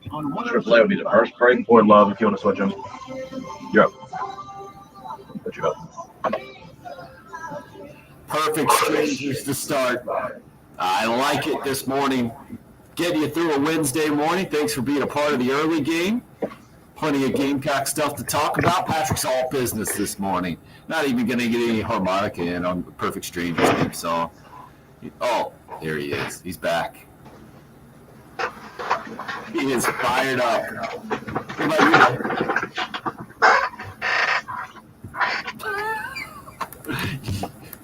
Sure, play would be the first break. Or Love if you want to switch them. You're up. Put you up. Perfect strangers to start. I like it this morning. Getting you through a Wednesday morning. Thanks for being a part of the early game. Plenty of Gamecock stuff to talk about. Patrick's all business this morning. Not even going to get any harmonica in on the Perfect Strangers theme song. Oh, there he is. He's back. He is fired up. What about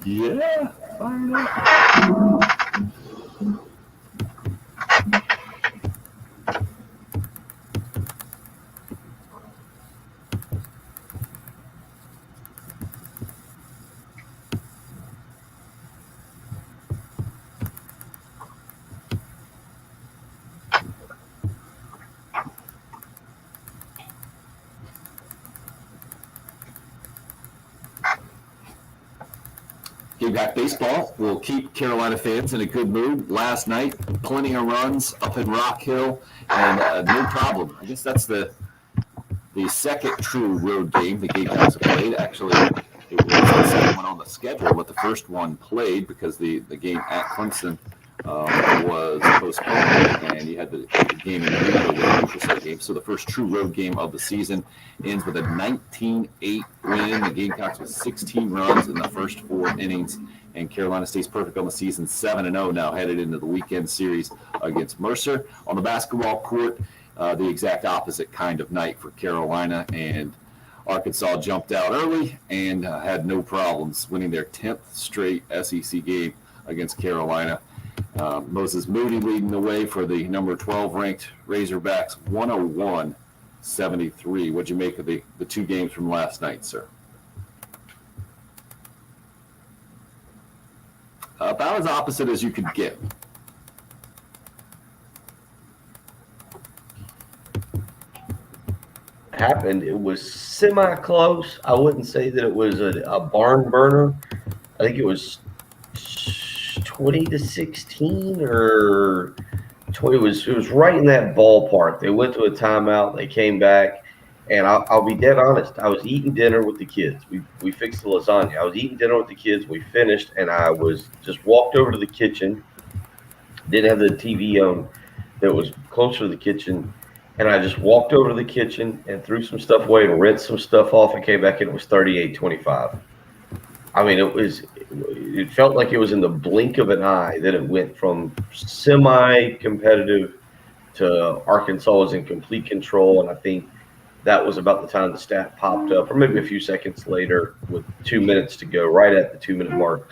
you? Yeah, fired up. Gamecock baseball will keep Carolina fans in a good mood. Last night, plenty of runs up in Rock Hill, and no problem. I guess that's the second true road game the Gamecocks have played. Actually, it was the second one on the schedule, but the first one played because the game at Clemson was postponed, and you had the game in Greenville, the neutral site game. So the first true road game of the season ends with a 19-8 win. The Gamecocks with 16 runs in the first 4 innings, and Carolina stays perfect on the season, 7-0 now, headed into the weekend series against Mercer. On the basketball court, the exact opposite kind of night for Carolina, and Arkansas jumped out early and had no problems winning their 10th straight SEC game against Carolina. Moses Moody leading the way for the number 12 ranked Razorbacks, 101-73. What'd you make of the 2 games from last night, sir? About as opposite as you could get. Happened. It was semi-close. I wouldn't say that it was a barn burner. I think it was 20-16 or 20. It was right in that ballpark. They went to a timeout. They came back, and I'll be dead honest. I was eating dinner with the kids. We fixed the lasagna. I was eating dinner with the kids. We finished, and I was just walked over to the kitchen. Didn't have the TV on that was closer to the kitchen. And I just walked over to the kitchen and threw some stuff away and rinsed some stuff off and came back and it was 38-25. I mean, it felt like it was in the blink of an eye that it went from semi-competitive to Arkansas was in complete control. And I think that was about the time the stat popped up, or maybe a few seconds later with 2 minutes to go, right at the 2-minute mark,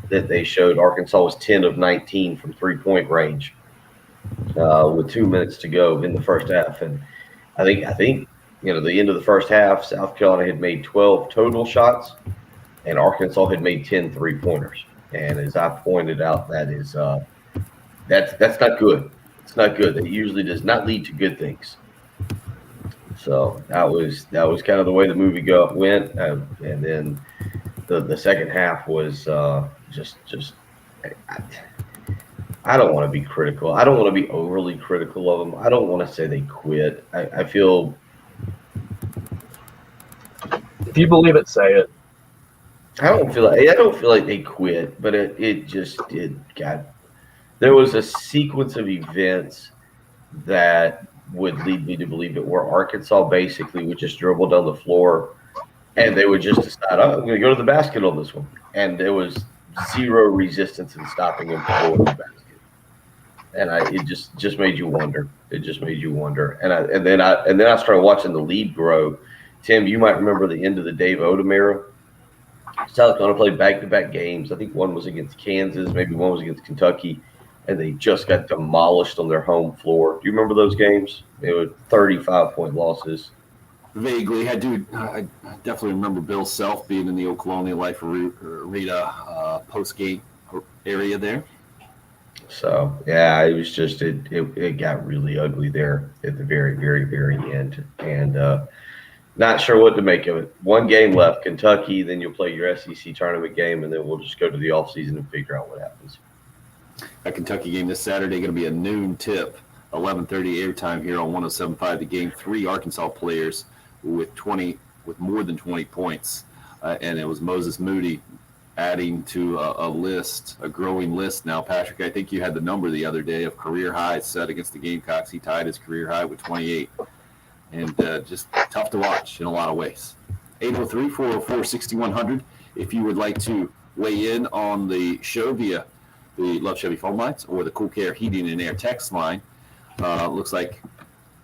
that they showed Arkansas was 10 of 19 from three-point range. With 2 minutes to go in the first half. And I think the end of the first half, South Carolina had made 12 total shots and Arkansas had made 10 3-pointers. And as I pointed out, that is that's not good. It's not good. That usually does not lead to good things. So that was kind of the way the movie went. And then the second half was just I don't want to be critical. I don't want to be overly critical of them. I don't want to say they quit. I feel. If you believe it, say it. I don't feel like they quit, but it just did. God, there was a sequence of events that would lead me to believe it, where Arkansas basically would just dribble down the floor, and they would just decide, I'm going to go to the basket on this one, and there was zero resistance in stopping them from going to the basket. And it just made you wonder. It just made you wonder. And then I started watching the lead grow. Tim, you might remember the end of the Dave Odom era. South Carolina played back-to-back games. I think one was against Kansas, maybe one was against Kentucky, and they just got demolished on their home floor. Do you remember those games? They were 35-point losses. Vaguely, I definitely remember Bill Self being in the Old Colonial Life Arena post-game area there. So, yeah, it was just it got really ugly there at the very, very, very end. And not sure what to make of it. One game left, Kentucky, then you'll play your SEC tournament game, and then we'll just go to the offseason and figure out what happens. That Kentucky game this Saturday going to be a noon tip. 11:30 airtime here on 107.5 The Game. 3 Arkansas players with more than 20 points, and it was Moses Moody adding to a growing list now. Patrick, I think you had the number the other day of career highs set against the Gamecocks. He tied his career high with 28, and just tough to watch in a lot of ways. 803-404-6100 if you would like to weigh in on the show via the Love Chevy phone lines or the Cool Care Heating and Air text line. Looks like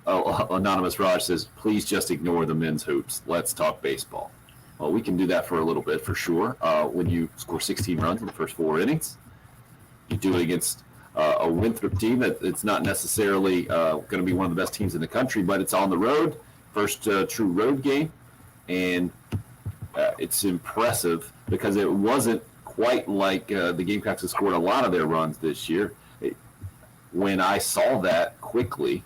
Anonymous Raj says, please just ignore the men's hoops. Let's talk baseball. Well, we can do that for a little bit, for sure. When you score 16 runs in the first 4 innings, you do it against a Winthrop team that it's not necessarily going to be one of the best teams in the country, but it's on the road, first true road game, and it's impressive because it wasn't quite like the Gamecocks have scored a lot of their runs this year. When I saw that quickly,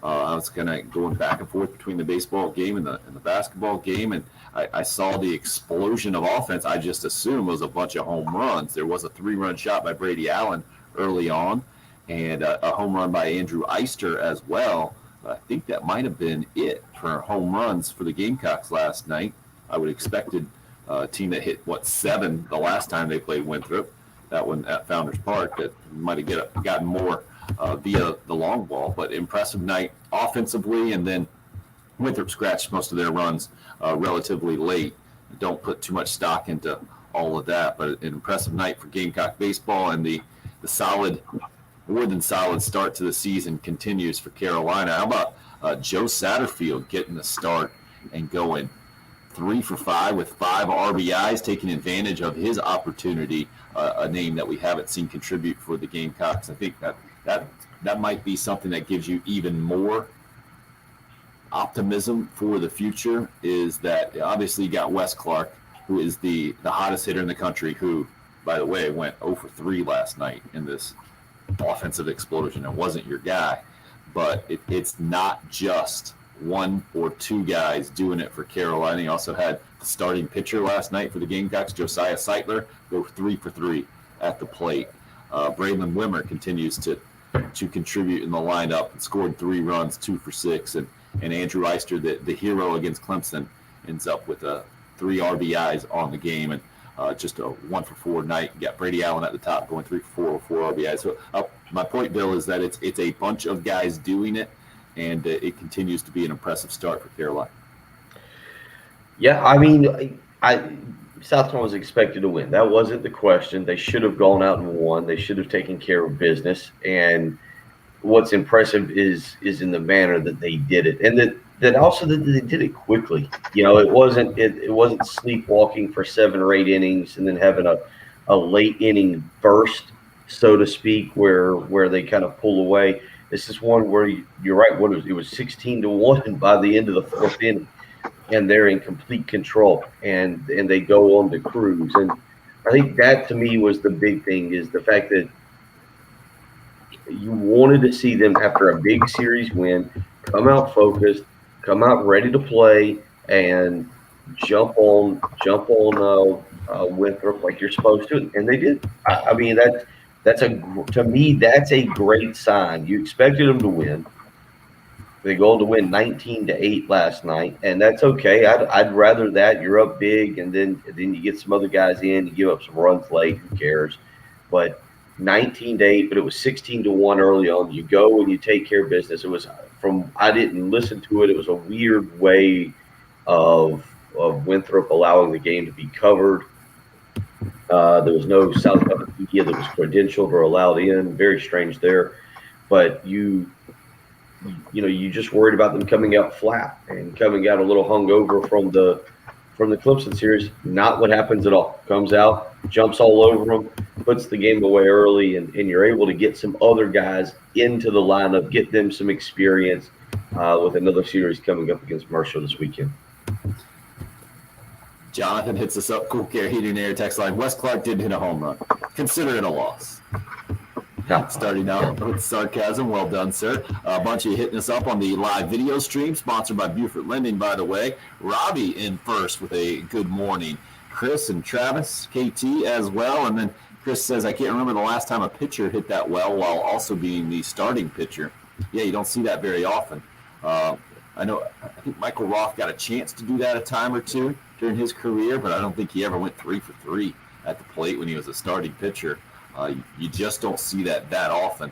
I was kind of going back and forth between the baseball game and the basketball game, and I saw the explosion of offense. I just assumed it was a bunch of home runs. There was a 3-run shot by Brady Allen early on, and a home run by Andrew Eister as well. I think that might have been it for home runs for the Gamecocks last night. I would expected a team that hit, 7 the last time they played Winthrop, that one at Founders Park, that might have gotten more via the long ball. But impressive night offensively, and then Winthrop scratched most of their runs relatively late. Don't put too much stock into all of that, but an impressive night for Gamecock baseball, and the solid, more than solid start to the season continues for Carolina. How about Joe Satterfield getting the start and going 3 for 5 with 5 RBIs, taking advantage of his opportunity, a name that we haven't seen contribute for the Gamecocks. I think that might be something that gives you even more optimism for the future, is that obviously you got Wes Clark, who is the hottest hitter in the country, who, by the way, went 0 for 3 last night in this offensive explosion. It wasn't your guy, but it's not just 1 or 2 guys doing it for Carolina. You also had the starting pitcher last night for the Gamecocks, Josiah Seitler, go 3 for 3 at the plate. Braylon Wimmer continues to contribute in the lineup and scored 3 runs, 2 for 6. And Andrew Eister, the hero against Clemson, ends up with 3 RBIs on the game, and just a 1 for 4 night. You got Brady Allen at the top going 3 for 4 RBIs. So my point, Bill, is that it's a bunch of guys doing it, and it continues to be an impressive start for Carolina. Yeah, I mean, South Carolina was expected to win. That wasn't the question. They should have gone out and won. They should have taken care of business. And what's impressive is in the manner that they did it, and that also that they did it quickly. You know, it wasn't sleepwalking for 7 or 8 innings and then having a late inning burst, so to speak, where they kind of pull away. This is one where you're right. It was 16-1 by the end of the 4th inning, and they're in complete control, and they go on to cruise. And I think that, to me, was the big thing, is the fact that you wanted to see them, after a big series win, come out focused, come out ready to play, and jump on Winthrop like you're supposed to, and they did. I mean, to me that's a great sign. You expected them to win. They go on to win 19-8 last night, and that's okay. I'd rather that. You're up big, and then you get some other guys in, you give up some runs late. Who cares? But 19-8, but it was 16-1 early on. You go and you take care of business. It was I didn't listen to it. It was a weird way of Winthrop allowing the game to be covered. There was no South Carolina media that was credentialed or allowed in. Very strange there. But you just worried about them coming out flat and coming out a little hungover from the Clemson series. Not what happens at all. Comes out, jumps all over them, puts the game away early, and you're able to get some other guys into the lineup, get them some experience with another series coming up against Marshall this weekend. Jonathan hits us up, Cool Care Heating and Air text line. Wes Clark did hit a home run. Consider it a loss. Starting out with sarcasm. Well done, sir. A bunch of you hitting us up on the live video stream, sponsored by Buford Lending, by the way. Robbie in first with a good morning. Chris and Travis, KT as well. And then Chris says, I can't remember the last time a pitcher hit that well while also being the starting pitcher. Yeah, you don't see that very often. I think Michael Roth got a chance to do that a time or two during his career, but I don't think he ever went 3 for 3 at the plate when he was a starting pitcher. You just don't see that often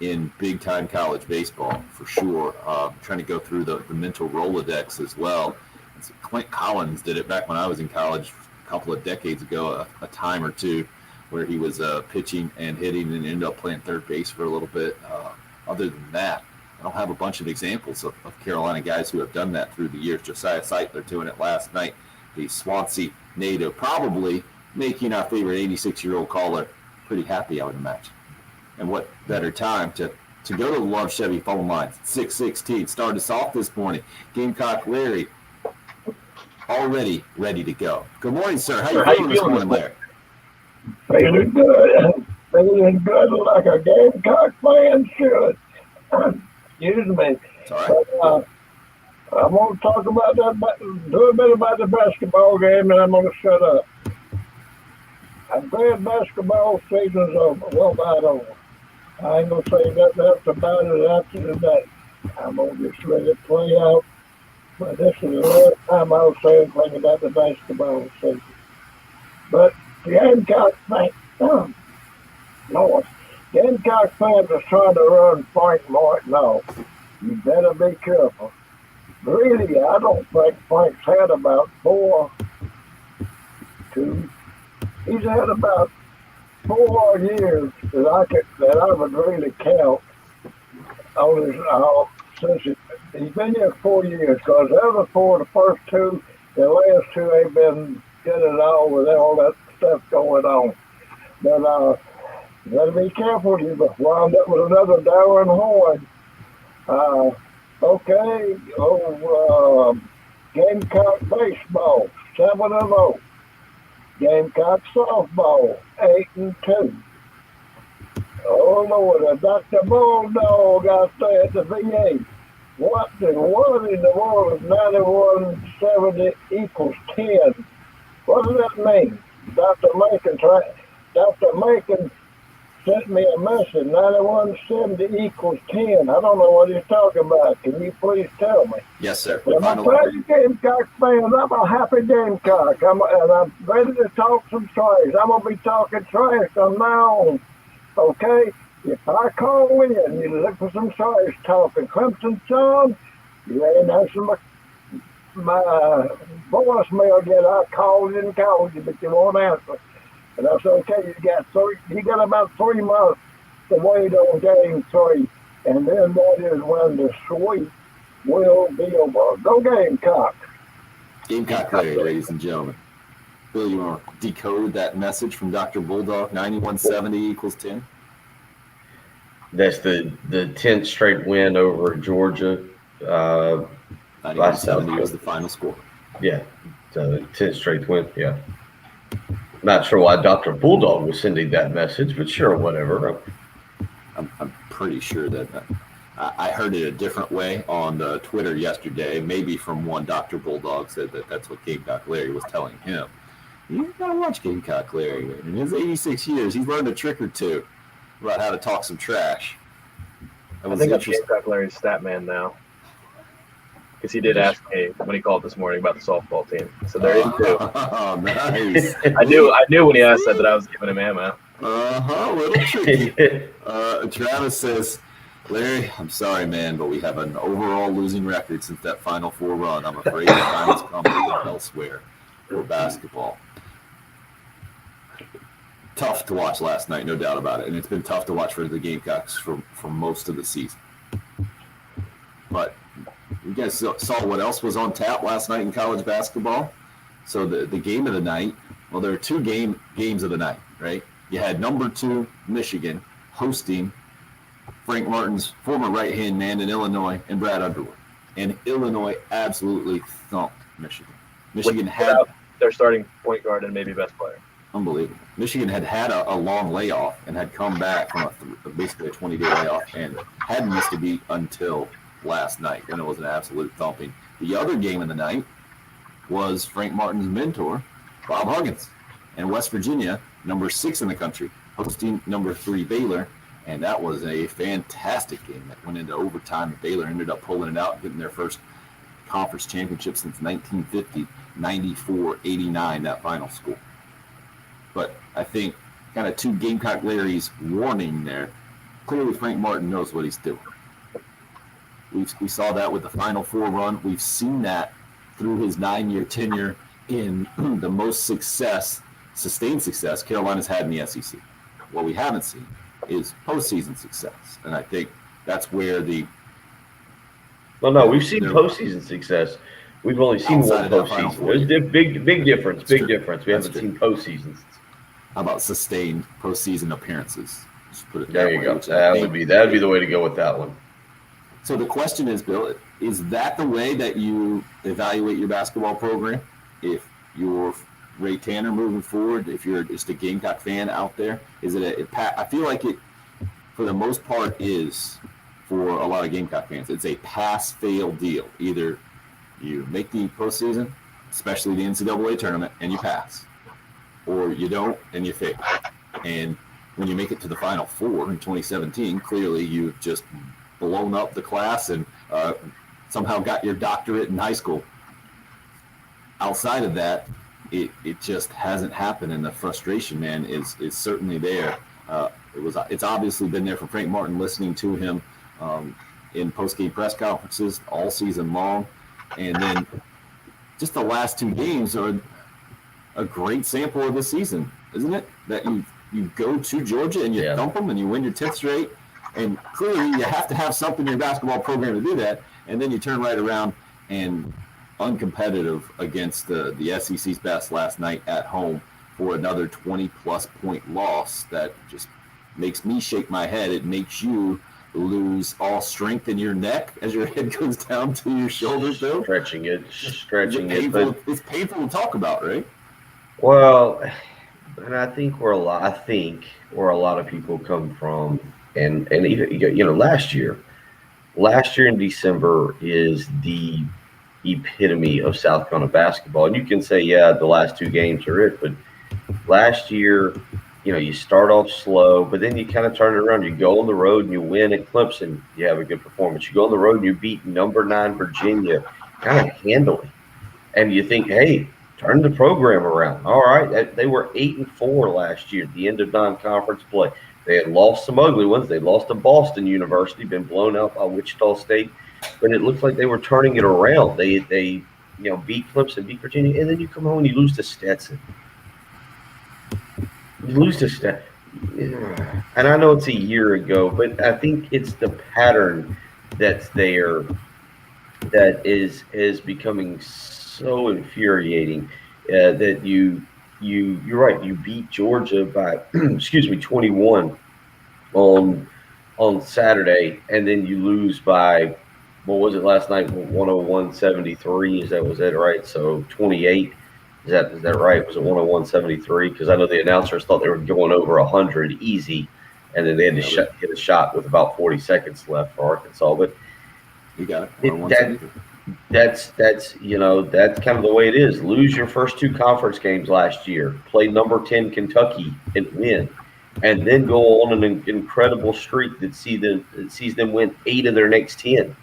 in big-time college baseball, for sure. Trying to go through the mental Rolodex as well. Clint Collins did it back when I was in college a couple of decades ago, a time or two, where he was pitching and hitting and ended up playing third base for a little bit. Other than that, I don't have a bunch of examples of Carolina guys who have done that through the years. Josiah Seitler doing it last night, the Swansea native, probably making our favorite 86-year-old caller pretty happy, I would imagine. And what better time to go to the Love Chevy phone lines. 616 started us off this morning. Gamecock Larry already ready to go. Good morning, sir. How you feeling this morning, Larry? Feeling good. Feeling good like a Gamecock fan should. Excuse me. It's all right. I want to talk about that, do a bit about the basketball game, and I'm going to shut up. I'm glad basketball season's over. Well, about over. I ain't going to say that's about it after today. I'm going to just let it play out. But this is the last time I'll say anything about the basketball season. But Gamecock fans, Lord, Gamecock fans are trying to run Frank Martin off. You better be careful. Really, I don't think Frank's had about he's had about 4 years that I would really count on his since he's been here 4 years, because the other four, the first two, the last two ain't been getting it all with all that stuff going on. But you better be careful. You wound up with another Darren Horn. Okay, Gamecock baseball, 7-0. Gamecock softball, 8-2. Oh Lord, Dr. Bulldog out there at the VA. What in the world is 9170 equals 10? What does that mean? Dr. Macon sent me a message, 9170 equals 10. I don't know what he's talking about. Can you please tell me? Yes, sir. Well, I'm glad you Gamecock fans. I'm a happy Gamecock. And I'm ready to talk some trash. I'm going to be talking trash from now on. Okay? If I call in, you look for some trash talking. Clemson John, you ain't answering my voicemail yet. I called you, but you won't answer. And that's okay. You got about 3 months to wait on game 3. And then that is when the sweep will be over. Go Gamecock. Gamecock Larry, ladies and gentlemen. Bill, you want to decode that message from Dr. Bulldog, 9170 equals 10? That's the 10th straight win over Georgia. 9170 was the final score. Yeah, so 10th straight win, yeah. Not sure why Dr. Bulldog was sending that message, but sure, whatever. I'm pretty sure that I heard it a different way on Twitter yesterday, maybe from one Dr. Bulldog said that's what Gamecock Larry was telling him. You gotta watch Gamecock Larry. In his 86 years, he's learned a trick or two about how to talk some trash. I think I'm Gamecock Larry's stat man now. Because he did ask me when he called this morning about the softball team. So there you go. Oh, nice. I knew when he asked that I was giving him ammo. A little tricky. Travis says, Larry, I'm sorry, man, but we have an overall losing record since that Final Four run. I'm afraid the time has come to look elsewhere for basketball. Tough to watch last night, no doubt about it. And it's been tough to watch for the Gamecocks for most of the season. But you guys saw what else was on tap last night in college basketball? So the game of the night, well, there are two games of the night, right? You had number 2 Michigan hosting Frank Martin's former right-hand man in Illinois and Brad Underwood. And Illinois absolutely thumped Michigan. Michigan had their starting point guard and maybe best player. Unbelievable. Michigan had a long layoff and had come back from basically a 20-day layoff and hadn't missed a beat until last night, and it was an absolute thumping. The other game of the night was Frank Martin's mentor, Bob Huggins, and West Virginia, number 6 in the country, hosting number 3 Baylor, And that was a fantastic game that went into overtime. Baylor ended up pulling it out and getting their first conference championship since 1950, 94-89, that final score. But I think kind of to Gamecock Larry's warning there, clearly Frank Martin knows what he's doing. We saw that with the Final Four run. We've seen that through his 9-year tenure in the most sustained success Carolina's had in the SEC. What we haven't seen is postseason success. And I think that's where No, we've seen postseason success. We've only seen one postseason. There's a big difference. Big difference. We haven't seen postseasons. How about sustained postseason appearances? Just put it there you go. That'd be the way to go with that one. So the question is, Bill, is that the way that you evaluate your basketball program? If you're Ray Tanner moving forward, if you're just a Gamecock fan out there, is it I feel like it, for the most part, is for a lot of Gamecock fans. It's a pass-fail deal. Either you make the postseason, especially the NCAA tournament, and you pass, or you don't and you fail. And when you make it to the Final Four in 2017, clearly you've just blown up the class and somehow got your doctorate in high school. Outside of that, it just hasn't happened, and the frustration, man, is certainly there. It's obviously been there for Frank Martin, listening to him in post-game press conferences all season long, and then just the last 2 games are a great sample of the season, isn't it? That you go to Georgia and you thump them and you win your 10th straight. And clearly you have to have something in your basketball program to do that. And then you turn right around and uncompetitive against the SEC's best last night at home for another 20-plus point loss that just makes me shake my head. It makes you lose all strength in your neck as your head goes down to your shoulders, Bill. Stretching it. But it's painful to talk about, right? Well, and I think where a lot of people come from, and even last year in December is the epitome of South Carolina basketball. And you can say, the last 2 games are it, but last year, you start off slow, but then you kind of turn it around. You go on the road and you win at Clemson. You have a good performance. You go on the road and you beat number 9 Virginia kind of handily, and you think, hey, turn the program around. All right, they were 8-4 last year at the end of non-conference play. They had lost some ugly ones. They lost to Boston University, been blown out by Wichita State, but it looked like they were turning it around. They beat Clemson, beat Virginia, and then you come home and you lose to Stetson. And I know it's a year ago, but I think it's the pattern that's there that is becoming so infuriating that you're right. You beat Georgia by 21 on Saturday, and then you lose by, what was it last night? 101-73. Was that right? So 28. Is that right? Was it 101-73? Because I know the announcers thought they were going over 100 easy, and then they had to hit a shot with about 40 seconds left for Arkansas. But you got that's kind of the way it is. Lose your first 2 conference games last year, play number 10 Kentucky and win, and then go on an incredible streak that sees them win 8 of their next 10,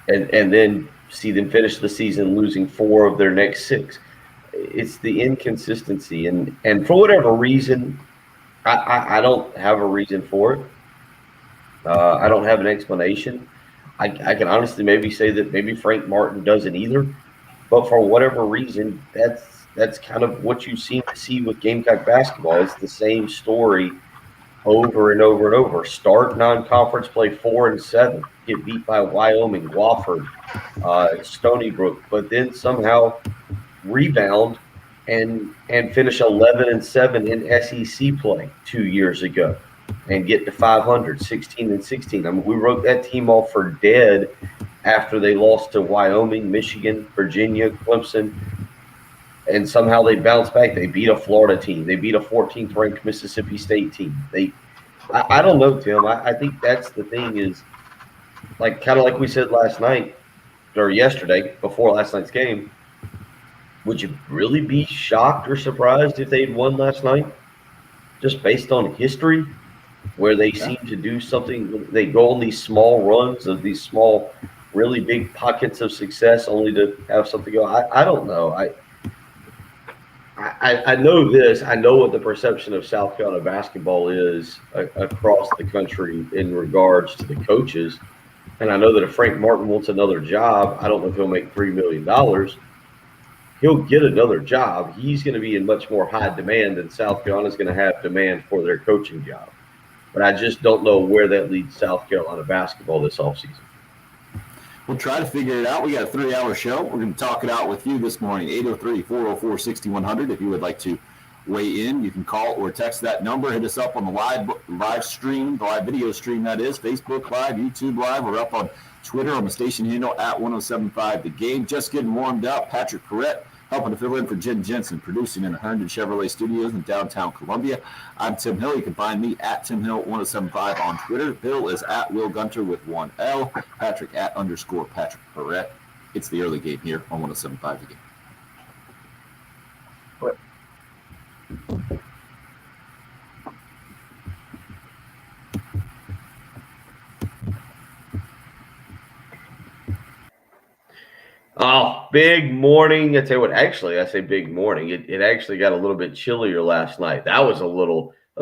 and then see them finish the season losing 4 of their next 6. It's the inconsistency, and for whatever reason, I don't have a reason for it. I don't have an explanation. I can honestly maybe say that maybe Frank Martin doesn't either, but for whatever reason, that's kind of what you seem to see with Gamecock basketball. It's the same story over and over and over. Start non-conference play 4-7, get beat by Wyoming, Wofford, Stony Brook, but then somehow rebound and finish 11-7 in SEC play 2 years ago and get to 500, 16-16. I mean, we wrote that team off for dead after they lost to Wyoming, Michigan, Virginia, Clemson, and somehow they bounced back. They beat a Florida team. They beat a 14th ranked Mississippi State team. I don't know, Tim. I think that's the thing is, kind of like we said last night or yesterday before last night's game, would you really be shocked or surprised if they'd won last night just based on history? where they seem to do something. They go on these small runs of these small, really big pockets of success, only to have something go. I don't know. I know this. I know what the perception of South Carolina basketball is across the country in regards to the coaches. And I know that if Frank Martin wants another job, I don't know if he'll make $3 million. He'll get another job. He's going to be in much more high demand than South Carolina is going to have demand for their coaching job. But I just don't know where that leads South Carolina basketball this offseason. We'll try to figure it out. We got a 3-hour show. We're going to talk it out with you this morning, 803-404-6100. If you would like to weigh in, you can call or text that number. Hit us up on the live stream, the live video stream, that is, Facebook Live, YouTube Live. We're up on Twitter on the station handle at 1075 The Game. Just getting warmed up. Patrick Corrett helping to fill in for Jen Jensen, producing in the Herndon Chevrolet Studios in downtown Columbia. I'm Tim Hill. You can find me at Tim Hill 1075 on Twitter. Bill is at Will Gunter with 1L. Patrick at _Patrick Corrett. It's the early game here on 1075 The Game. Oh, big morning. I tell you what, actually, I say big morning. It actually got a little bit chillier last night. That was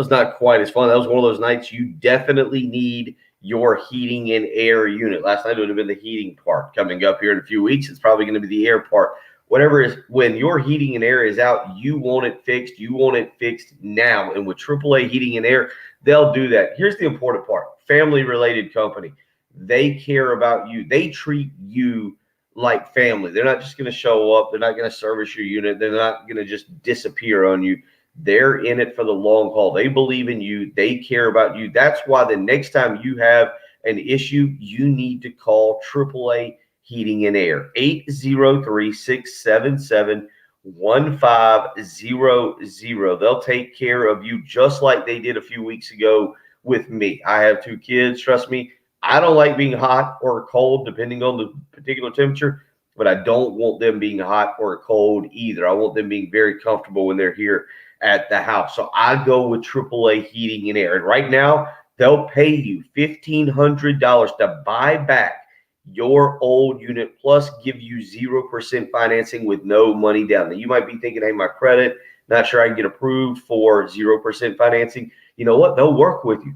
not quite as fun. That was one of those nights you definitely need your heating and air unit. Last night it would have been the heating part. Coming up here in a few weeks, it's probably going to be the air part. Whatever it is, when your heating and air is out, you want it fixed. You want it fixed now. And with AAA Heating and Air, they'll do that. Here's the important part. Family-related company. They care about you. They treat you like family. They're not just going to show up. They're not going to service your unit. They're not going to just disappear on you. They're in it for the long haul. They believe in you. They care about you. That's why the next time you have an issue, you need to call AAA Heating and Air. 803-677-1500. They'll take care of you just like they did a few weeks ago with me. I have 2 kids. Trust me, I don't like being hot or cold depending on the particular temperature, but I don't want them being hot or cold either. I want them being very comfortable when they're here at the house. So I go with AAA Heating and Air. And right now, they'll pay you $1,500 to buy back your old unit, plus give you 0% financing with no money down. Now, you might be thinking, hey, my credit, not sure I can get approved for 0% financing. You know what? They'll work with you.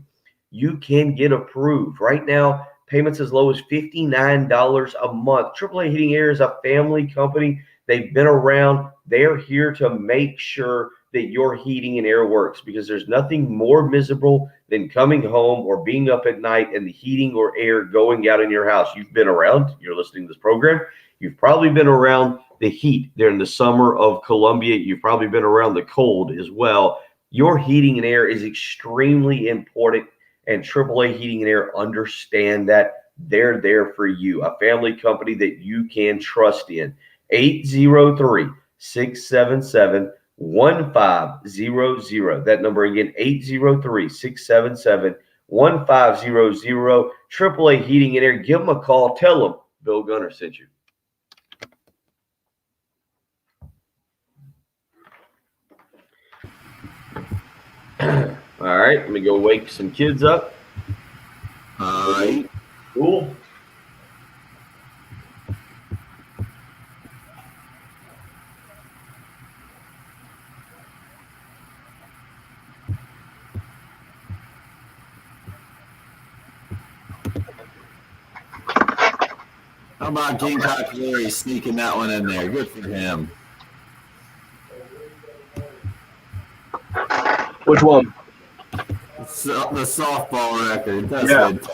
You can get approved. Right now, payments as low as $59 a month. AAA Heating Air is a family company. They've been around. They're here to make sure that your heating and air works, because there's nothing more miserable than coming home or being up at night and the heating or air going out in your house. You've been around. You're listening to this program. You've probably been around the heat during the summer of Columbia. You've probably been around the cold as well. Your heating and air is extremely important. And AAA Heating and Air understand that. They're there for you, a family company that you can trust in. 803-677-1500. That number again, 803-677-1500. AAA Heating and Air. Give them a call. Tell them Bill Gunter sent you. All right, let me go wake some kids up. All right. Cool. How about Gamecock Larry sneaking that one in there? Good for him. Which one? So, the softball record. That's Yeah. good.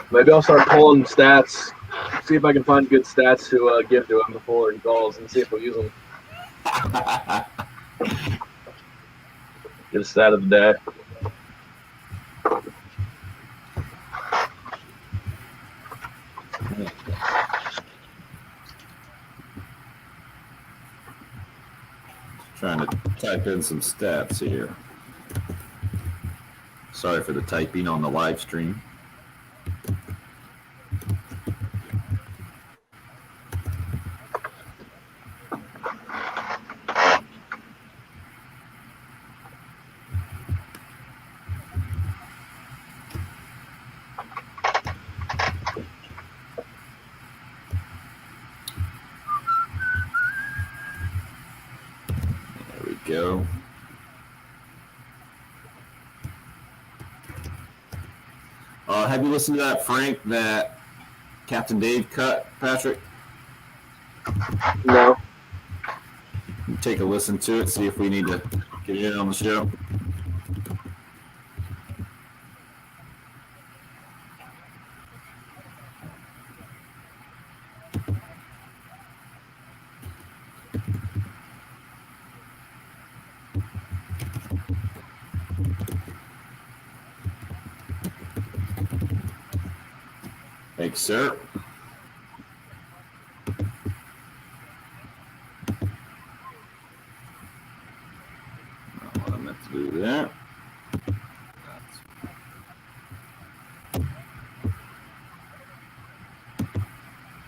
Maybe I'll start pulling stats, see if I can find good stats to give to him before he calls, and see if we'll use them. Get a stat of the day. Trying to type in some stats here. Sorry for the typing on the live stream. go. Have you listened to that, Frank, that Captain Dave cut, Patrick? No. Take a listen to it, see if we need to get it in on the show. Thanks, sir. What I meant to do there.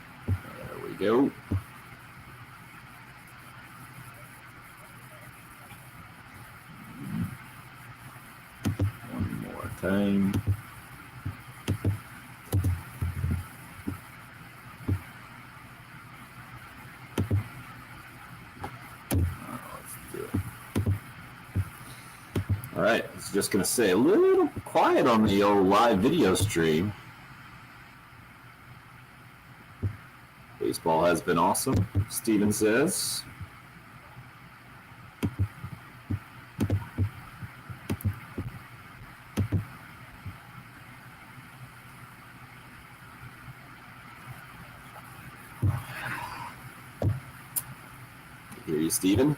There we go. One more time. All right, I was just going to say a little quiet on the old live video stream. Baseball has been awesome, Steven says. Hear you, Steven.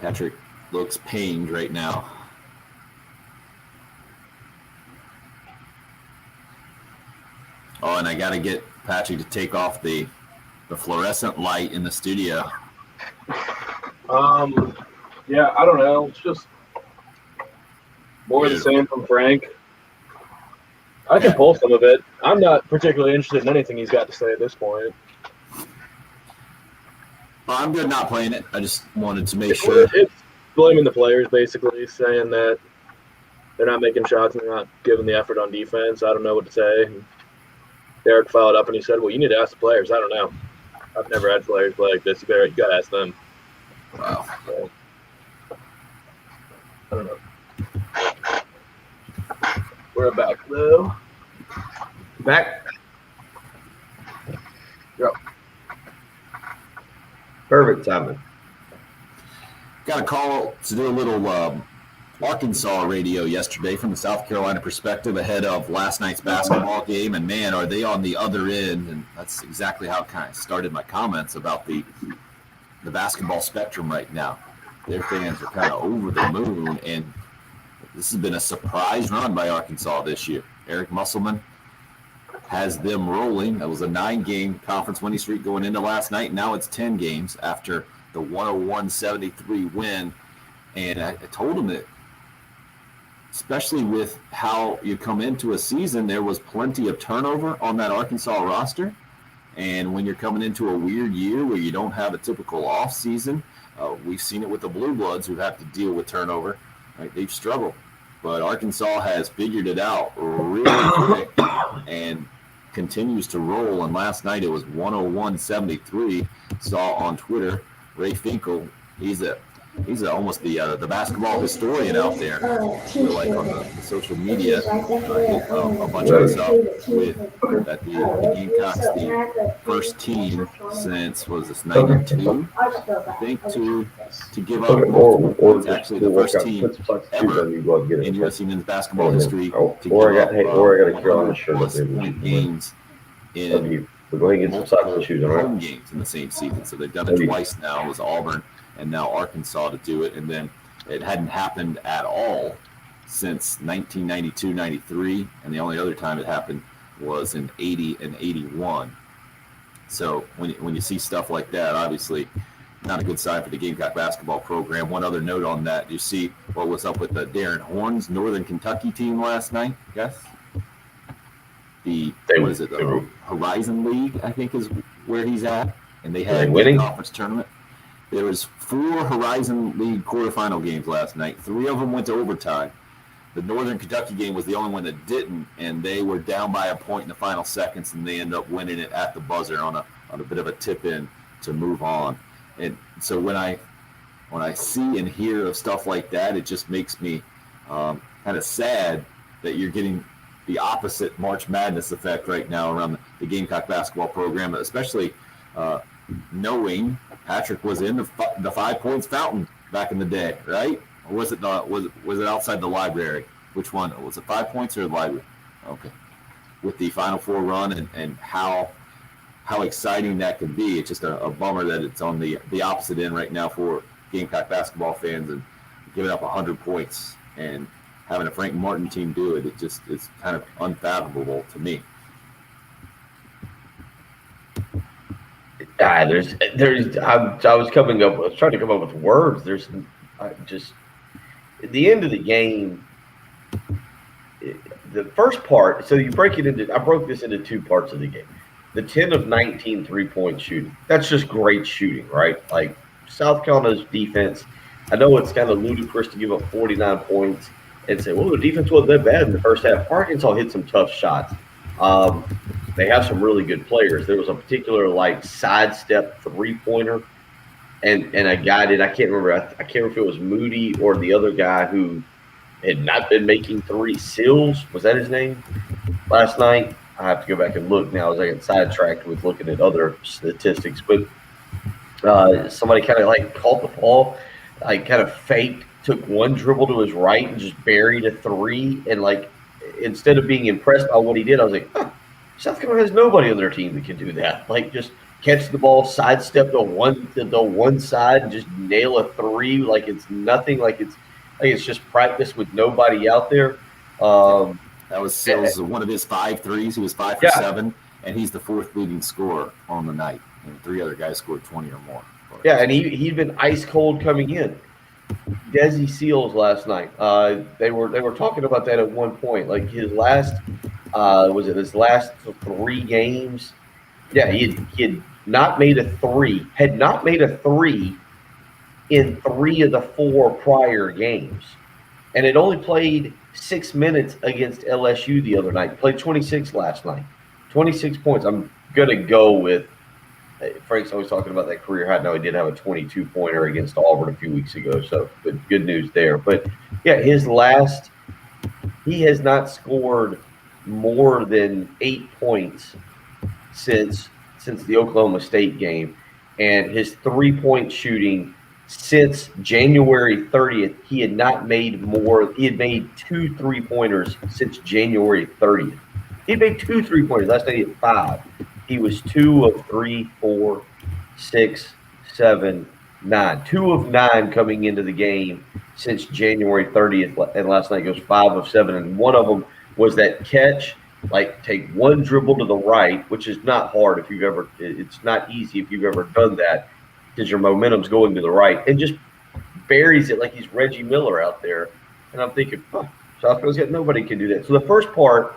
Patrick looks pained right now. Oh, and I got to get Patrick to take off the fluorescent light in the studio. Yeah, I don't know. It's just more of the same from Frank. I can pull some of it. I'm not particularly interested in anything he's got to say at this point. Well, I'm good not playing it. I just wanted to make sure. It's blaming the players, basically, saying that they're not making shots and they're not giving the effort on defense. I don't know what to say. Derek followed up and he said, well, you need to ask the players. I don't know. I've never had players play like this. You got to ask them. Wow. So, I don't know. We're back, though. Back. Go. Perfect timing. Got a call to do a little Arkansas radio yesterday from the South Carolina perspective ahead of last night's basketball game. And, man, are they on the other end. And that's exactly how I kind of started my comments about the basketball spectrum right now. Their fans are kind of over the moon. And this has been a surprise run by Arkansas this year. Eric Musselman has them rolling. That was a 9-game conference winning streak going into last night. Now it's 10 games after the 101-73 win. And I told him that, especially with how you come into a season, there was plenty of turnover on that Arkansas roster. And when you're coming into a weird year where you don't have a typical off season, we've seen it with the Blue Bloods who have to deal with turnover. Right? They've struggled. But Arkansas has figured it out really quick and continues to roll. And last night it was 101-73. Saw on Twitter, Ray Finkel, he's almost the basketball historian out there. Like on the social media, a bunch of stuff with that the Gamecocks, the first team since was this 92, I think, to give up. It's actually the first team ever in USC men's basketball history to give up 100+ point games in Go ahead and get some socks and shoes, all right? home games in the same season. So they've done it twice now. It was Auburn and now Arkansas to do it. And then it hadn't happened at all since 1992-93. And the only other time it happened was in 80 and 81. So when you see stuff like that, obviously not a good sign for the Gamecock basketball program. One other note on that, you see what was up with the Darren Horns Northern Kentucky team last night, yes? The Horizon League, I think is where he's at. And they had a conference tournament. There was 4 Horizon League quarterfinal games last night. 3 of them went to overtime. The Northern Kentucky game was the only one that didn't, and they were down by a point in the final seconds, and they ended up winning it at the buzzer on a bit of a tip-in to move on. And so when I see and hear of stuff like that, it just makes me kind of sad that you're getting the opposite March Madness effect right now around the Gamecock basketball program, especially knowing Patrick was in the 5 points fountain back in the day, right? Or was it not? Was it outside the library? Which one? Was it 5 points or the library? Okay. With the Final Four run and how exciting that could be. It's just a bummer that it's on the opposite end right now for Gamecock basketball fans and giving up 100 points and having a Frank Martin team do it. It's kind of unfathomable to me. I was trying to come up with words. At the end of the game, the first part, so I broke this into 2 parts of the game. The 10 of 19 3-point shooting. That's just great shooting, right? Like South Carolina's defense, I know it's kind of ludicrous to give up 49 points and say, well, the defense wasn't that bad in the first half. Arkansas hit some tough shots. They have some really good players. There was a particular sidestep 3-pointer, and a guy I can't remember. I can't remember if it was Moody or the other guy who had not been making 3. Sills, was that his name? Last night, I have to go back and look now as I get sidetracked with looking at other statistics. But somebody kind of caught the ball, kind of faked, took one dribble to his right and just buried a 3. And instead of being impressed by what he did, I was like, South Carolina has nobody on their team that can do that. Just catch the ball, sidestep to one side, and just nail a 3 like it's nothing. It's just practice with nobody out there. That was Sills, one of his 5 threes. He was 5 for 7, and he's the 4th leading scorer on the night. And 3 other guys scored 20 or more. Yeah, and he'd been ice cold coming in. Desi Seals last night. They were talking about that at one point. His last his last 3 games? Yeah, he had not made a 3. Had not made a 3 in 3 of the 4 prior games, and had only played 6 minutes against LSU the other night. Played 26 last night. 26 points. I'm gonna go with. Frank's always talking about that career high. Now he did have a 22-pointer against Auburn a few weeks ago, so good news there. But yeah, he has not scored more than 8 points since the Oklahoma State game, and his 3-point shooting since January 30th, he had not made more. He had made 2 3-pointers since January 30th. He had made 2 3-pointers. Last night he had 5. He was 2 of 3, 4, 6, 7, 9. 2 of 9 coming into the game since January 30th, and last night goes 5 of 7, and one of them was that catch, take one dribble to the right, which is not hard if you've ever – it's not easy if you've ever done that because your momentum's going to the right, and just buries it like he's Reggie Miller out there. And I'm thinking, South Carolina's got nobody can do that. So the first part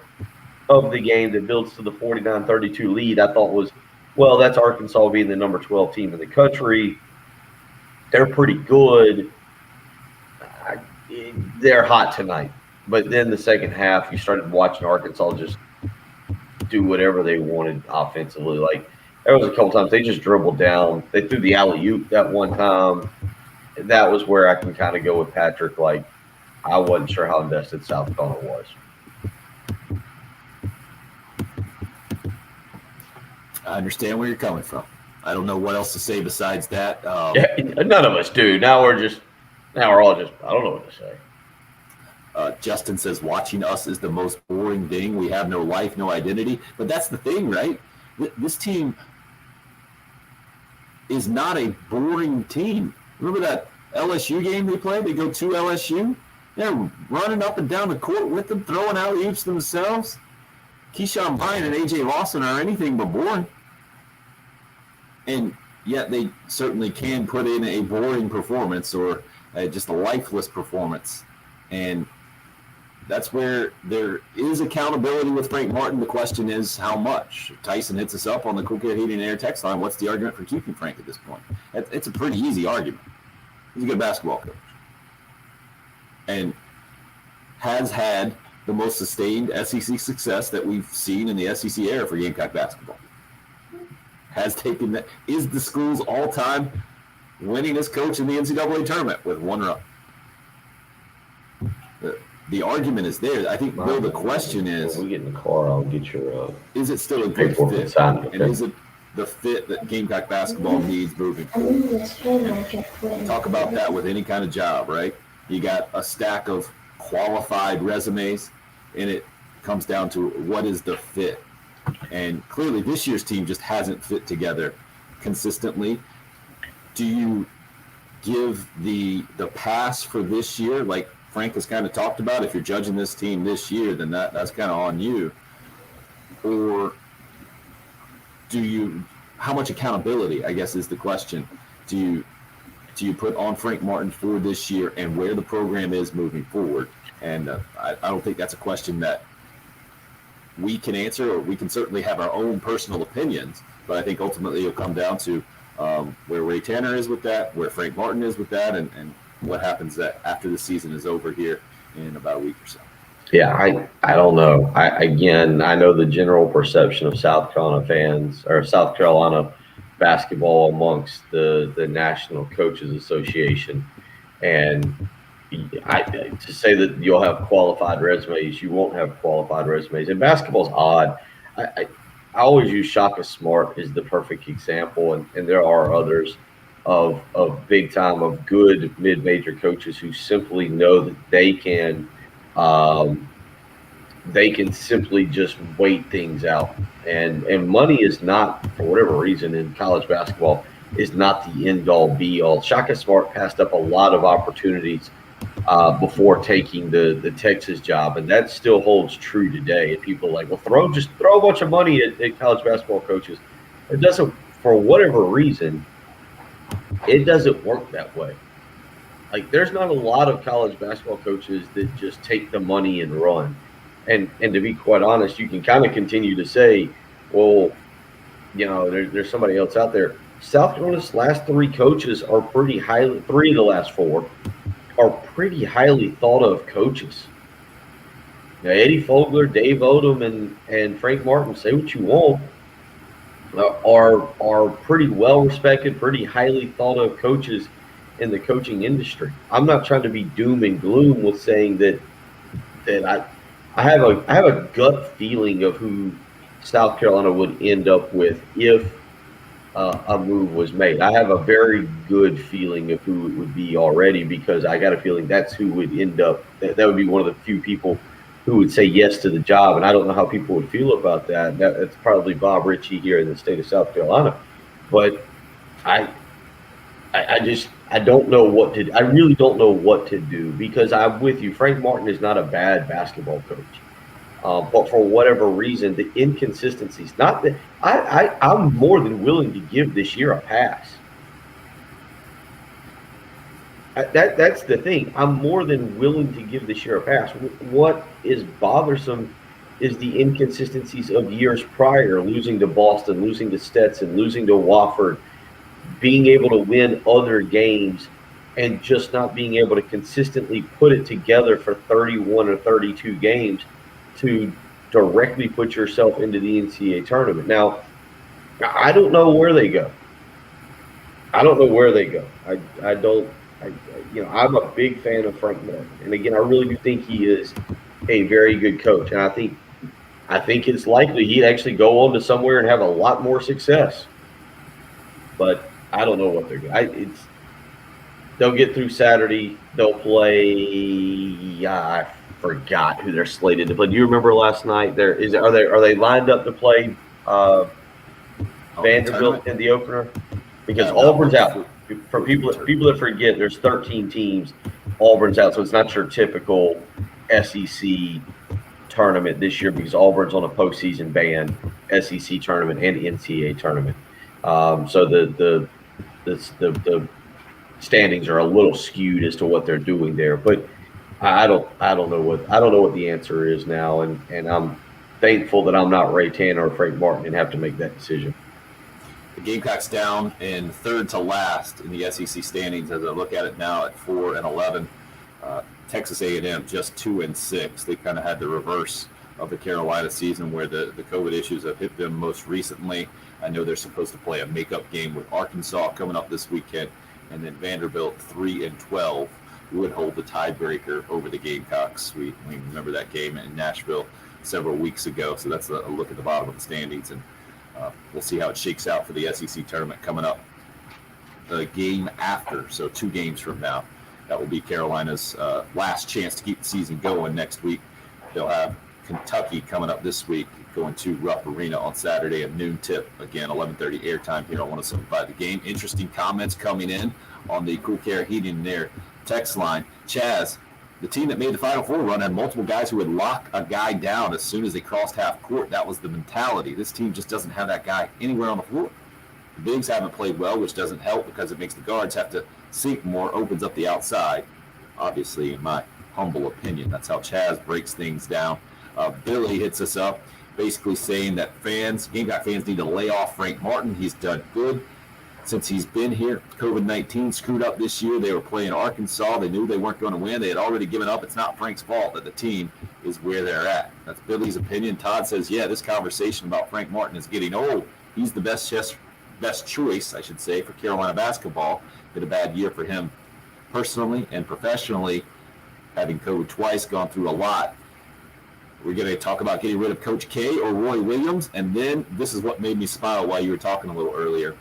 of the game that builds to the 49-32 lead, I thought was, well, that's Arkansas being the number 12 team in the country. They're pretty good. They're hot tonight. But then the second half, you started watching Arkansas just do whatever they wanted offensively. There was a couple times they just dribbled down. They threw the alley-oop that one time. That was where I can kind of go with Patrick. I wasn't sure how invested South Carolina was. I understand where you're coming from. I don't know what else to say besides that. None of us do. Now we're all just, I don't know what to say. Justin says, watching us is the most boring thing. We have no life, no identity. But that's the thing, right? This team is not a boring team. Remember that LSU game they played? They go to LSU. They're running up and down the court with them, throwing alley-oops themselves. Keyshawn Bryant and A.J. Lawson are anything but boring. And yet they certainly can put in a boring performance or just a lifeless performance. And that's where there is accountability with Frank Martin. The question is how much. Tyson hits us up on the Cool Care Heating and Air text line. What's the argument for keeping Frank at this point? It's a pretty easy argument. He's a good basketball coach and has had the most sustained SEC success that we've seen in the SEC era for Gamecock basketball. Has taken that, is the school's all-time winningest coach in the NCAA tournament with one run. The argument is there. I think, Bill, the question is, when we get in the car, I'll get your is it still a good paperwork fit? signed, okay? And is it the fit that Gamecock basketball needs moving forward? Talk about that with any kind of job, right? You got a stack of qualified resumes, and it comes down to what is the fit. And clearly this year's team just hasn't fit together consistently. Do you give the pass for this year, like Frank has kind of talked about? If you're judging this team this year, then that's kind of on you. Or do you, how much accountability, I guess, is the question, do you put on Frank Martin for this year and where the program is moving forward? And I don't think that's a question that we can answer, or we can certainly have our own personal opinions, but I think ultimately it'll come down to where Ray Tanner is with that, where Frank Martin is with that, and what happens after the season is over here in about a week or so. Yeah, I don't know. I know the general perception of South Carolina fans, or South Carolina basketball amongst the National Coaches Association, and to say that you'll have qualified resumes, you won't have qualified resumes. And basketball's odd. I always use Shaka Smart as the perfect example, and there are others of big time, of good mid-major coaches who simply know that they can simply just wait things out. And money is not, for whatever reason, in college basketball, is not the end-all be-all. Shaka Smart passed up a lot of opportunities before taking the Texas job, and that still holds true today. And people are like, well, just throw a bunch of money at college basketball coaches. It doesn't, for whatever reason, it doesn't work that way. Like, there's not a lot of college basketball coaches that just take the money and run. And to be quite honest, you can kind of continue to say, well, there's somebody else out there. South Carolina's last three coaches are pretty highly, three of the last four are pretty highly thought of coaches. Now, Eddie Fogler, Dave Odom, and Frank Martin, say what you want, are pretty well respected, pretty highly thought of coaches in the coaching industry. I'm not trying to be doom and gloom with saying that I have a gut feeling of who South Carolina would end up with if a move was made. I have a very good feeling of who it would be already, because I got a feeling that's who would end up. That would be one of the few people who would say yes to the job, and I don't know how people would feel about that. It's probably Bob Ritchie here in the state of South Carolina, but I don't know what to. I really don't know what to do, because I'm with you. Frank Martin is not a bad basketball coach. But for whatever reason, the inconsistencies, not that I'm more than willing to give this year a pass. That's the thing. I'm more than willing to give this year a pass. What is bothersome is the inconsistencies of years prior, losing to Boston, losing to Stetson, losing to Wofford, being able to win other games, and just not being able to consistently put it together for 31 or 32 games to directly put yourself into the NCAA tournament. Now, I don't know where they go. I'm a big fan of Frank Martin, and again, I really do think he is a very good coach, and I think it's likely he'd actually go on to somewhere and have a lot more success. But I don't know what they're going. They'll get through Saturday. They'll play. I forgot who they're slated to play. Do you remember last night? Are they lined up to play Vanderbilt in the opener? Because Auburn's out. For people that forget, there's 13 teams. Auburn's out, so it's not your typical SEC tournament this year, because Auburn's on a postseason ban, SEC tournament and NCAA tournament. So the the standings are a little skewed as to what they're doing there. But I don't know what the answer is now, and I'm thankful that I'm not Ray Tanner or Frank Martin and have to make that decision. The Gamecocks down in third to last in the SEC standings as I look at it now at 4-11. Texas A&M just 2-6. They kind of had the reverse of the Carolina season where the COVID issues have hit them most recently. I know they're supposed to play a makeup game with Arkansas coming up this weekend, and then Vanderbilt 3-12 would hold the tiebreaker over the Gamecocks. We remember that game in Nashville several weeks ago, so that's a look at the bottom of the standings, and we'll see how it shakes out for the SEC tournament coming up. The game after, so 2 games from now, that will be Carolina's last chance to keep the season going next week. They'll have Kentucky coming up this week, going to Rupp Arena on Saturday at noon tip. Again, 11:30 airtime here on 107.5 The Game. Interesting comments coming in on the Cool Care Heating and Air text line. Chaz, the team that made the Final Four run had multiple guys who would lock a guy down as soon as they crossed half court. That was the mentality. This team just doesn't have that guy anywhere on the floor. The bigs haven't played well, which doesn't help because it makes the guards have to sink more, opens up the outside. Obviously, in my humble opinion, that's how Chaz breaks things down. Billy hits us up, basically saying that Gamecock fans need to lay off Frank Martin. He's done good since he's been here. COVID-19 screwed up this year. They were playing Arkansas. They knew they weren't going to win. They had already given up. It's not Frank's fault that the team is where they're at. That's Billy's opinion. Todd says, yeah, this conversation about Frank Martin is getting old. He's the best choice, I should say, for Carolina basketball. Been a bad year for him personally and professionally, having COVID twice, gone through a lot. We're going to talk about getting rid of Coach K or Roy Williams, and then this is what made me smile while you were talking a little earlier.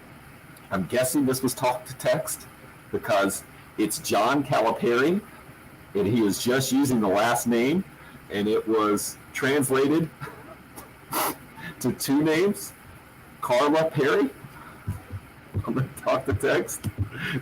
I'm guessing this was talk to text because it's John Calipari, and he was just using the last name, and it was translated to 2 names, Carla Perry. I'm going to talk to text.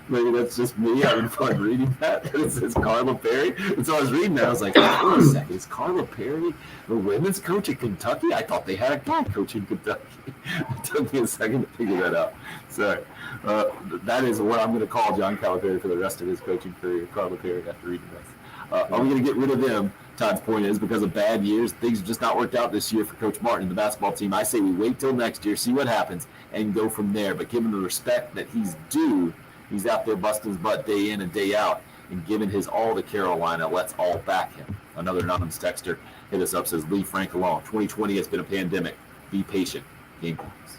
Maybe that's just me having fun reading that. It says Carla Perry. And so I was reading that. I was like, wait a second. Is Carla Perry the women's coach at Kentucky? I thought they had a guy coaching Kentucky. It took me a second to figure that out. So that is what I'm going to call John Calipari for the rest of his coaching career, Carla Perry, after reading this. Are we going to get rid of them? Todd's point is because of bad years. Things have just not worked out this year for Coach Martin and the basketball team. I say we wait till next year, see what happens, and go from there. But given the respect that he's due, he's out there busting his butt day in and day out. And given his all to Carolina, let's all back him. Another anonymous texter hit us up, says, leave Frank alone. 2020 has been a pandemic. Be patient. Gamecocks.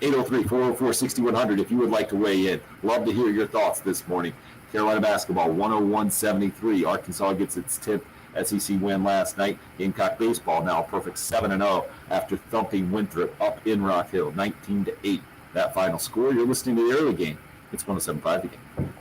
803-404-6100 if you would like to weigh in. Love to hear your thoughts this morning. Carolina basketball, 101-73. Arkansas gets its 10th SEC win last night. Gamecock baseball now a perfect 7-0 after thumping Winthrop up in Rock Hill, 19-8. That final score. You're listening to the early game. It's 107.5 The Game.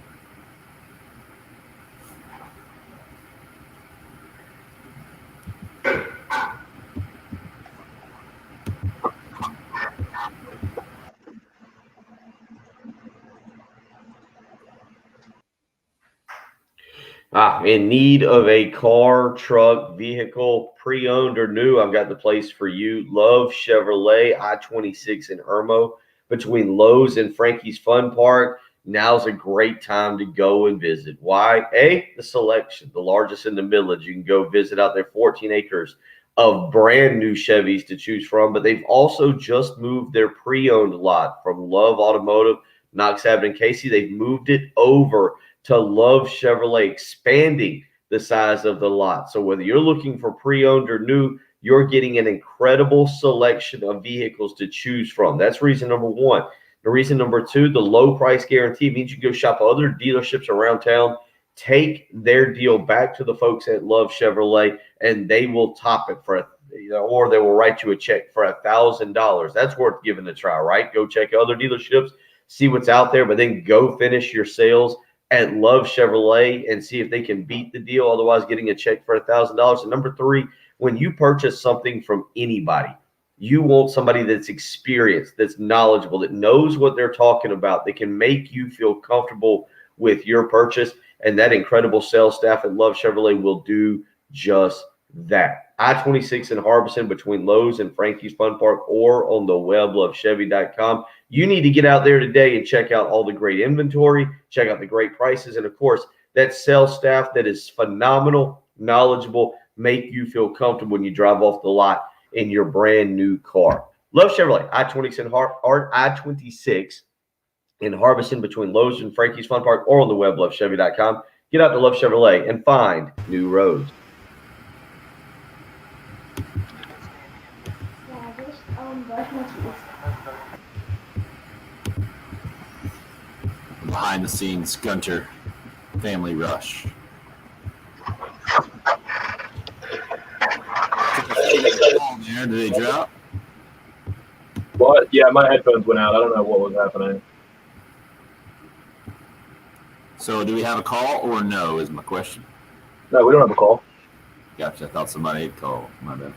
In need of a car, truck, vehicle, pre-owned or new, I've got the place for you. Love Chevrolet, I-26 in Irmo, between Lowe's and Frankie's Fun Park. Now's a great time to go and visit. Why? The selection, the largest in the Midlands. You can go visit out there, 14 acres of brand new Chevys to choose from, but they've also just moved their pre-owned lot from Love Automotive, Knox Abbott and Casey. They've moved it over to Love Chevrolet, expanding the size of the lot. So whether you're looking for pre-owned or new, you're getting an incredible selection of vehicles to choose from. That's reason number one. The reason number two, the low price guarantee means you can go shop other dealerships around town, take their deal back to the folks at Love Chevrolet, and they will top it for, or they will write you a check for $1,000. That's worth giving a try, right? Go check other dealerships, see what's out there, but then go finish your sales at Love Chevrolet and see if they can beat the deal, otherwise getting a check for $1,000. And number three, when you purchase something from anybody, you want somebody that's experienced, that's knowledgeable, that knows what they're talking about, that can make you feel comfortable with your purchase. And that incredible sales staff at Love Chevrolet will do just that. I-26 in Harbison between Lowe's and Frankie's Fun Park, or on the weblovechevy.com. You need to get out there today and check out all the great inventory, check out the great prices, and of course, that sales staff that is phenomenal, knowledgeable, make you feel comfortable when you drive off the lot in your brand new car. Love Chevrolet, I-26 in Harbison between Lowe's and Frankie's Fun Park, or on the weblovechevy.com. Get out to Love Chevrolet and find new roads. Behind the scenes, Gunter family rush. Did they drop? What? Yeah, my headphones went out. I don't know what was happening. So do we have a call or no is my question. No, we don't have a call. Gotcha. I thought somebody had called. My bad.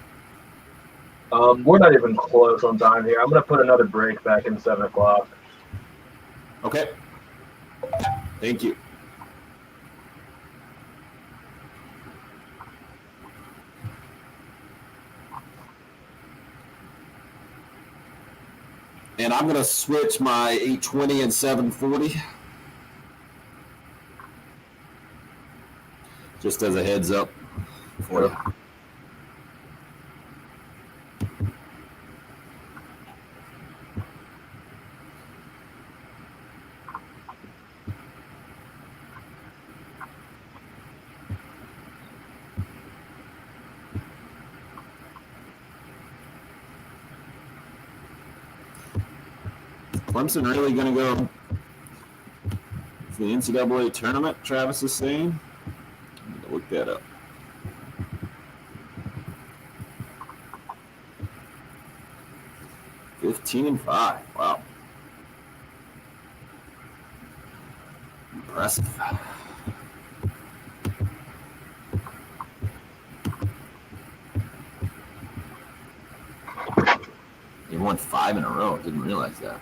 We're not even close on time here. I'm going to put another break back in 7 o'clock. Okay. Thank you. And I'm going to switch my 820 and 740. Just as a heads up for you. Clemson really going to go for the NCAA tournament, Travis is saying? I'm going to look that up. $15-5. Wow. Impressive. They won 5 in a row. Didn't realize that.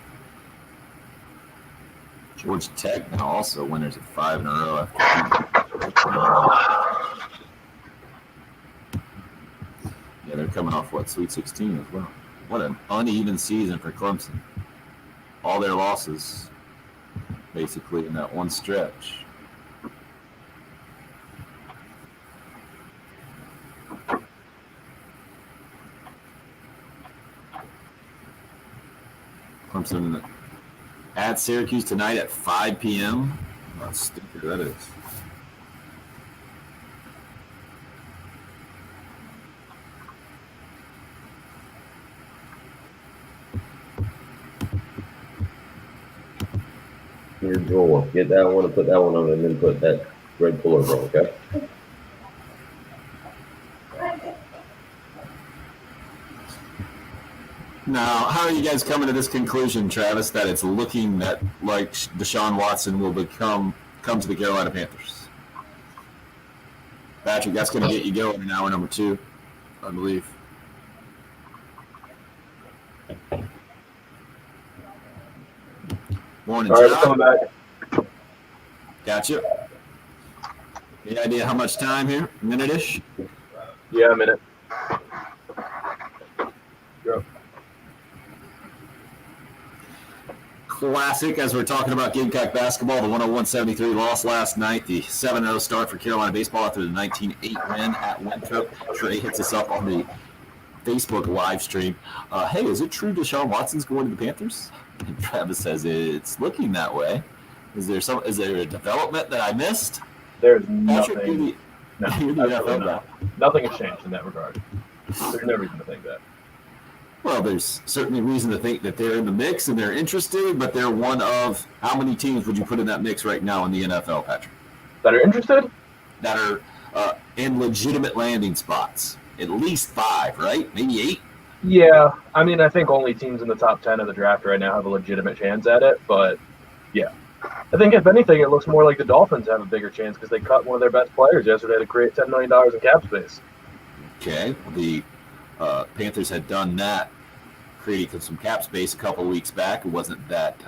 Georgia Tech now also winners of 5 in a row yeah, they're coming off Sweet 16 as well. What an uneven season for Clemson. All their losses basically in that one stretch. Clemson at Syracuse tonight at 5 p.m. How stupid that is. Your drawer. Get that one and put that one on, and then put that red pullover on, okay? Now, how are you guys coming to this conclusion, Travis, that it's looking that like Deshaun Watson will come to the Carolina Panthers? Patrick, that's going to get you going in hour number 2, I believe. Morning, All right, John. coming back. Gotcha. Any idea how much time here? A minute-ish? Yeah, a minute. Go. Classic, as we're talking about Gamecock basketball, the 101-73 loss last night, the 7-0 start for Carolina baseball after the 19-8 win at Winthrop. Trey hits us up on the Facebook live stream. Hey, is it true Deshaun Watson's going to the Panthers? And Travis says it's looking that way. Is there a development that I missed? There's Patrick, nothing. No, you're the absolutely NFL not. guy. Nothing has changed in that regard. There's no reason to think that. Well, there's certainly reason to think that they're in the mix and they're interested, but they're one of how many teams would you put in that mix right now in the NFL, Patrick? That are interested? That are in legitimate landing spots. At least 5, right? Maybe 8? Yeah. I mean, I think only teams in the top 10 of the draft right now have a legitimate chance at it, but yeah. I think if anything, it looks more like the Dolphins have a bigger chance because they cut one of their best players yesterday to create $10 million in cap space. Okay. The Panthers had done that, creating some cap space a couple of weeks back. It wasn't that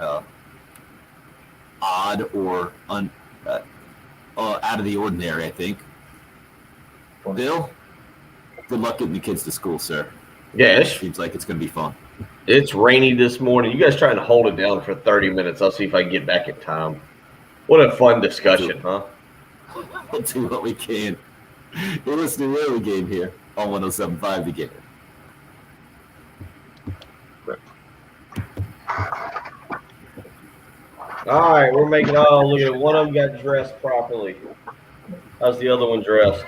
odd or out of the ordinary, I think. Bill? Good luck getting the kids to school, sir. Yeah, Seems like it's going to be fun. it's rainy this morning. You guys trying to hold it down for 30 minutes. I'll see if I can get back in time. What a fun discussion, huh? We'll do what we can. You're listening to the early game here on 107.5 The Game. All right, we're making look at it. One of them got dressed properly. How's the other one dressed?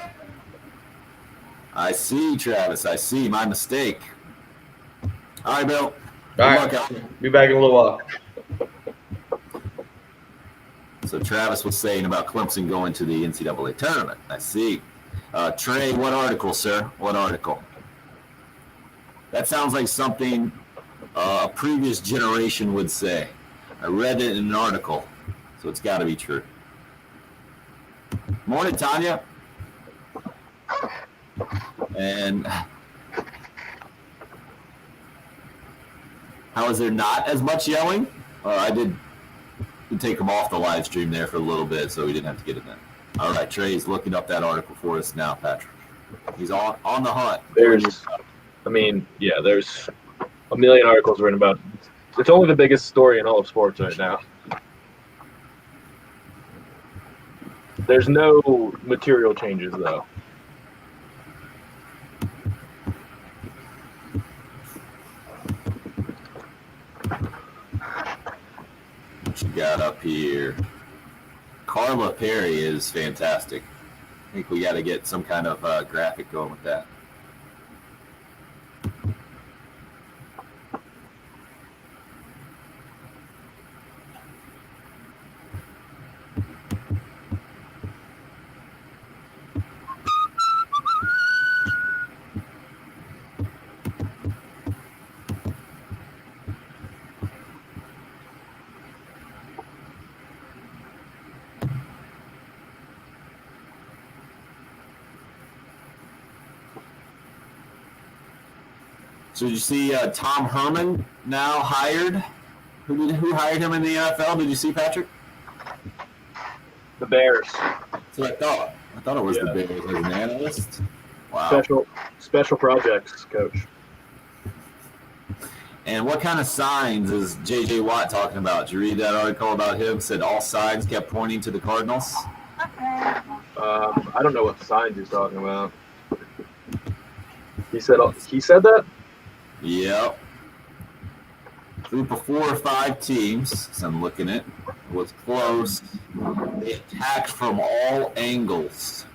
I see, Travis. I see. My mistake. All right, Bill. Good All luck right, out there. be back in a little while. So Travis was saying about Clemson going to the NCAA tournament. I see. Trey, what article, sir? What article? That sounds like something a previous generation would say. I read it in an article, so it's got to be true. Morning, Tanya. And how is there not as much yelling? I did take him off the live stream there for a little bit, so we didn't have to get in there. All right, Trey's looking up that article for us now, Patrick. He's on the hunt. There's a million articles written about. It's only the biggest story in all of sports right now. There's no material changes though. What you got up here? Carla Perry is fantastic. I think we got to get some kind of graphic going with that. So did you see Tom Herman now hired? Who hired him in the NFL? Did you see, Patrick? The Bears. That's what I thought. I thought it was the Bears as an analyst. Wow. Special projects coach. And what kind of signs is J.J. Watt talking about? Did you read that article about him? Said all signs kept pointing to the Cardinals. I don't know what signs he's talking about. He said that? Yep. Group of 4 or 5 teams, so I'm looking at, was close. They attacked from all angles.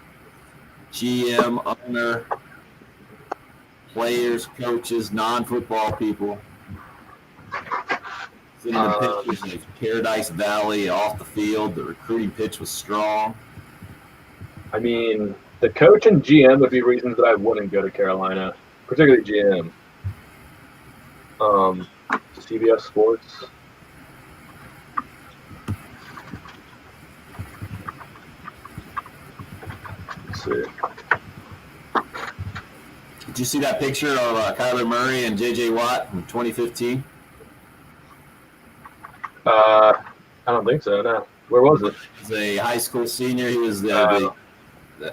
GM, owner, players, coaches, non-football people. Seeing the pictures of Paradise Valley off the field, the recruiting pitch was strong. I mean, the coach and GM would be reasons that I wouldn't go to Carolina, particularly GM. CBS Sports. Let's see. Did you see that picture of Kyler Murray and J.J. Watt in 2015? I don't think so, no. Where was it? He was a high school senior. He was the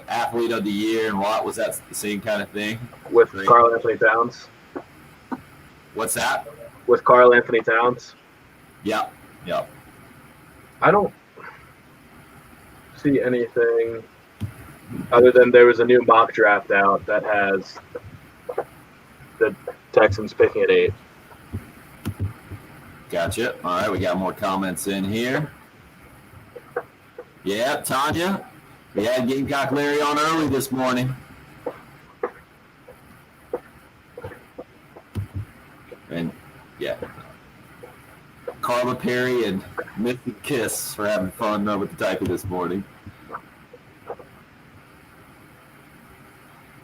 athlete of the year, and Watt was that the same kind of thing? With Karl Anthony Towns. What's that? With Karl Anthony Towns. Yep. I don't see anything other than there was a new mock draft out that has the Texans picking at 8. Gotcha. All right, we got more comments in here. Yeah, Tanya, we had Gamecock Larry on early this morning. And, yeah. Carla Perry and Missy Kiss for having fun with the Typer this morning.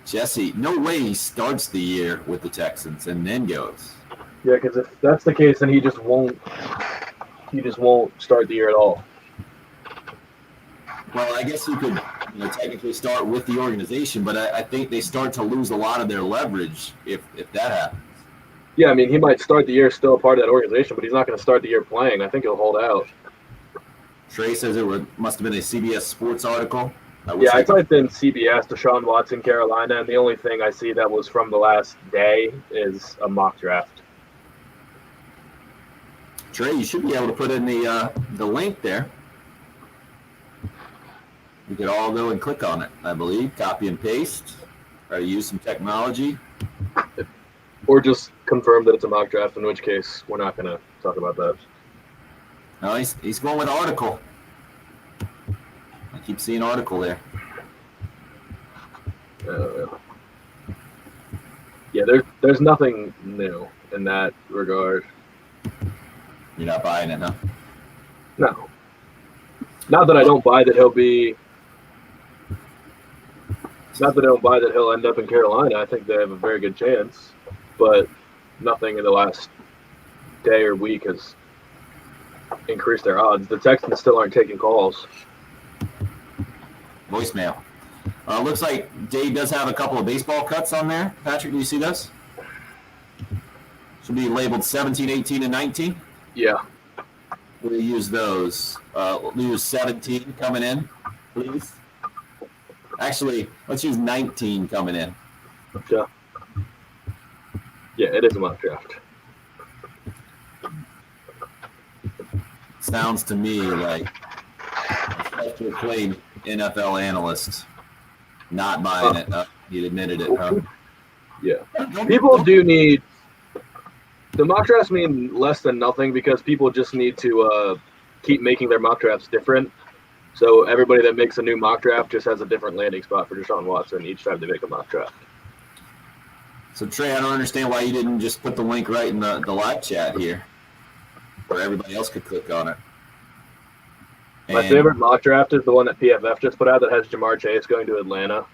Jesse, no way he starts the year with the Texans and then goes. Yeah, because if that's the case, then he just won't start the year at all. Well, I guess you could technically start with the organization, but I think they start to lose a lot of their leverage if that happens. Yeah, I mean, he might start the year still a part of that organization, but he's not going to start the year playing. I think he'll hold out. Trey says must have been a CBS Sports article. Yeah, I typed in CBS Deshaun Watson, Carolina, and the only thing I see that was from the last day is a mock draft. Trey, you should be able to put in the link there. We could all go and click on it, I believe. Copy and paste. Or use some technology. Or just confirm that it's a mock draft, in which case we're not going to talk about that. No, he's going with article. I keep seeing article there. Yeah, there's nothing new in that regard. You're not buying it, huh? No. Not that I don't buy that he'll be. Not that I don't buy that he'll end up in Carolina. I think they have a very good chance, but nothing in the last day or week has increased their odds. The Texans still aren't taking calls. Voicemail. Looks like Dave does have a couple of baseball cuts on there. Patrick, do you see those? Should be labeled 17, 18, and 19. Yeah. We'll use those. We'll use 17 coming in, please. Actually, let's use 19 coming in. Okay. Yeah, it is a mock draft. Sounds to me like a self-proclaimed NFL analyst not buying it. He admitted it, huh? Yeah. People do need the mock drafts mean less than nothing because people just need to keep making their mock drafts different. So everybody that makes a new mock draft just has a different landing spot for Deshaun Watson each time they make a mock draft. So Trey, I don't understand why you didn't just put the link right in the live chat here, where everybody else could click on it. My favorite mock draft is the one that PFF just put out that has Jamar Chase going to Atlanta.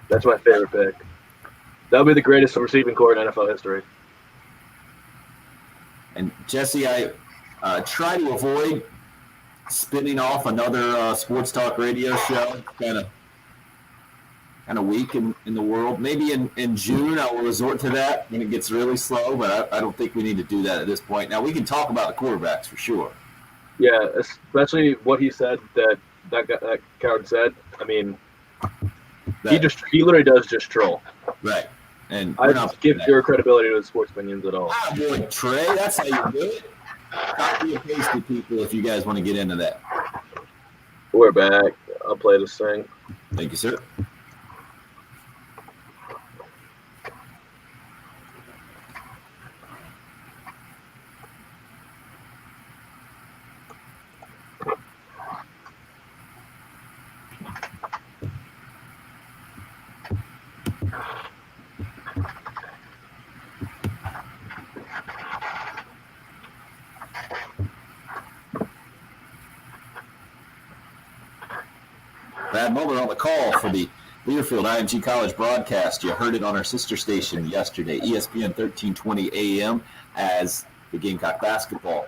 That's my favorite pick. That'll be the greatest receiving core in NFL history. And Jesse, I try to avoid spinning off another sports talk radio show. Kind of weak in the world. Maybe in June I will resort to that when it gets really slow, but I don't think we need to do that at this point. Now we can talk about the quarterbacks for sure. Yeah, especially what he said that coward said. I mean, he literally does just troll. Right. And I don't give zero credibility to his sports opinions at all. Ah, boy, Trey, that's how you do it. Copy and paste to people if you guys want to get into that. We're back. I'll play this thing. Thank you, sir. Brad Muller on the call for the Learfield IMG College broadcast. You heard it on our sister station yesterday, ESPN 1320 AM, as the Gamecock basketball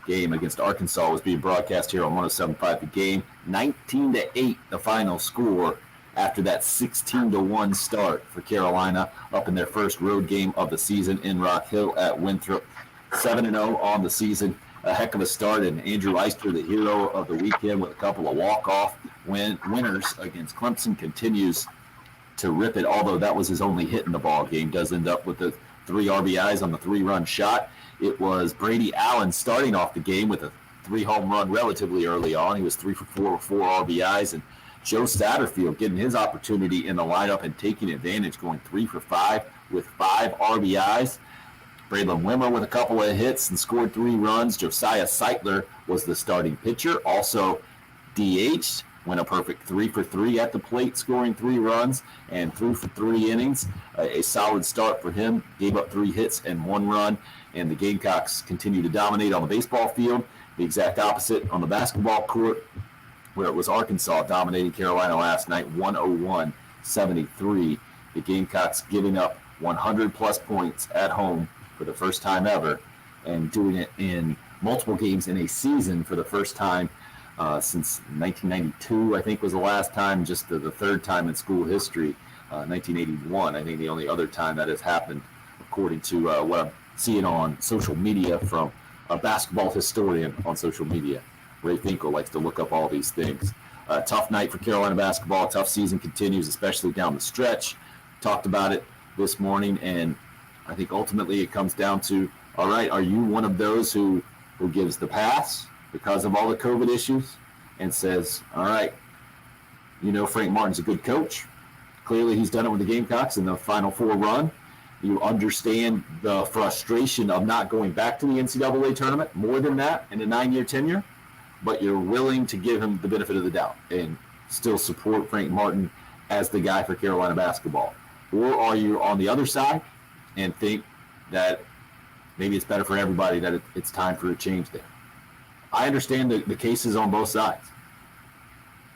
game against Arkansas was being broadcast here on 107.5 The Game. 19-8 the final score after that 16-1 start for Carolina up in their first road game of the season in Rock Hill at Winthrop. 7-0 on the season. A heck of a start, and Andrew Eister, the hero of the weekend, with a couple of walk-off winners against Clemson, continues to rip it, although that was his only hit in the ball game. Does end up with the 3 RBIs on the 3-run shot. It was Brady Allen starting off the game with a 3-home run relatively early on. He was 3 for 4 with 4 RBIs, and Joe Satterfield getting his opportunity in the lineup and taking advantage, going 3 for 5 with 5 RBIs. Braylon Wimmer with a couple of hits and scored 3 runs. Josiah Seitler was the starting pitcher. Also DH, went a perfect 3 for 3 at the plate, scoring 3 runs and 3 for 3 innings. A solid start for him. Gave up 3 hits and 1 run. And the Gamecocks continue to dominate on the baseball field. The exact opposite on the basketball court, where it was Arkansas dominating Carolina last night, 101-73. The Gamecocks giving up 100-plus points at home for the first time ever, and doing it in multiple games in a season for the first time since 1992, I think was the last time, just the third time in school history. 1981, I think the only other time that has happened, according to what I'm seeing on social media from a basketball historian on social media. Ray Finkel likes to look up all these things. Tough night for Carolina basketball. Tough season continues, especially down the stretch. Talked about it this morning, and I think ultimately it comes down to, all right, are you one of those who gives the pass because of all the COVID issues and says, all right, Frank Martin's a good coach. Clearly he's done it with the Gamecocks in the Final Four run. You understand the frustration of not going back to the NCAA tournament, more than that in a 9-year tenure, but you're willing to give him the benefit of the doubt and still support Frank Martin as the guy for Carolina basketball. Or are you on the other side and think that maybe it's better for everybody, that it's time for a change there? I understand the cases on both sides.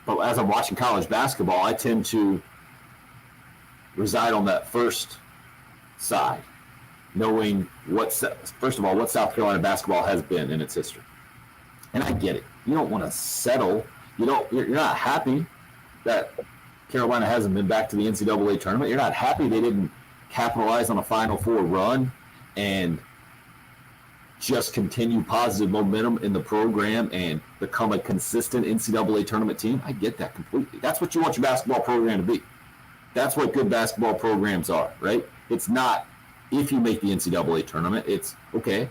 But as I'm watching college basketball, I tend to reside on that first side, knowing first of all, what South Carolina basketball has been in its history. And I get it. You don't want to settle. You're not happy that Carolina hasn't been back to the NCAA tournament. You're not happy they didn't capitalize on a Final Four run and just continue positive momentum in the program and become a consistent NCAA tournament team. I get that completely. That's what you want your basketball program to be. That's what good basketball programs are, right? It's not if you make the NCAA tournament. It's, okay,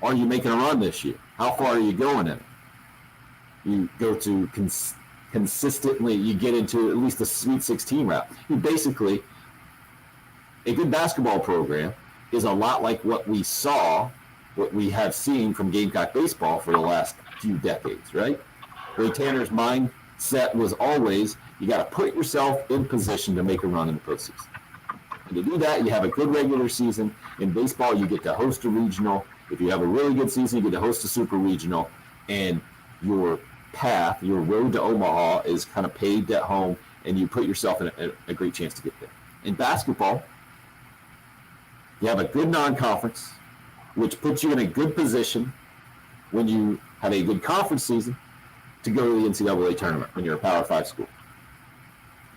are you making a run this year? How far are you going in it? You go to consistently, you get into at least the Sweet 16 route. You basically, a good basketball program is a lot like what we have seen from Gamecock baseball for the last few decades, right? Ray Tanner's mindset was always, you got to put yourself in position to make a run in the postseason. And to do that, you have a good regular season. In baseball, you get to host a regional. If you have a really good season, you get to host a super regional. And your path, your road to Omaha is kind of paved at home, and you put yourself in a great chance to get there. In basketball, you have a good non-conference, which puts you in a good position when you have a good conference season to go to the NCAA tournament when you're a Power 5 school.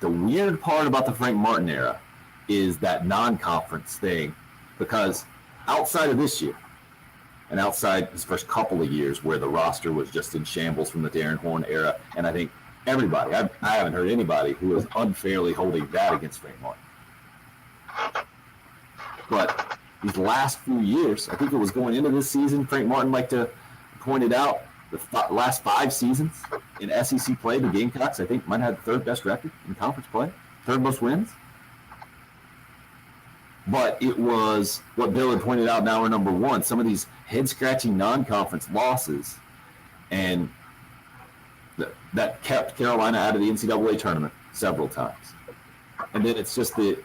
The weird part about the Frank Martin era is that non-conference thing, because outside of this year and outside his first couple of years where the roster was just in shambles from the Darren Horn era, and I think everybody, I haven't heard anybody who was unfairly holding that against Frank Martin. But these last few years, I think it was going into this season, Frank Martin liked to point it out, the last 5 seasons in SEC play, the Gamecocks, I think, might have the 3rd best record in conference play, 3rd most wins. But it was what Bill had pointed out in hour number 1, some of these head-scratching non-conference losses, and that kept Carolina out of the NCAA tournament several times. And then it's just the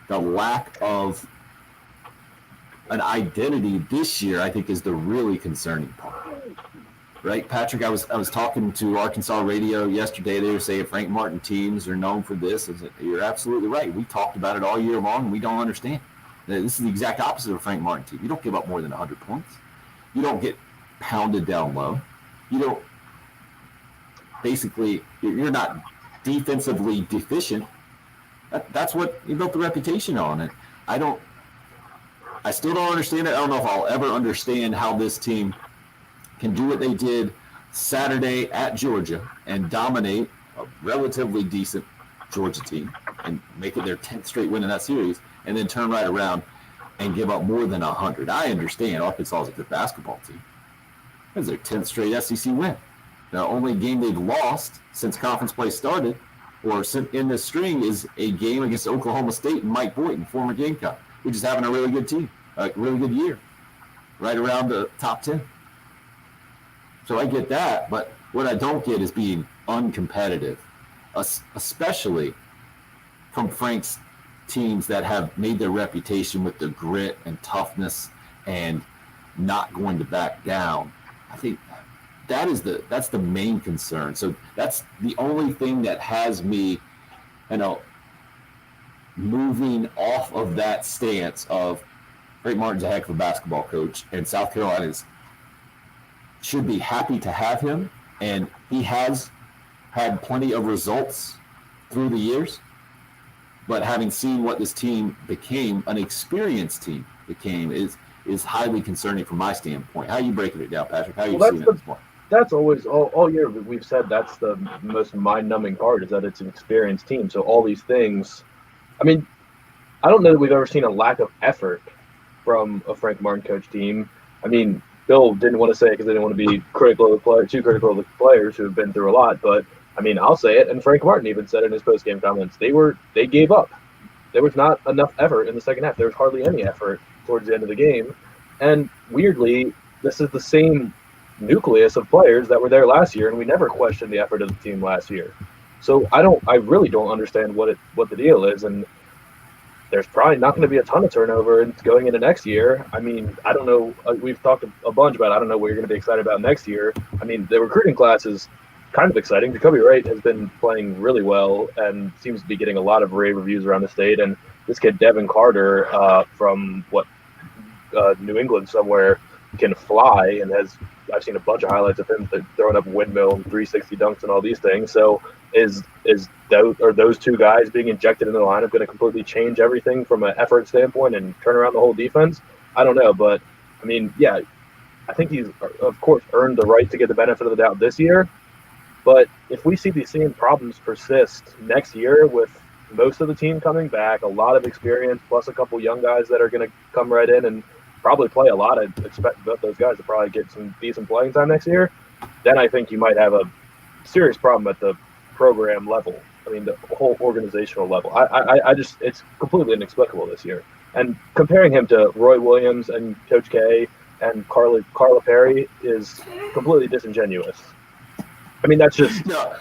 lack of an identity this year, I think, is the really concerning part. Right, Patrick? I was talking to Arkansas radio yesterday. They were saying Frank Martin teams are known for this. You're absolutely right. We talked about it all year long, and we don't understand. This is the exact opposite of a Frank Martin team. You don't give up more than 100 points. You don't get pounded down low. You don't. Basically, you're not defensively deficient. That's what you built the reputation on. And I still don't understand it. I don't know if I'll ever understand how this team can do what they did Saturday at Georgia and dominate a relatively decent Georgia team and make it their 10th straight win in that series, and then turn right around and give up more than 100. I understand Arkansas is a good basketball team. That's their 10th straight SEC win. The only game they've lost since conference play started, or in this string, is a game against Oklahoma State and Mike Boynton, former Gamecock, which is having a really good team, a really good year, right around the top 10. So I get that, but what I don't get is being uncompetitive, especially from Frank's teams that have made their reputation with the grit and toughness and not going to back down. I think that's the main concern. So that's the only thing that has me, moving off of that stance of Frank Martin's a heck of a basketball coach, and South Carolina's should be happy to have him, and he has had plenty of results through the years. But having seen what this team became, an experienced team became, is highly concerning from my standpoint. How are you breaking it down, Patrick? How are you seeing it at this point? that's always all year we've said that's the most mind-numbing part, is that it's an experienced team. So all these things, I mean, I don't know that we've ever seen a lack of effort from a Frank Martin coach team. I mean, Bill didn't want to say it because they didn't want to be critical of the player, too critical of the players who have been through a lot. But I mean, I'll say it, and Frank Martin even said it in his post-game comments. They gave up. There was not enough effort in the second half. There was hardly any effort towards the end of the game, and weirdly, this is the same nucleus of players that were there last year, and we never questioned the effort of the team last year. So I really don't understand what the deal is, and there's probably not going to be a ton of turnover going into next year. I mean, I don't know. We've talked a bunch about. I don't know what you're going to be excited about next year. I mean, the recruiting class is kind of exciting. Jacoby Wright has been playing really well and seems to be getting a lot of rave reviews around the state. And this kid Devin Carter from New England somewhere can fly, and I've seen a bunch of highlights of him throwing up windmill and 360 dunks and all these things. So is those two guys being injected into the lineup going to completely change everything from an effort standpoint and turn around the whole defense? I don't know, but I mean, yeah, I think he's of course earned the right to get the benefit of the doubt this year. But if we see these same problems persist next year with most of the team coming back, a lot of experience, plus a couple young guys that are going to come right in and probably play a lot. I expect those guys to probably get some decent playing time next year. Then I think you might have a serious problem at the program level. I mean, the whole organizational level. I just, it's completely inexplicable this year. And comparing him to Roy Williams and Coach K and Carla Perry is completely disingenuous. I mean, that's just... No,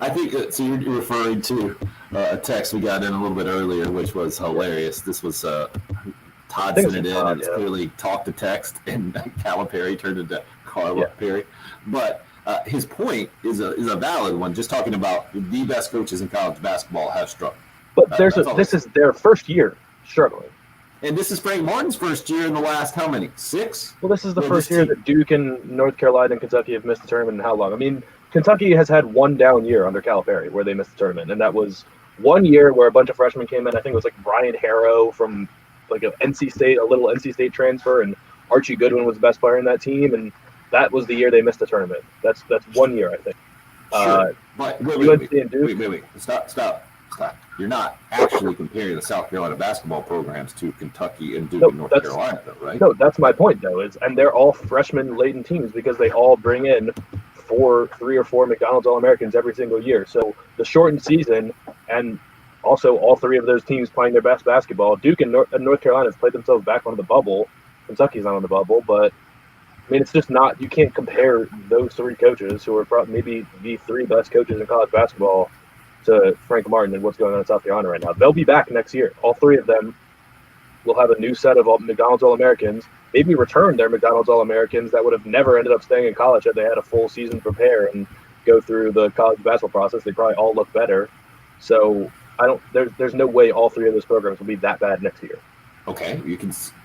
I think, so you're referring to a text we got in a little bit earlier, which was hilarious. This was Todd sent it in, and it's clearly talk to text, and Calipari turned into Carla Perry. But his point is a valid one, just talking about the best coaches in college basketball have struggled. But this is their first year struggling. And this is Frank Martin's first year in the last, how many, 6? Well, this is the first year that Duke and North Carolina and Kentucky have missed the tournament in how long? I mean, Kentucky has had one down year under Calipari where they missed the tournament, and that was one year where a bunch of freshmen came in. I think it was like Brian Harrow from like a little NC State transfer, and Archie Goodwin was the best player in that team, and that was the year they missed the tournament. That's 1 year, I think. Sure. But wait. Stop. You're not actually comparing the South Carolina basketball programs to Kentucky and Duke and North Carolina, though, right? No, that's my point, though, and they're all freshman-laden teams because they all bring in 3 or 4 McDonald's All-Americans every single year. So the shortened season, and also all 3 of those teams playing their best basketball. Duke and North Carolina have played themselves back onto the bubble. Kentucky's not on the bubble, but I mean, it's just not. You can't compare those 3 coaches, who are probably maybe the 3 best coaches in college basketball, to Frank Martin and what's going on in South Carolina right now. They'll be back next year. All 3 of them will have a new set of McDonald's All-Americans, maybe return their McDonald's All-Americans that would have never ended up staying in college had they had a full season to prepare and go through the college basketball process. They probably all look better. So there's no way all 3 of those programs will be that bad next year. Okay,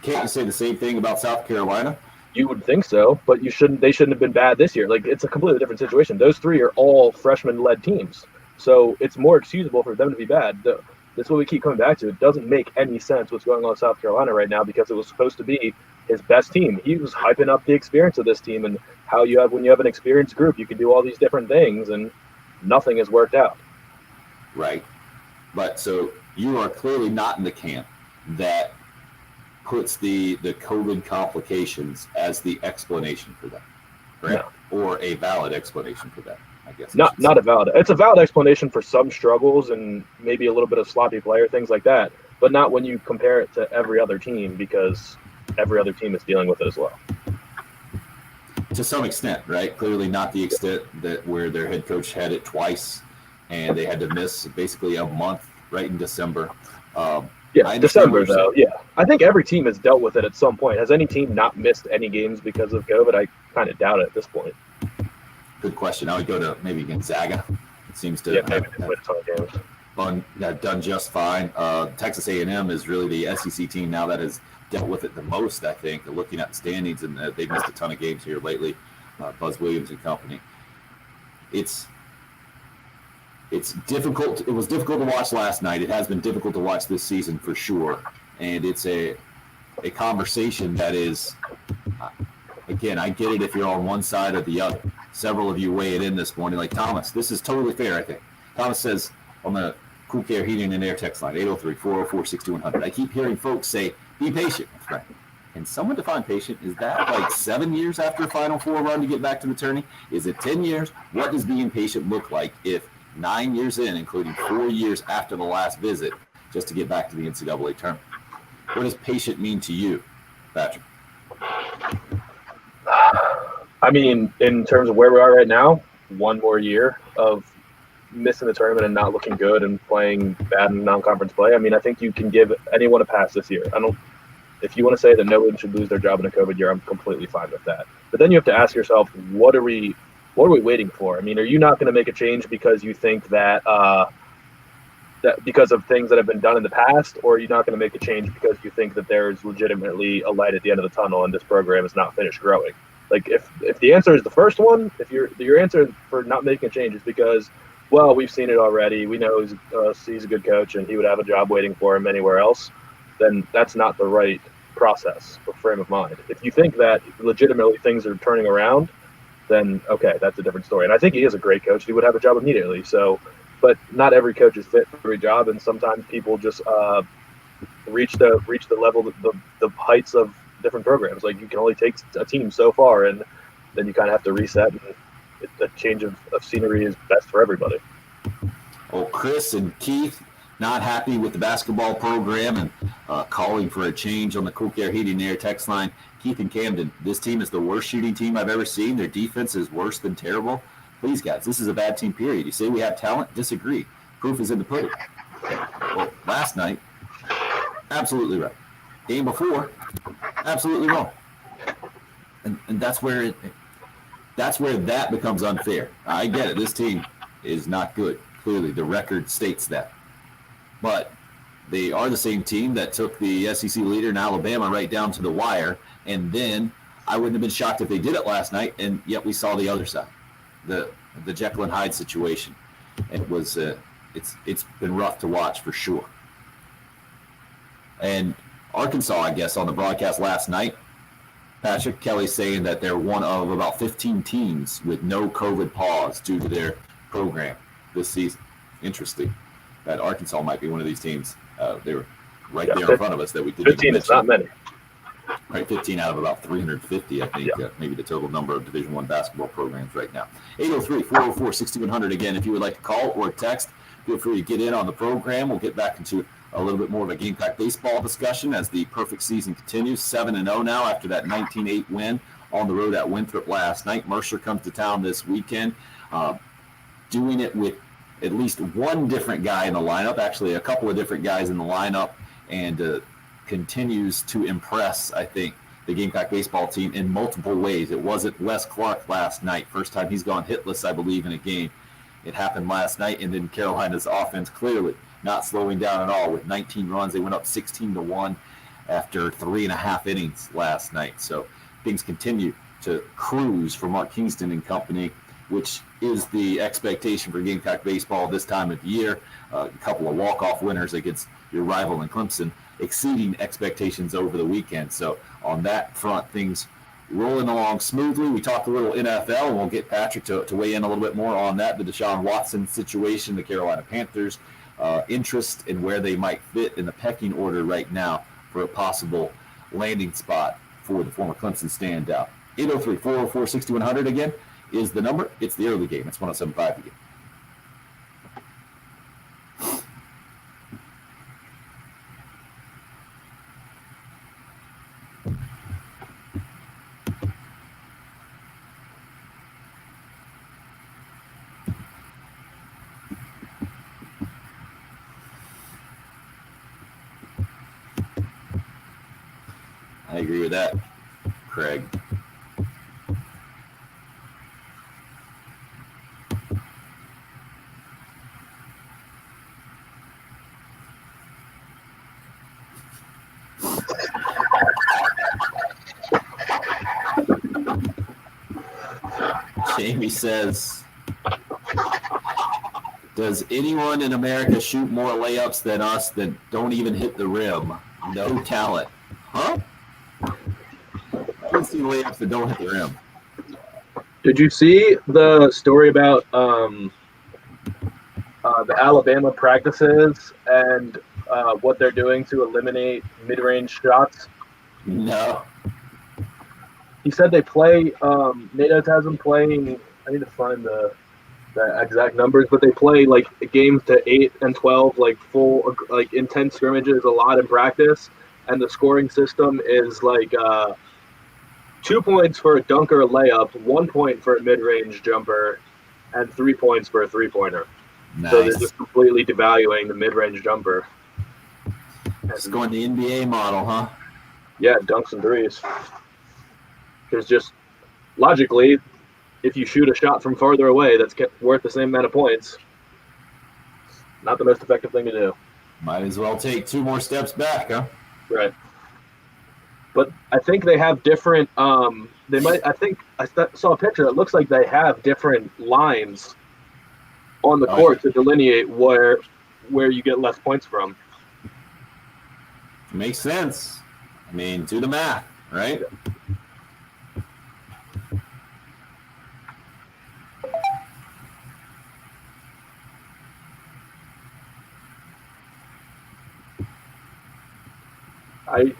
can't you say the same thing about South Carolina? You would think so, but they shouldn't have been bad this year. Like, it's a completely different situation. Those 3 are all freshman-led teams. So it's more excusable for them to be bad. That's what we keep coming back to. It doesn't make any sense what's going on in South Carolina right now, because it was supposed to be his best team. He was hyping up the experience of this team and how when you have an experienced group, you can do all these different things, and nothing has worked out. Right. But so you are clearly not in the camp that puts the COVID complications as the explanation for that, correct? No. Or a valid explanation for that, I guess. Not a valid. It's a valid explanation for some struggles and maybe a little bit of sloppy player, things like that, but not when you compare it to every other team, because every other team is dealing with it as well. To some extent, right? Clearly not the extent that where their head coach had it twice and they had to miss basically a month right in December. December though. Yeah, I think every team has dealt with it at some point. Has any team not missed any games because of COVID? I kind of doubt it at this point. Good question. I would go to maybe Gonzaga. It seems to have done just fine. Texas A&M is really the SEC team now that has dealt with it the most, I think. Looking at the standings, and they've missed a ton of games here lately. Buzz Williams and company. It's difficult. It was difficult to watch last night. It has been difficult to watch this season for sure. And it's a conversation that is, again, I get it if you're on one side or the other. several of you weigh it in this morning. Like Thomas, this is totally fair, I think. Thomas says on the Cool Care Heating and Air text line, 803-404-6100. I keep hearing folks say, be patient. Right. Can someone define patient? Is that like 7 years after a Final Four run to get back to the tourney? Is it 10 years? What does being patient look like if 9 years in, including 4 years after the last visit, just to get back to the NCAA tournament? What does patient mean to you, Patrick? I mean, in terms of where we are right now, one more year of missing the tournament and not looking good and playing bad in non-conference play. I mean, I think you can give anyone a pass this year. If you want to say that no one should lose their job in a COVID year, I'm completely fine with that. But then you have to ask yourself, what are we waiting for? I mean, are you not going to make a change because you think that because of things that have been done in the past, or are you not going to make a change because you think that there's legitimately a light at the end of the tunnel and this program is not finished growing? Like, if the answer is the first one, if your answer for not making a change is because, well, we've seen it already, we know he's a good coach and he would have a job waiting for him anywhere else, then that's not the right process or frame of mind. If you think that legitimately things are turning around, then okay, that's a different story. And I think he is a great coach. He would have a job immediately. So, but not every coach is fit for every job, and sometimes people just reach the level, the heights of different programs. Like, you can only take a team so far, and then you kind of have to reset. And the change of scenery is best for everybody. Well, Chris and Keith, not happy with the basketball program and calling for a change on the Cool Care Heating and Air text line. Keith and Camden, this team is the worst shooting team I've ever seen. Their defense is worse than terrible. Please, guys, this is a bad team, period. You say we have talent? Disagree. Proof is in the pudding. Well, last night, absolutely right. Game before, absolutely wrong. And that's where that becomes unfair. I get it. This team is not good. Clearly, the record states that. But they are the same team that took the SEC leader in Alabama right down to the wire. And then I wouldn't have been shocked if they did it last night, and yet we saw the other side, the Jekyll and Hyde situation. It was it's been rough to watch for sure. And Arkansas, I guess, on the broadcast last night, Patrick Kelly saying that they're one of about 15 teams with no COVID pause due to their program this season. Interesting. That Arkansas might be one of these teams. They were right there in front of us that we didn't 15 even is not many. Right, 15 out of about 350, I think, maybe the total number of Division I basketball programs right now. 803-404-6100. Again, if you would like to call or text, feel free to get in on the program. We'll get back into a little bit more of a Gamecock baseball discussion as the perfect season continues. 7-0 now after that 19-8 win on the road at Winthrop last night. Mercer comes to town this weekend, doing it with at least one different guy in the lineup, actually a couple of different guys in the lineup, and continues to impress, I think, the Gamecock baseball team in multiple ways. It wasn't Wes Clark last night. First time he's gone hitless, I believe, in a game. It happened last night, and then Carolina's offense clearly not slowing down at all. With 19 runs, they went up 16-1 after 3.5 innings last night. So things continue to cruise for Mark Kingston and company, which is the expectation for Gamecock baseball this time of the year. A couple of walk-off winners against your rival in Clemson, exceeding expectations over the weekend. So on that front, things rolling along smoothly. We talked a little NFL, and we'll get Patrick to weigh in a little bit more on that, the Deshaun Watson situation, the Carolina Panthers' interest in where they might fit in the pecking order right now for a possible landing spot for the former Clemson standout. 803-404-6100 again is the number. It's the early game. It's 107.5 again. I agree with that, Craig. Jamie says, does anyone in America shoot more layups than us that don't even hit the rim? No talent. Huh? I don't see layups that don't hit the rim. Did you see the story about the Alabama practices and what they're doing to eliminate mid-range shots? No. He said they play. Nate Oates has them playing. I need to find the exact numbers, but they play like games to 8 and 12, like full, like intense scrimmages a lot in practice, and the scoring system is like 2 points for a dunk or a layup, 1 point for a mid-range jumper, and 3 points for a three-pointer. So they're Nice. just completely devaluing the mid-range jumper. Just going the NBA model, huh? Yeah, dunks and threes. Because just logically, if you shoot a shot from farther away that's worth the same amount of points, not the most effective thing to do. Might as well take 2 more steps back, huh? Right. But I think they have different. They might. I think I saw a picture. It looks like they have different lines on the court to delineate where you get less points from. Makes sense. I mean, do the math, right? I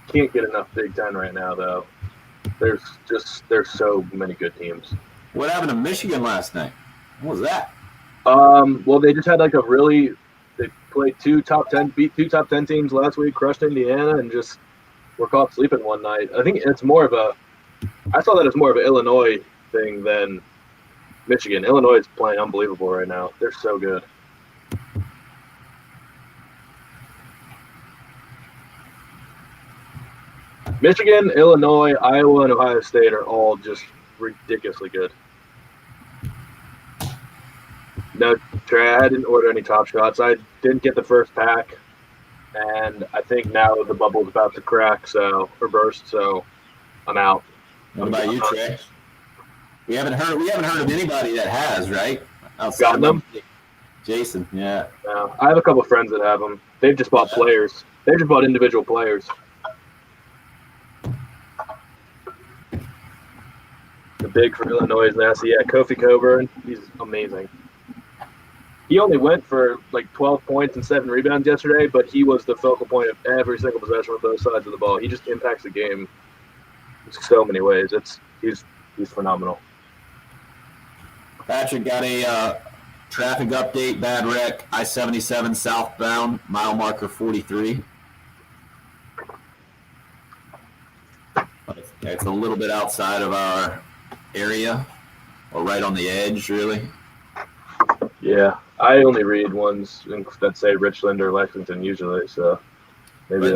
can't get enough Big Ten right now, though. There's so many good teams. What happened to Michigan last night? What was that? Well, they just had like they played beat 2 top 10 teams last week, crushed Indiana, and just were caught sleeping one night. I think it's more of I saw that as more of an Illinois thing than Michigan. Illinois is playing unbelievable right now. They're so good. Michigan, Illinois, Iowa, and Ohio State are all just ridiculously good. No, Trey, I didn't order any Top Shots. I didn't get the first pack, and I think now the bubble's about to crack, or burst. So I'm out. What about you, Trey? We haven't heard of anybody that has, right? Got them? Jason, yeah. No, I have a couple of friends that have them. They've just bought players. They've just bought individual players. The big for Illinois is nasty. Yeah, Kofi Coburn, he's amazing. He only went for like 12 points and 7 rebounds yesterday, but he was the focal point of every single possession with both sides of the ball. He just impacts the game in so many ways. He's phenomenal. Patrick got a traffic update. Bad wreck. I-77 southbound, mile marker 43. It's a little bit outside of our area, or right on the edge, really. Yeah, I only read ones that say Richland or Lexington usually, so maybe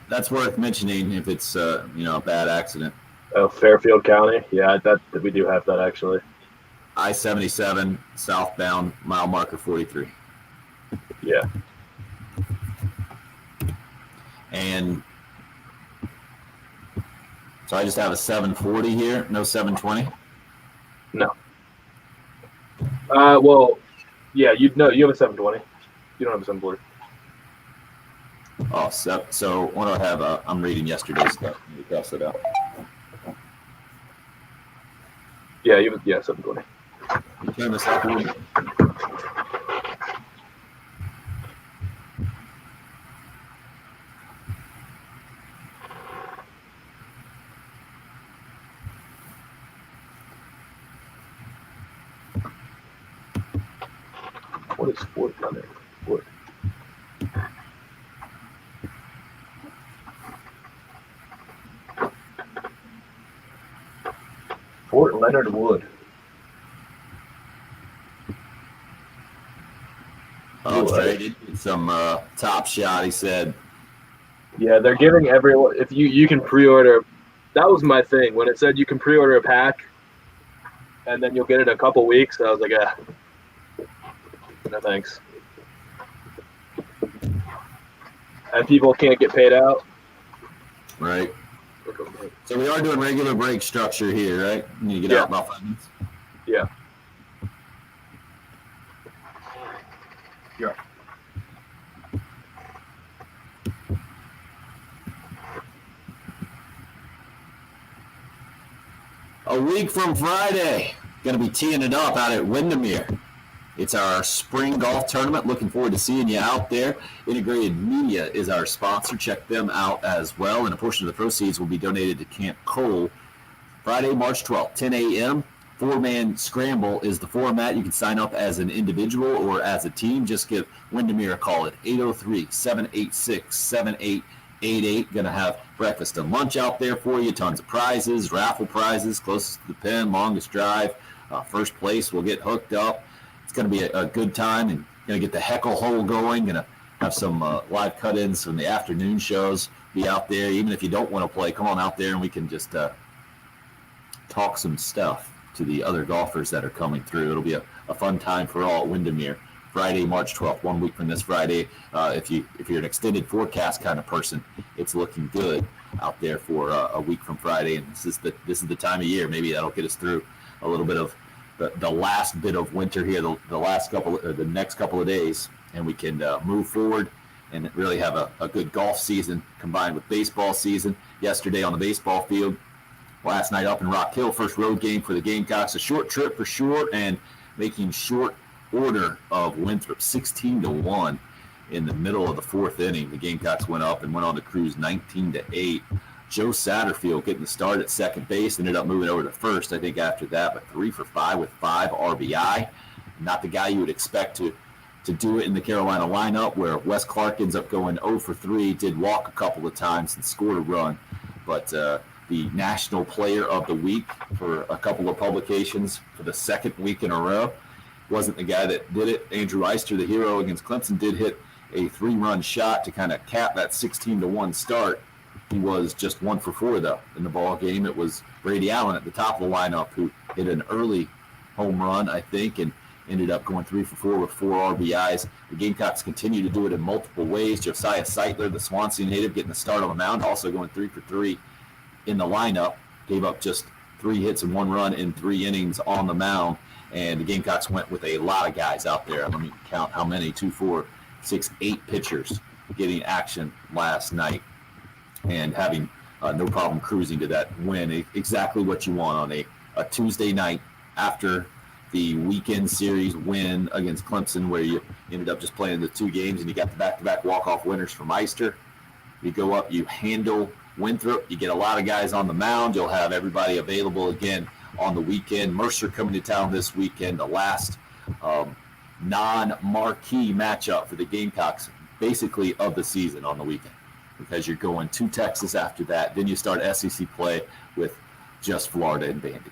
that's worth mentioning if it's a bad accident. Oh, Fairfield County, yeah, that we do have that actually. I-77 southbound, mile marker 43. Yeah, and so I just have a 740 here, no 720. no. Well, yeah, you have a 720. You don't have a 740. Oh, so what do I have? I'm reading yesterday's stuff. Let me cross it out. Yeah, 720. You turn this up a little bit. What is Fort Leonard? Wood. Fort Leonard Wood. Oh, traded some Top Shot. He said, Yeah, they're giving everyone. If you can pre-order, that was my thing when it said you can pre-order a pack, and then you'll get it in a couple weeks. I was like, no thanks. And people can't get paid out. right. So we are doing regular break structure here, right? You need to get out in about 5 minutes. Yeah. Yeah. A week from Friday, going to be teeing it up out at Windermere. It's our spring golf tournament. Looking forward to seeing you out there. Integrated Media is our sponsor. Check them out as well. And a portion of the proceeds will be donated to Camp Cole. Friday, March 12th, 10 a.m. Four-man scramble is the format. You can sign up as an individual or as a team. Just give Windermere a call at 803-786-7888. Going to have breakfast and lunch out there for you. Tons of prizes, raffle prizes, closest to the pin, longest drive. First place will get hooked up. It's going to be a good time, and going to get the heckle hole going. Going to have some live cut-ins from the afternoon shows. Be out there. Even if you don't want to play, come on out there, and we can just talk some stuff to the other golfers that are coming through. It'll be a fun time for all at Windermere. Friday, March 12th, 1 week from this Friday. If you're an extended forecast kind of person, it's looking good out there for a week from Friday. And this is the time of year. Maybe that'll get us through a little bit of the last bit of winter here, the next couple of days, and we can move forward and really have a good golf season combined with baseball season. Yesterday on the baseball field, last night up in Rock Hill, first road game for the Gamecocks. A short trip for sure, and making short order of Winthrop, 16-1 in the middle of the fourth inning. The Gamecocks went up and went on to cruise 19-8. Joe Satterfield getting the start at second base, ended up moving over to first, I think, after that, but 3 for 5 with 5 RBI. Not the guy you would expect to do it in the Carolina lineup, where Wes Clark ends up going 0 for 3, did walk a couple of times and scored a run. But the National Player of the Week for a couple of publications for the second week in a row wasn't the guy that did it. Andrew Eister, the hero against Clemson, did hit a 3-run shot to kind of cap that 16-1 start. He was just 1 for 4, though, in the ball game. It was Brady Allen at the top of the lineup who hit an early home run, I think, and ended up going 3 for 4 with 4 RBIs. The Gamecocks continue to do it in multiple ways. Josiah Seitler, the Swansea native, getting the start on the mound, also going 3 for 3 in the lineup. Gave up just 3 hits and 1 run in 3 innings on the mound. And the Gamecocks went with a lot of guys out there. Let me count how many: 2, 4, 6, 8 pitchers getting action last night and having no problem cruising to that win. Exactly what you want on a Tuesday night after the weekend series win against Clemson, where you ended up just playing the 2 games and you got the back-to-back walk-off winners from Eister. You go up, you handle Winthrop, you get a lot of guys on the mound. You'll have everybody available again on the weekend. Mercer coming to town this weekend, the last non-marquee matchup for the Gamecocks, basically, of the season on the weekend, because you're going to Texas after that. Then you start SEC play with just Florida and Vandy.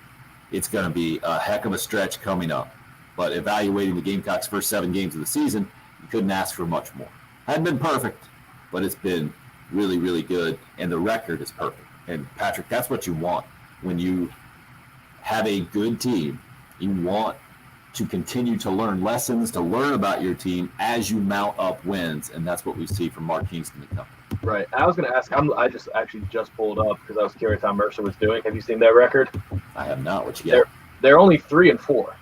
It's going to be a heck of a stretch coming up. But evaluating the Gamecocks' first 7 games of the season, you couldn't ask for much more. Hadn't been perfect, but it's been really, really good, and the record is perfect. And, Patrick, that's what you want when you have a good team. You want to continue to learn lessons, to learn about your team as you mount up wins, and that's what we see from Mark Kingston and company. Right. I was going to ask, I just actually just pulled up because I was curious how Mercer was doing. Have you seen their record? I have not. What you got? They're only 3 and 4.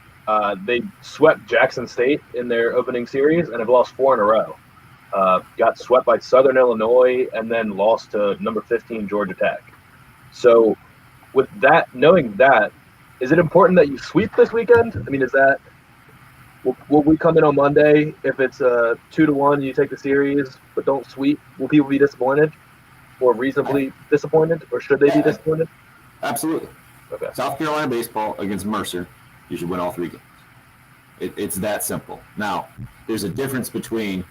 They swept Jackson State in their opening series and have lost 4 in a row. Got swept by Southern Illinois and then lost to number 15 Georgia Tech. So with that, knowing that, is it important that you sweep this weekend? I mean, is that will we come in on Monday if it's 2-1, you take the series but don't sweep? Will people be disappointed or reasonably disappointed, or should they be disappointed? Absolutely. Okay. South Carolina baseball against Mercer, you should win all 3 games. It's that simple. Now, there's a difference between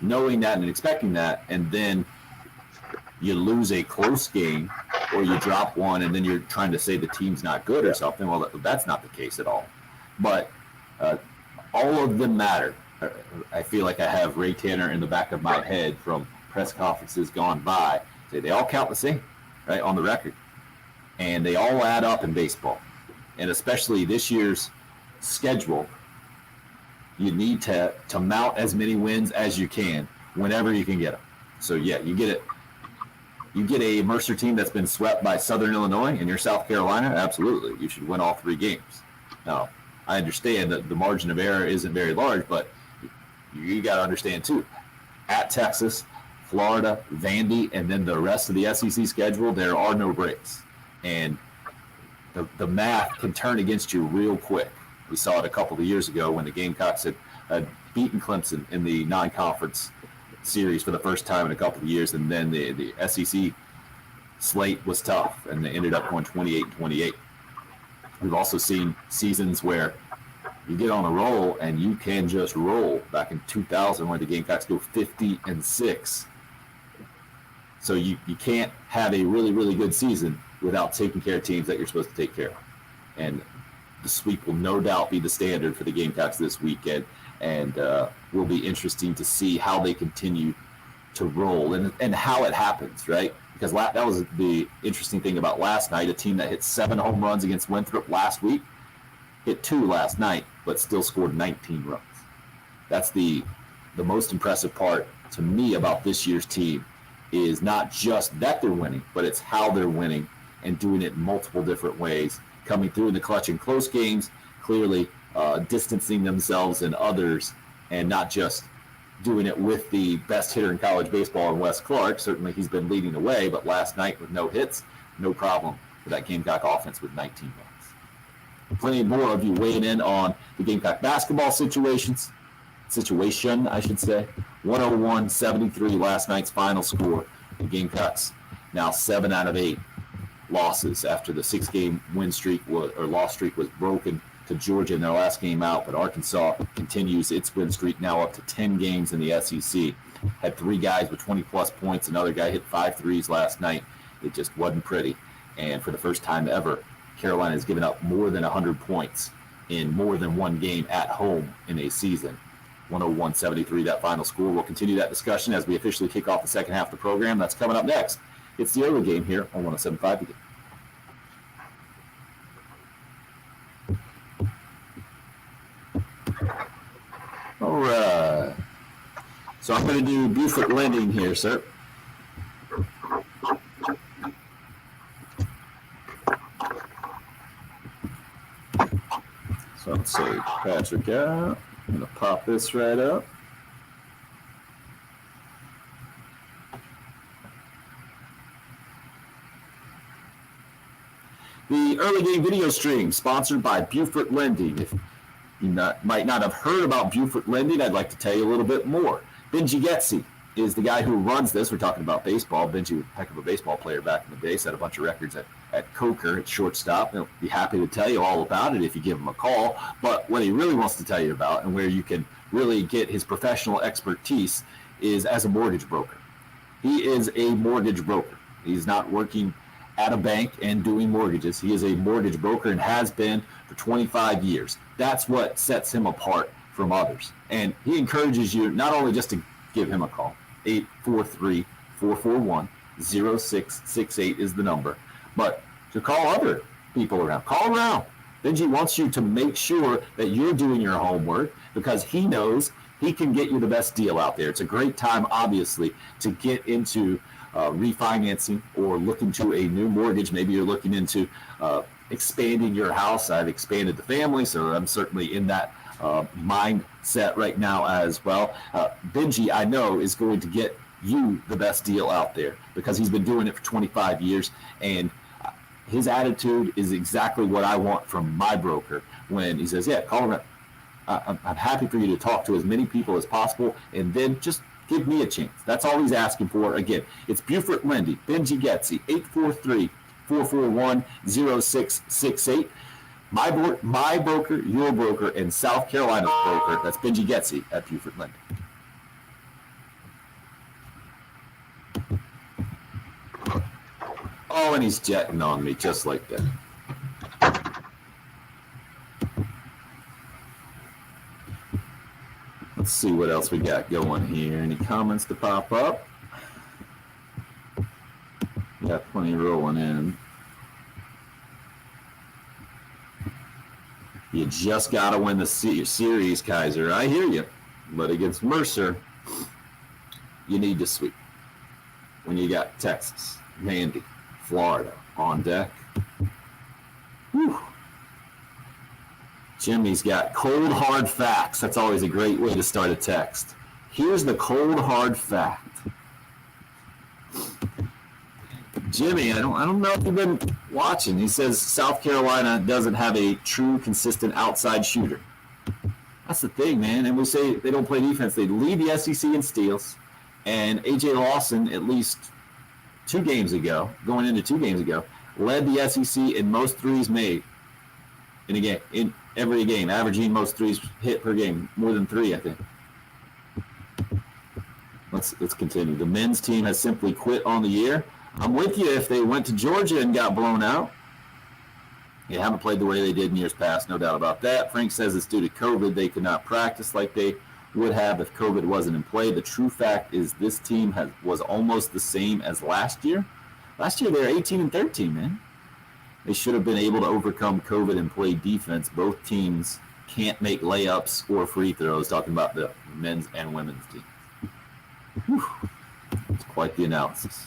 knowing that and expecting that, and then you lose a close game or you drop one and then you're trying to say the team's not good or something. Well, that's not the case at all. But all of them matter. I feel like I have Ray Tanner in the back of my head from press conferences gone by. They all count the same, right, on the record. And they all add up in baseball. And especially this year's schedule, you need to mount as many wins as you can whenever you can get them. So, yeah, you get it. You get a Mercer team that's been swept by Southern Illinois and you're South Carolina, absolutely. You should win all 3 games. Now, I understand that the margin of error isn't very large, but you got to understand, too, at Texas, Florida, Vandy, and then the rest of the SEC schedule, there are no breaks. And the math can turn against you real quick. We saw it a couple of years ago when the Gamecocks had beaten Clemson in the non-conference series for the first time in a couple of years, and then the SEC slate was tough, and they ended up going 28-28. We've also seen seasons where you get on a roll and you can just roll. Back in 2000, where the Gamecocks go 50-6. So you can't have a really, really good season without taking care of teams that you're supposed to take care of. And the sweep will no doubt be the standard for the Gamecocks this weekend, and will be interesting to see how they continue to roll and how it happens, right? Because that was the interesting thing about last night. A team that hit 7 home runs against Winthrop last week hit 2 last night, but still scored 19 runs. That's the most impressive part to me about this year's team, is not just that they're winning, but it's how they're winning and doing it in multiple different ways, coming through in the clutch in close games, clearly distancing themselves and others, and not just doing it with the best hitter in college baseball in Wes Clark. Certainly he's been leading the way, but last night with no hits, no problem for that Gamecock offense with 19 runs. Plenty more of you weighing in on the Gamecock basketball situation, I should say. 101-73 last night's final score. The Gamecocks now 7 out of 8 losses after the 6-game win streak loss streak was broken to Georgia in their last game out, but Arkansas continues its win streak now up to 10 games in the SEC. Had 3 guys with 20-plus points. Another guy hit 5 threes last night. It just wasn't pretty. And for the first time ever, Carolina has given up more than 100 points in more than one game at home in a season. 101-73, that final score. We'll continue that discussion as we officially kick off the second half of the program. That's coming up next. It's the early game here on 107.5 The Game. All right. So I'm going to do Buford Lending here, sir. So let's say Patrick out. I'm going to pop this right up. The early game video stream sponsored by Buford Lending. If you might not have heard about Buford Lending, I'd like to tell you a little bit more. Benji Getzi is the guy who runs this. We're talking about baseball. Benji was a heck of a baseball player back in the day, set a bunch of records at Coker at shortstop. He'll be happy to tell you all about it if you give him a call. But what he really wants to tell you about, and where you can really get his professional expertise, is as a mortgage broker. He is a mortgage broker. He's not working at a bank and doing mortgages. He is a mortgage broker and has been for 25 years. That's what sets him apart from others. And he encourages you not only just to give him a call. 843-441-0668 is the number. But to call other people around. Call around. Benji wants you to make sure that you're doing your homework, because he knows he can get you the best deal out there. It's a great time, obviously, to get into refinancing or look into a new mortgage. Maybe you're looking into expanding your house. I've expanded the family, so I'm certainly in that mindset right now as well. Benji, I know, is going to get you the best deal out there because he's been doing it for 25 years, and his attitude is exactly what I want from my broker when he says, yeah, call him. I'm happy for you to talk to as many people as possible, and then just give me a chance. That's all he's asking for. Again, it's Buford Lending, Benji Getzi, 843-441-0668. My broker, your broker, and South Carolina's broker. That's Benji Getzi at Buford Lending. Oh, and he's jetting on me just like that. Let's see what else we got going here. Any comments to pop up? Got plenty rolling in. You just got to win the series, Kaiser. I hear you. But against Mercer, you need to sweep. When you got Texas, Vandy, Florida on deck. Whew. Jimmy's got cold, hard facts. That's always a great way to start a text. Here's the cold, hard fact. Jimmy, I don't know if you've been watching. He says South Carolina doesn't have a true, consistent outside shooter. That's the thing, man. And we say they don't play defense. They lead the SEC in steals. And A.J. Lawson, at least going into 2 games ago, led the SEC in most threes made in a game, in every game, averaging most threes hit per game, more than 3, I think. Let's continue. The men's team has simply quit on the year. I'm with you if they went to Georgia and got blown out. They haven't played the way they did in years past, no doubt about that. Frank says it's due to COVID. They could not practice like they would have if COVID wasn't in play. The true fact is this team was almost the same as last year. Last year they were 18-13, man. They should have been able to overcome COVID and play defense. Both teams can't make layups or free throws, talking about the men's and women's teams. Whew. It's quite the analysis.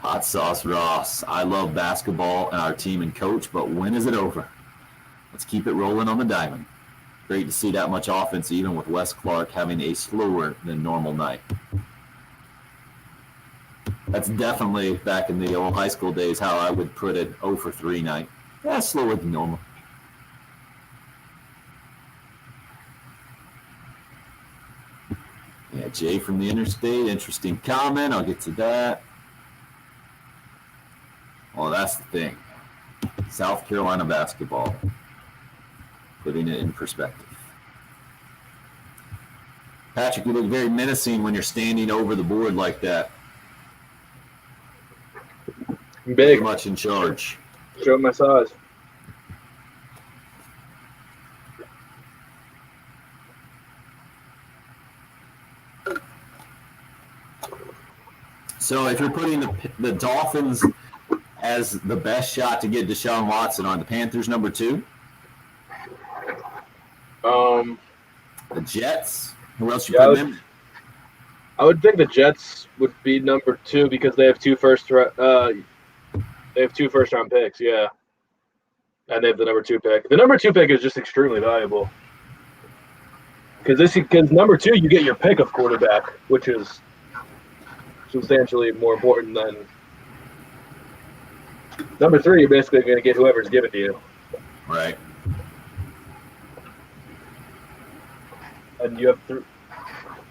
Hot Sauce Ross. I love basketball and our team and coach, but when is it over? Let's keep it rolling on the diamond. Great to see that much offense, even with Wes Clark having a slower than normal night. That's definitely, back in the old high school days, how I would put it, 0 for 3 night. Yeah, slower than normal. Yeah, Jay from the Interstate, interesting comment. I'll get to that. Well, that's the thing. South Carolina basketball, putting it in perspective. Patrick, you look very menacing when you're standing over the board like that. Big. Very much in charge. Show my size. So if you're putting the Dolphins as the best shot to get Deshaun Watson, on the Panthers number 2? The Jets? Who else you put in? I would think the Jets would be number 2 because they have 2 first-round picks, yeah. And they have the number 2 pick. The number 2 pick is just extremely valuable. Because number 2, you get your pick of quarterback, which is substantially more important than number 3. You're basically going to get whoever's given to you. Right. And you have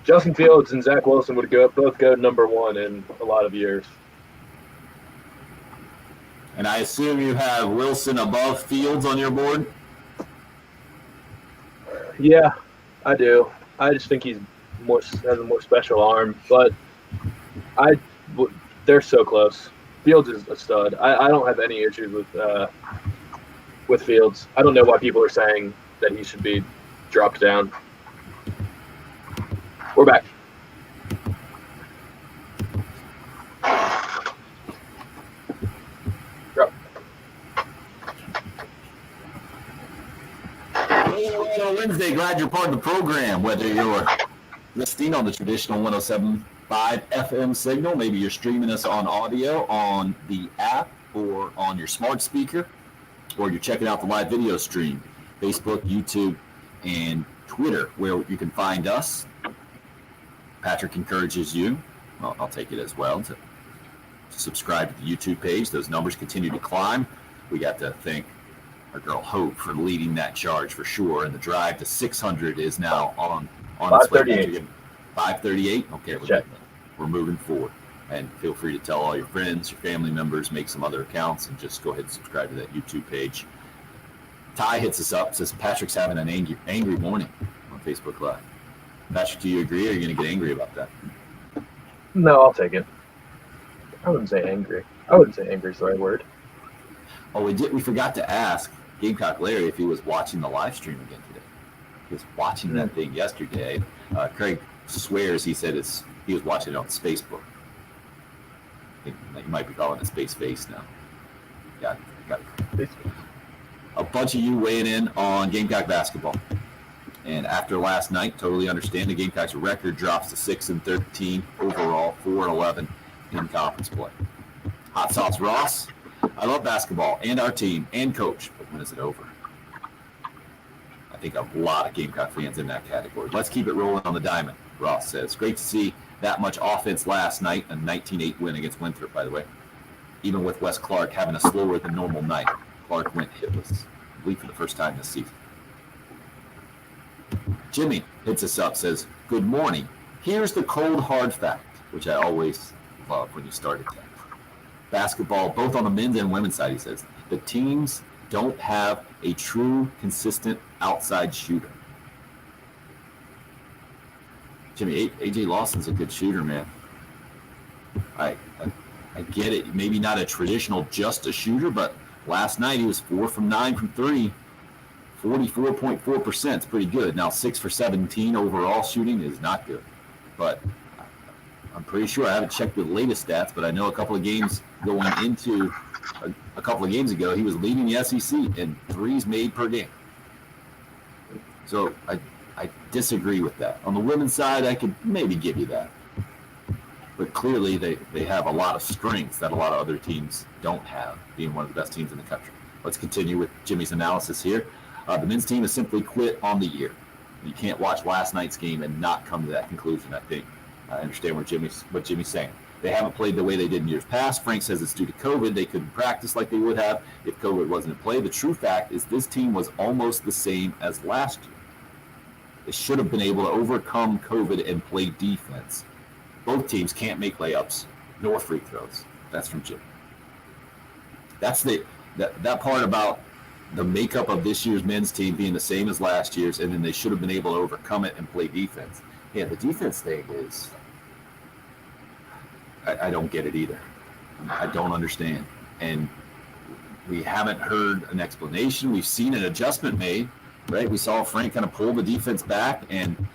Justin Fields and Zach Wilson would both go number 1 in a lot of years. And I assume you have Wilson above Fields on your board? Yeah, I do. I just think he's has a more special arm, but they're so close. Fields is a stud. I don't have any issues with Fields. I don't know why people are saying that he should be dropped down. We're back. Drop. Hello, Wednesday. Glad you're part of the program. Whether you're listening on the traditional 107.5 FM signal, maybe you're streaming us on audio on the app or on your smart speaker, or you're checking out the live video stream, Facebook, YouTube, and Twitter, where you can find us. Patrick encourages you, well, I'll take it as well, to subscribe to the YouTube page. Those numbers continue to climb. We got to thank our girl Hope for leading that charge for sure, and the drive to 600 is now on its way. 538. 538? Okay, we're moving forward. And feel free to tell all your friends, your family members, make some other accounts, and just go ahead and subscribe to that YouTube page. Ty hits us up, says Patrick's having an angry morning on Facebook Live. Patrick, do you agree, or are you going to get angry about that? No, I'll take it. I wouldn't say angry. I wouldn't say angry is the right word. Oh, we forgot to ask Gamecock Larry if he was watching the live stream again today. He was watching that thing yesterday. Craig swears he said he was watching it on Facebook. I think you might be calling it Space Face now. Got it. A bunch of you weighing in on Gamecock basketball. And after last night, totally understand the Gamecocks' record drops to 6-13 overall, 4-11 in conference play. Hot Sauce Ross, I love basketball and our team and coach, but when is it over? think a lot of Gamecock fans in that category. Let's keep it rolling on the diamond, Ross says. Great to see that much offense last night, a 19-8 win against Winthrop, by the way. Even with Wes Clark having a slower than normal night, Clark went hitless, I believe for the first time this season. Jimmy hits us up, says, good morning. Here's the cold hard fact, which I always love when you start it. Basketball, both on the men's and women's side, he says, the teams don't have a true, consistent outside shooter. Jimmy, AJ Lawson's a good shooter, man. I get it. Maybe not a traditional just a shooter, but last night he was 4 from 9 from 3, 44.4%. It's pretty good. Now 6 for 17 overall shooting is not good, but I'm pretty sure, I haven't checked the latest stats, but I know a couple of games going into a couple of games ago, he was leading the SEC in threes made per game. So I disagree with that. On the women's side, I could maybe give you that. But clearly they have a lot of strengths that a lot of other teams don't have, being one of the best teams in the country. Let's continue with Jimmy's analysis here. The men's team has simply quit on the year. You can't watch last night's game and not come to that conclusion, I think. I understand what Jimmy's saying. They haven't played the way they did in years past. Frank says it's due to COVID. They couldn't practice like they would have if COVID wasn't in play. The true fact is this team was almost the same as last year. They should have been able to overcome COVID and play defense. Both teams can't make layups nor free throws. That's from Jim. That's that part about the makeup of this year's men's team being the same as last year's, and then they should have been able to overcome it and play defense. Yeah, the defense thing is, I don't get it either. I don't understand. And we haven't heard an explanation. We've seen an adjustment made, right? We saw Frank kind of pull the defense back, and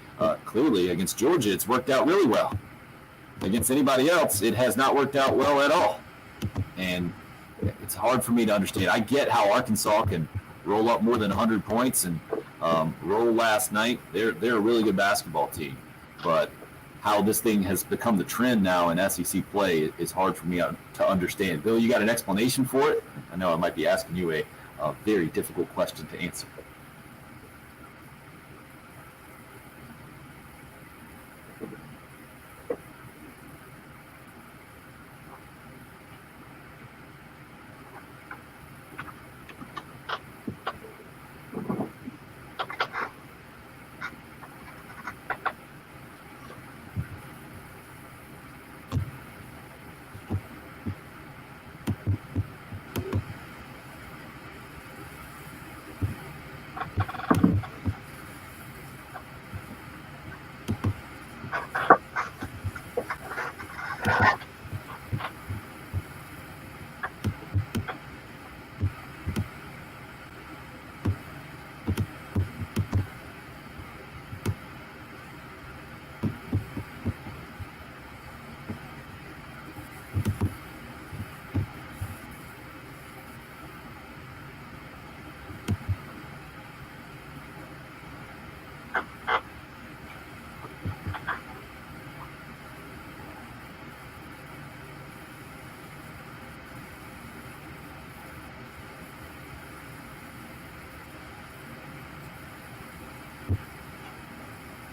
clearly against Georgia, it's worked out really well. Against anybody else, it has not worked out well at all. And it's hard for me to understand. I get how Arkansas can roll up more than 100 points and roll last night. They're a really good basketball team. But how this thing has become the trend now in SEC play is hard for me to understand. Bill, you got an explanation for it? I know I might be asking you a very difficult question to answer.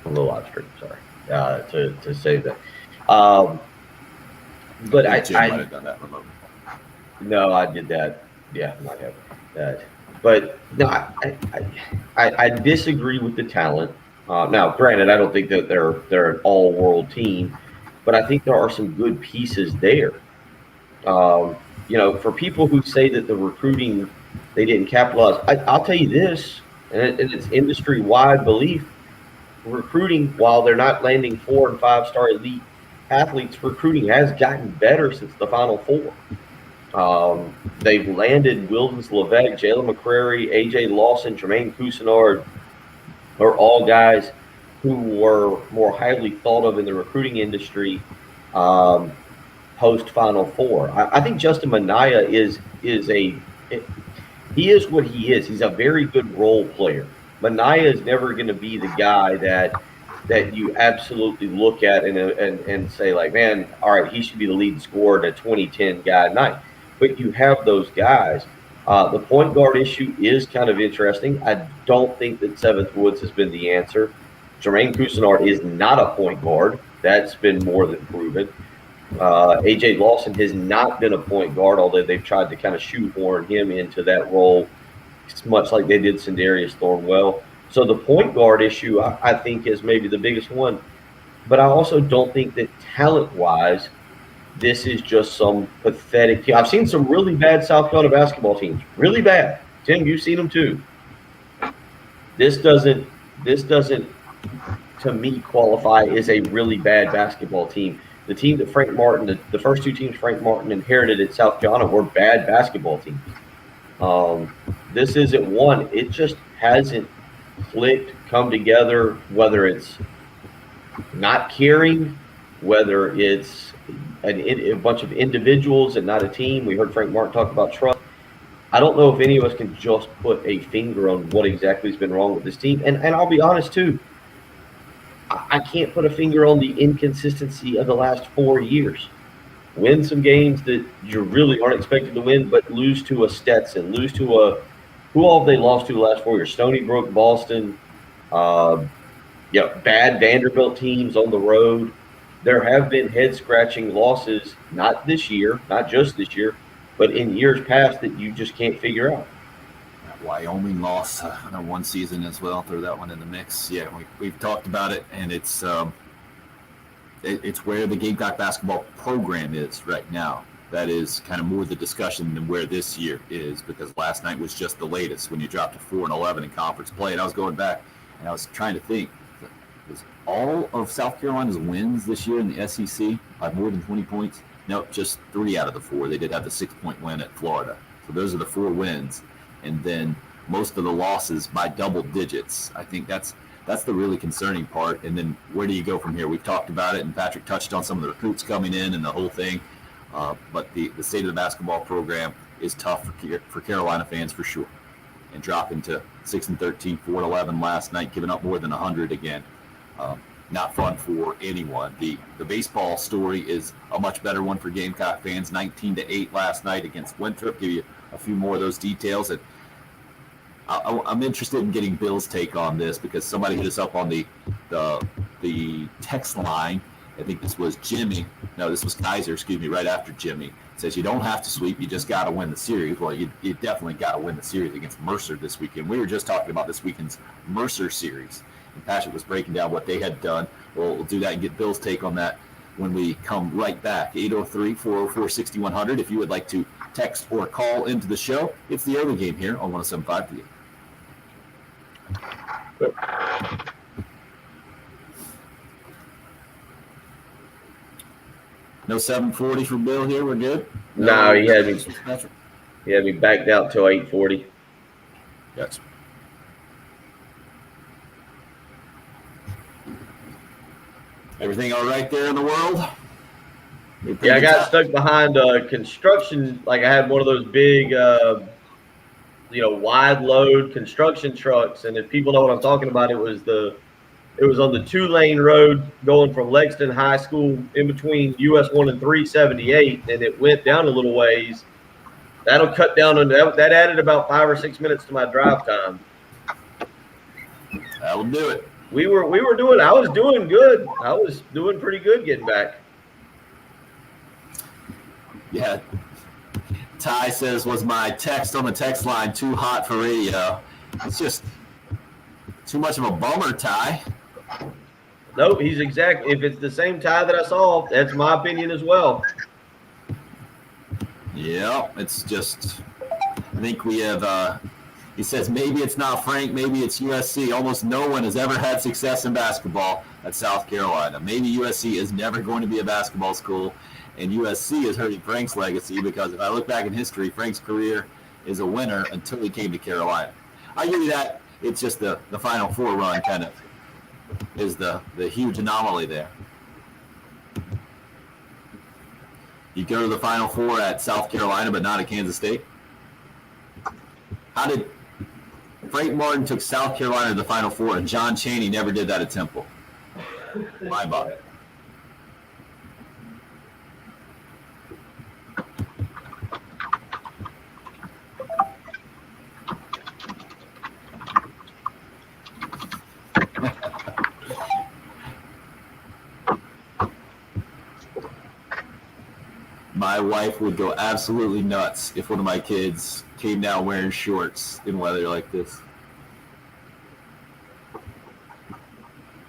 On the live stream, sorry, to say that. But Jim might have done that remotely. No, I did that. Yeah, I might have that. But no, I disagree with the talent. Now, granted, I don't think that they're an all-world team, but I think there are some good pieces there. For people who say that the recruiting they didn't capitalize, I'll tell you this, and it's industry-wide belief. Recruiting, while they're not landing 4- and 5-star elite athletes, recruiting has gotten better since the Final Four. They've landed Wildens Levesque, Jalen McCrary, AJ Lawson, Jermaine Cousinard, are all guys who were more highly thought of in the recruiting industry post Final Four. I think Justin Minaya he is what he is. He's a very good role player. Minaya is never going to be the guy that you absolutely look at and say, like, man, all right, he should be the leading scorer in a 2010 guy night. But you have those guys. The point guard issue is kind of interesting. I don't think that Seventh Woods has been the answer. Jermaine Cousinard is not a point guard. That's been more than proven. AJ Lawson has not been a point guard, although they've tried to kind of shoehorn him into that role, much like they did Sindarius Thornwell. So the point guard issue, I think, is maybe the biggest one. But I also don't think that talent-wise, this is just some pathetic team. I've seen some really bad South Carolina basketball teams, really bad. Tim, you've seen them too. This doesn't, to me, qualify as a really bad basketball team. The team that Frank Martin, the first two teams Frank Martin inherited at South Carolina were bad basketball teams. This isn't one. It just hasn't clicked, come together, whether it's not caring, whether it's a bunch of individuals and not a team. We heard Frank Martin talk about trust. I don't know if any of us can just put a finger on what exactly has been wrong with this team. And I'll be honest, too. I can't put a finger on the inconsistency of the last 4 years. Win some games that you really aren't expected to win, but lose to a Stetson, lose to a – who all have they lost to the last 4 years? Stony Brook, Boston, bad Vanderbilt teams on the road. There have been head-scratching losses, not this year, not just this year, but in years past that you just can't figure out. Wyoming lost one season as well. Throw that one in the mix. Yeah, we've talked about it, and it's where the Gamecock basketball program is right now. That is kind of more the discussion than where this year is, because last night was just the latest when you dropped to 4-11 in conference play. And I was going back and I was trying to think, is all of South Carolina's wins this year in the SEC by more than 20 points? Nope, just 3 out of the 4. They did have the 6-point win at Florida. So those are the 4 wins. And then most of the losses by double digits. I think that's the really concerning part. And then where do you go from here? We've talked about it, and Patrick touched on some of the recruits coming in and the whole thing. But the state of the basketball program is tough for Carolina fans for sure. And dropping to 6-13, 4-11 last night, giving up more than 100 again. Not fun for anyone. The baseball story is a much better one for Gamecock fans. 19-8 last night against Winthrop. Give you a few more of those details. And I'm interested in getting Bill's take on this, because somebody hit us up on the text line. I think this was Jimmy. No, this was Kaiser, right after Jimmy. It says you don't have to sweep, you just got to win the series. Well, you definitely got to win the series against Mercer this weekend. We were just talking about this weekend's Mercer series, and Patrick was breaking down what they had done. We'll do that and get Bill's take on that when we come right back. 803-404-6100 if you would like to text or call into the show. It's the early game here on 107.5 The Game. No 740 for Bill here. We're good. No, he had me backed out till 8:40. Yes. Everything all right there in the world? Yeah, I got stuck behind construction. Like, I had one of those big, wide load construction trucks. And if people know what I'm talking about, it was on the 2-lane road going from Lexington High School in between US 1 and 378, and it went down a little ways. That'll cut down on that. Added about 5 or 6 minutes to my drive time. That'll do it. I was doing good. I was doing pretty good getting back. Yeah. Ty says, was my text on the text line too hot for radio? It's just too much of a bummer, Ty. Nope, he's exact. If it's the same Ty that I saw, that's my opinion as well. Yeah, it's just, I think we have, he says, maybe it's not Frank, maybe it's USC. Almost no one has ever had success in basketball at South Carolina. Maybe USC is never going to be a basketball school, and USC is hurting Frank's legacy, because if I look back in history, Frank's career is a winner until he came to Carolina. I give you that. It's just the Final Four run kind of is the huge anomaly there. You go to the Final Four at South Carolina, but not at Kansas State. How did Frank Martin took South Carolina to the Final Four, and John Chaney never did that at Temple? My body. My wife would go absolutely nuts if one of my kids came down wearing shorts in weather like this.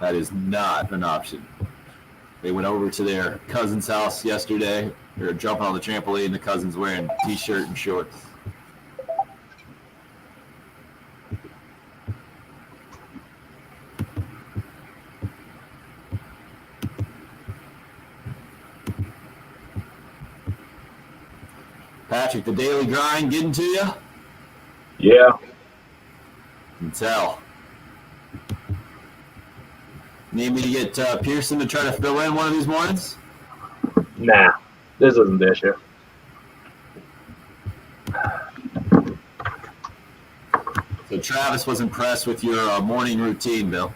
That is not an option. They went over to their cousin's house yesterday. They were jumping on the trampoline. The cousin's wearing a t-shirt and shorts. Patrick, the daily grind getting to you? Yeah. Can tell. Need me to get Pearson to try to fill in one of these mornings? Nah, this isn't the issue. So Travis was impressed with your morning routine, Bill.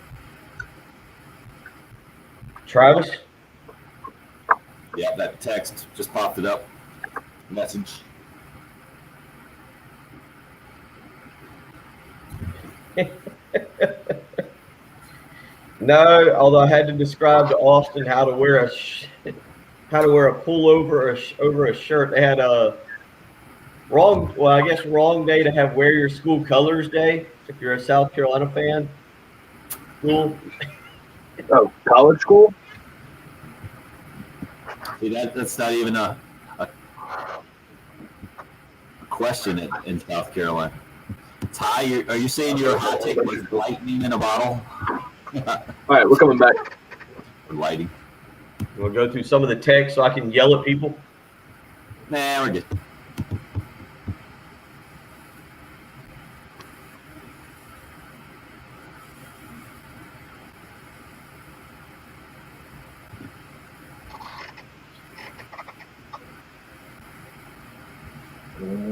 Travis? Yeah, that text just popped it up. Message. No, although I had to describe to Austin how to wear a pullover over a shirt. They had a wrong day to have wear your school colors day. If you're a South Carolina fan, cool. Oh, college school? See, that's not even a question in South Carolina. Ty, are you saying your hot take was lightning in a bottle? All right, we're coming back. Lighting. We'll go through some of the text so I can yell at people. Nah, we're good.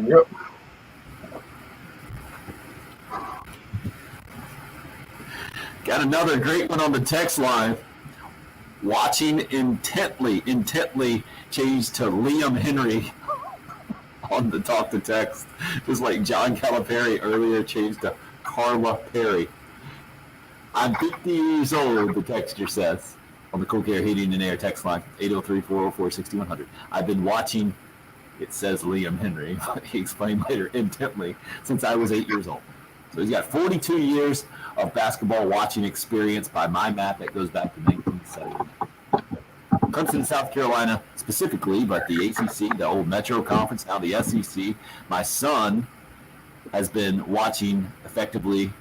Yep. Got another great one on the text line. Watching intently changed to Liam Henry on the talk to text. Just like John Calipari earlier changed to Carla Perry. I'm 50 years old, the texter says, on the Cool Care Heating and Air text line, 803-404-6100. I've been watching, it says Liam Henry, he explained later, intently, since I was 8 years old. So he's got 42 years of basketball watching experience. By my math, that goes back to 1970. Clemson, South Carolina specifically, but the ACC, the old Metro Conference, now the SEC. My son has been watching effectively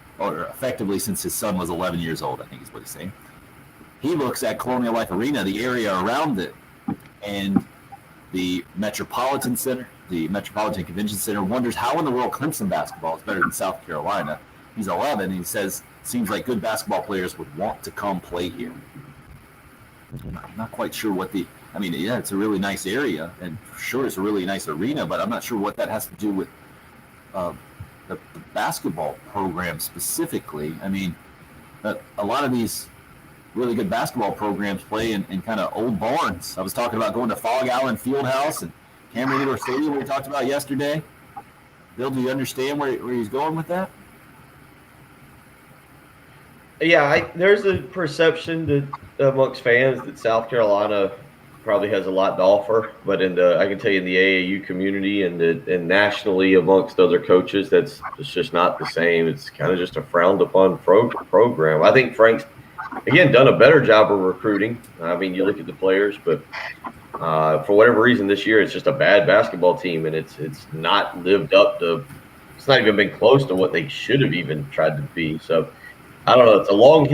since his son was 11 years old, I think is what he's saying. He looks at Colonial Life Arena, the area around it, and the Metropolitan Center, the Metropolitan Convention Center, wonders how in the world Clemson basketball is better than South Carolina. He's 11, and he says, seems like good basketball players would want to come play here. I'm not quite sure what it's a really nice area, and sure it's a really nice arena, but I'm not sure what that has to do with the basketball program specifically. I mean, a lot of these really good basketball programs play in kind of old barns. I was talking about going to Fog Island Fieldhouse and Cameron Indoor Stadium we talked about yesterday. Bill, do you understand where he's going with that? Yeah, there's a perception that amongst fans that South Carolina probably has a lot to offer, but I can tell you in the AAU community and nationally amongst other coaches, it's just not the same. It's kind of just a frowned upon program. I think Frank's again done a better job of recruiting. I mean, you look at the players, but for whatever reason this year it's just a bad basketball team, and it's not lived up to. It's not even been close to what they should have even tried to be. So. I don't know. It's a long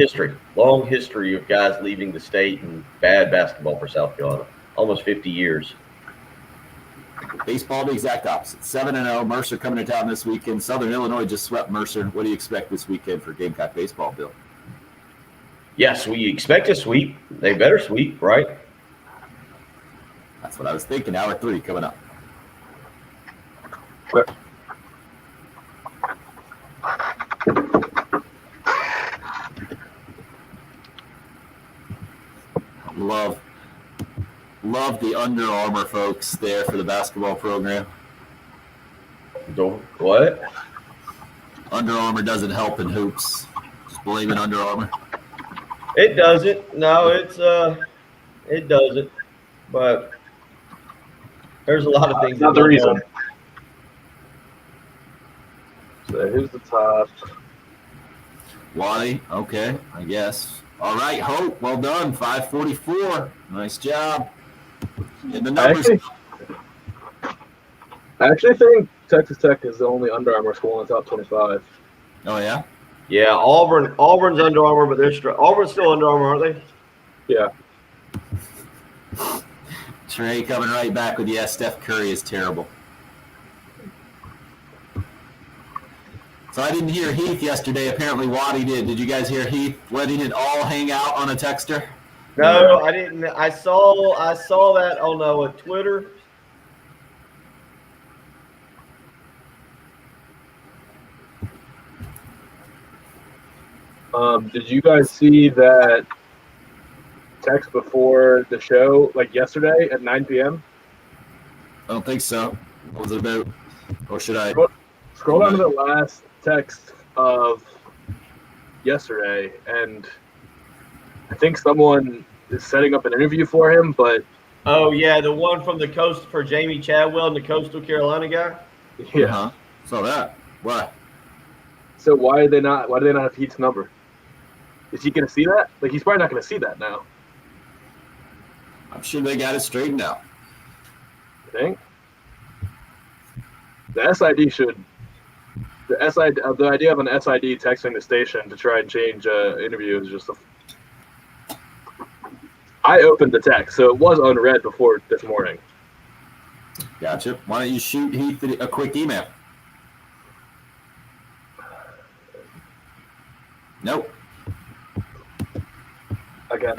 history of guys leaving the state and bad basketball for South Carolina. Almost 50 years. Baseball, the exact opposite. 7-0. Mercer coming to town this weekend. Southern Illinois just swept Mercer. What do you expect this weekend for Gamecock baseball, Bill? Yes, we expect a sweep. They better sweep, right? That's what I was thinking. Hour 3 coming up. Love the Under Armour folks there for the basketball program. What? Under Armour doesn't help in hoops. Just blaming Under Armour. It doesn't. No, it doesn't. But There's a lot of things. Not that the go reason. on. So who's the top? Waddy, okay, I guess. All right, Hope, well done. 544. Nice job. And the numbers. I actually think Texas Tech is the only Under Armour school in the top 25. Oh, yeah? Yeah, Auburn's Under Armour, but Auburn's still Under Armour, aren't they? Yeah. Trey coming right back with, yeah, Steph Curry is terrible. So I didn't hear Heath yesterday. Apparently Waddy did. Did you guys hear Heath letting it all hang out on a texter? No, I didn't. I saw that on Twitter. Did you guys see that text before the show, like yesterday at 9 p.m.? I don't think so. What was it about? Or should I? Scroll down to the last text of yesterday, and I think someone is setting up an interview for him, but Oh yeah, the one from the coast for Jamie Chadwell and the Coastal Carolina guy. yeah. Uh-huh. Saw that. Why? So why do they not have Heath's number? Is he gonna see that? Like, he's probably not gonna see that now. I'm sure they got it straightened out. I think the SID should. The idea of an SID texting the station to try and change interview is just. I opened the text, so it was unread before this morning. Gotcha. Why don't you shoot Heath a quick email? Nope. Okay.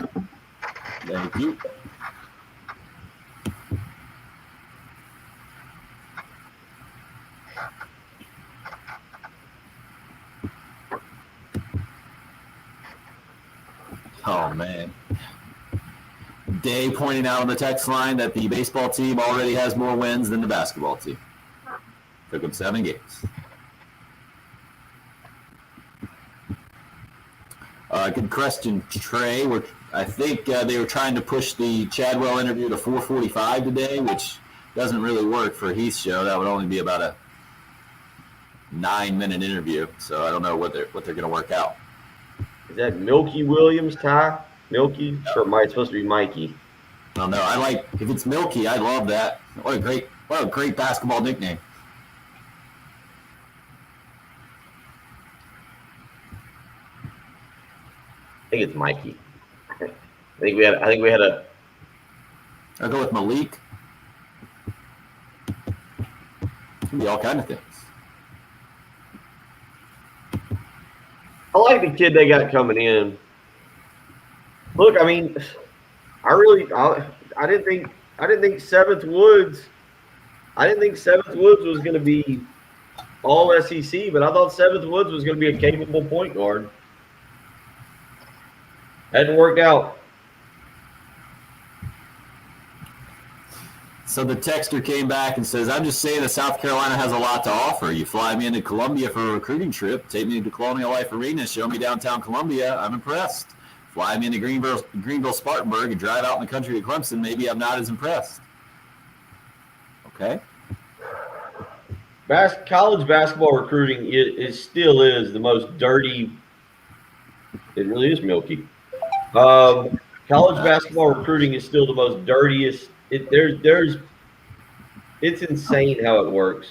Thank you. Oh, man. Day pointing out on the text line that the baseball team already has more wins than the basketball team. Took them 7 games. Good question, Trey. I think they were trying to push the Chadwell interview to 4:45 today, which doesn't really work for Heath's show. That would only be about a 9-minute interview, so I don't know what they're going to work out. Is that Milky Williams, Ty? Milky? Or it's supposed to be Mikey. I don't know. If it's Milky, I love that. What a great basketball nickname. I think it's Mikey. I think we had a. I'll go with Malik. Can be all kind of things. I like the kid they got coming in. Look, I mean, I didn't think Seventh Woods. I didn't think Seventh Woods was going to be all SEC, but I thought Seventh Woods was going to be a capable point guard. Hadn't worked out. So the texter came back and says, I'm just saying that South Carolina has a lot to offer. You fly me into Columbia for a recruiting trip, take me to Colonial Life Arena, show me downtown Columbia, I'm impressed. Fly me into Greenville, Spartanburg, and drive out in the country to Clemson, maybe I'm not as impressed. Okay. College basketball recruiting is still the most dirty. It really is milky. College basketball recruiting is still the most dirtiest. It's insane how it works.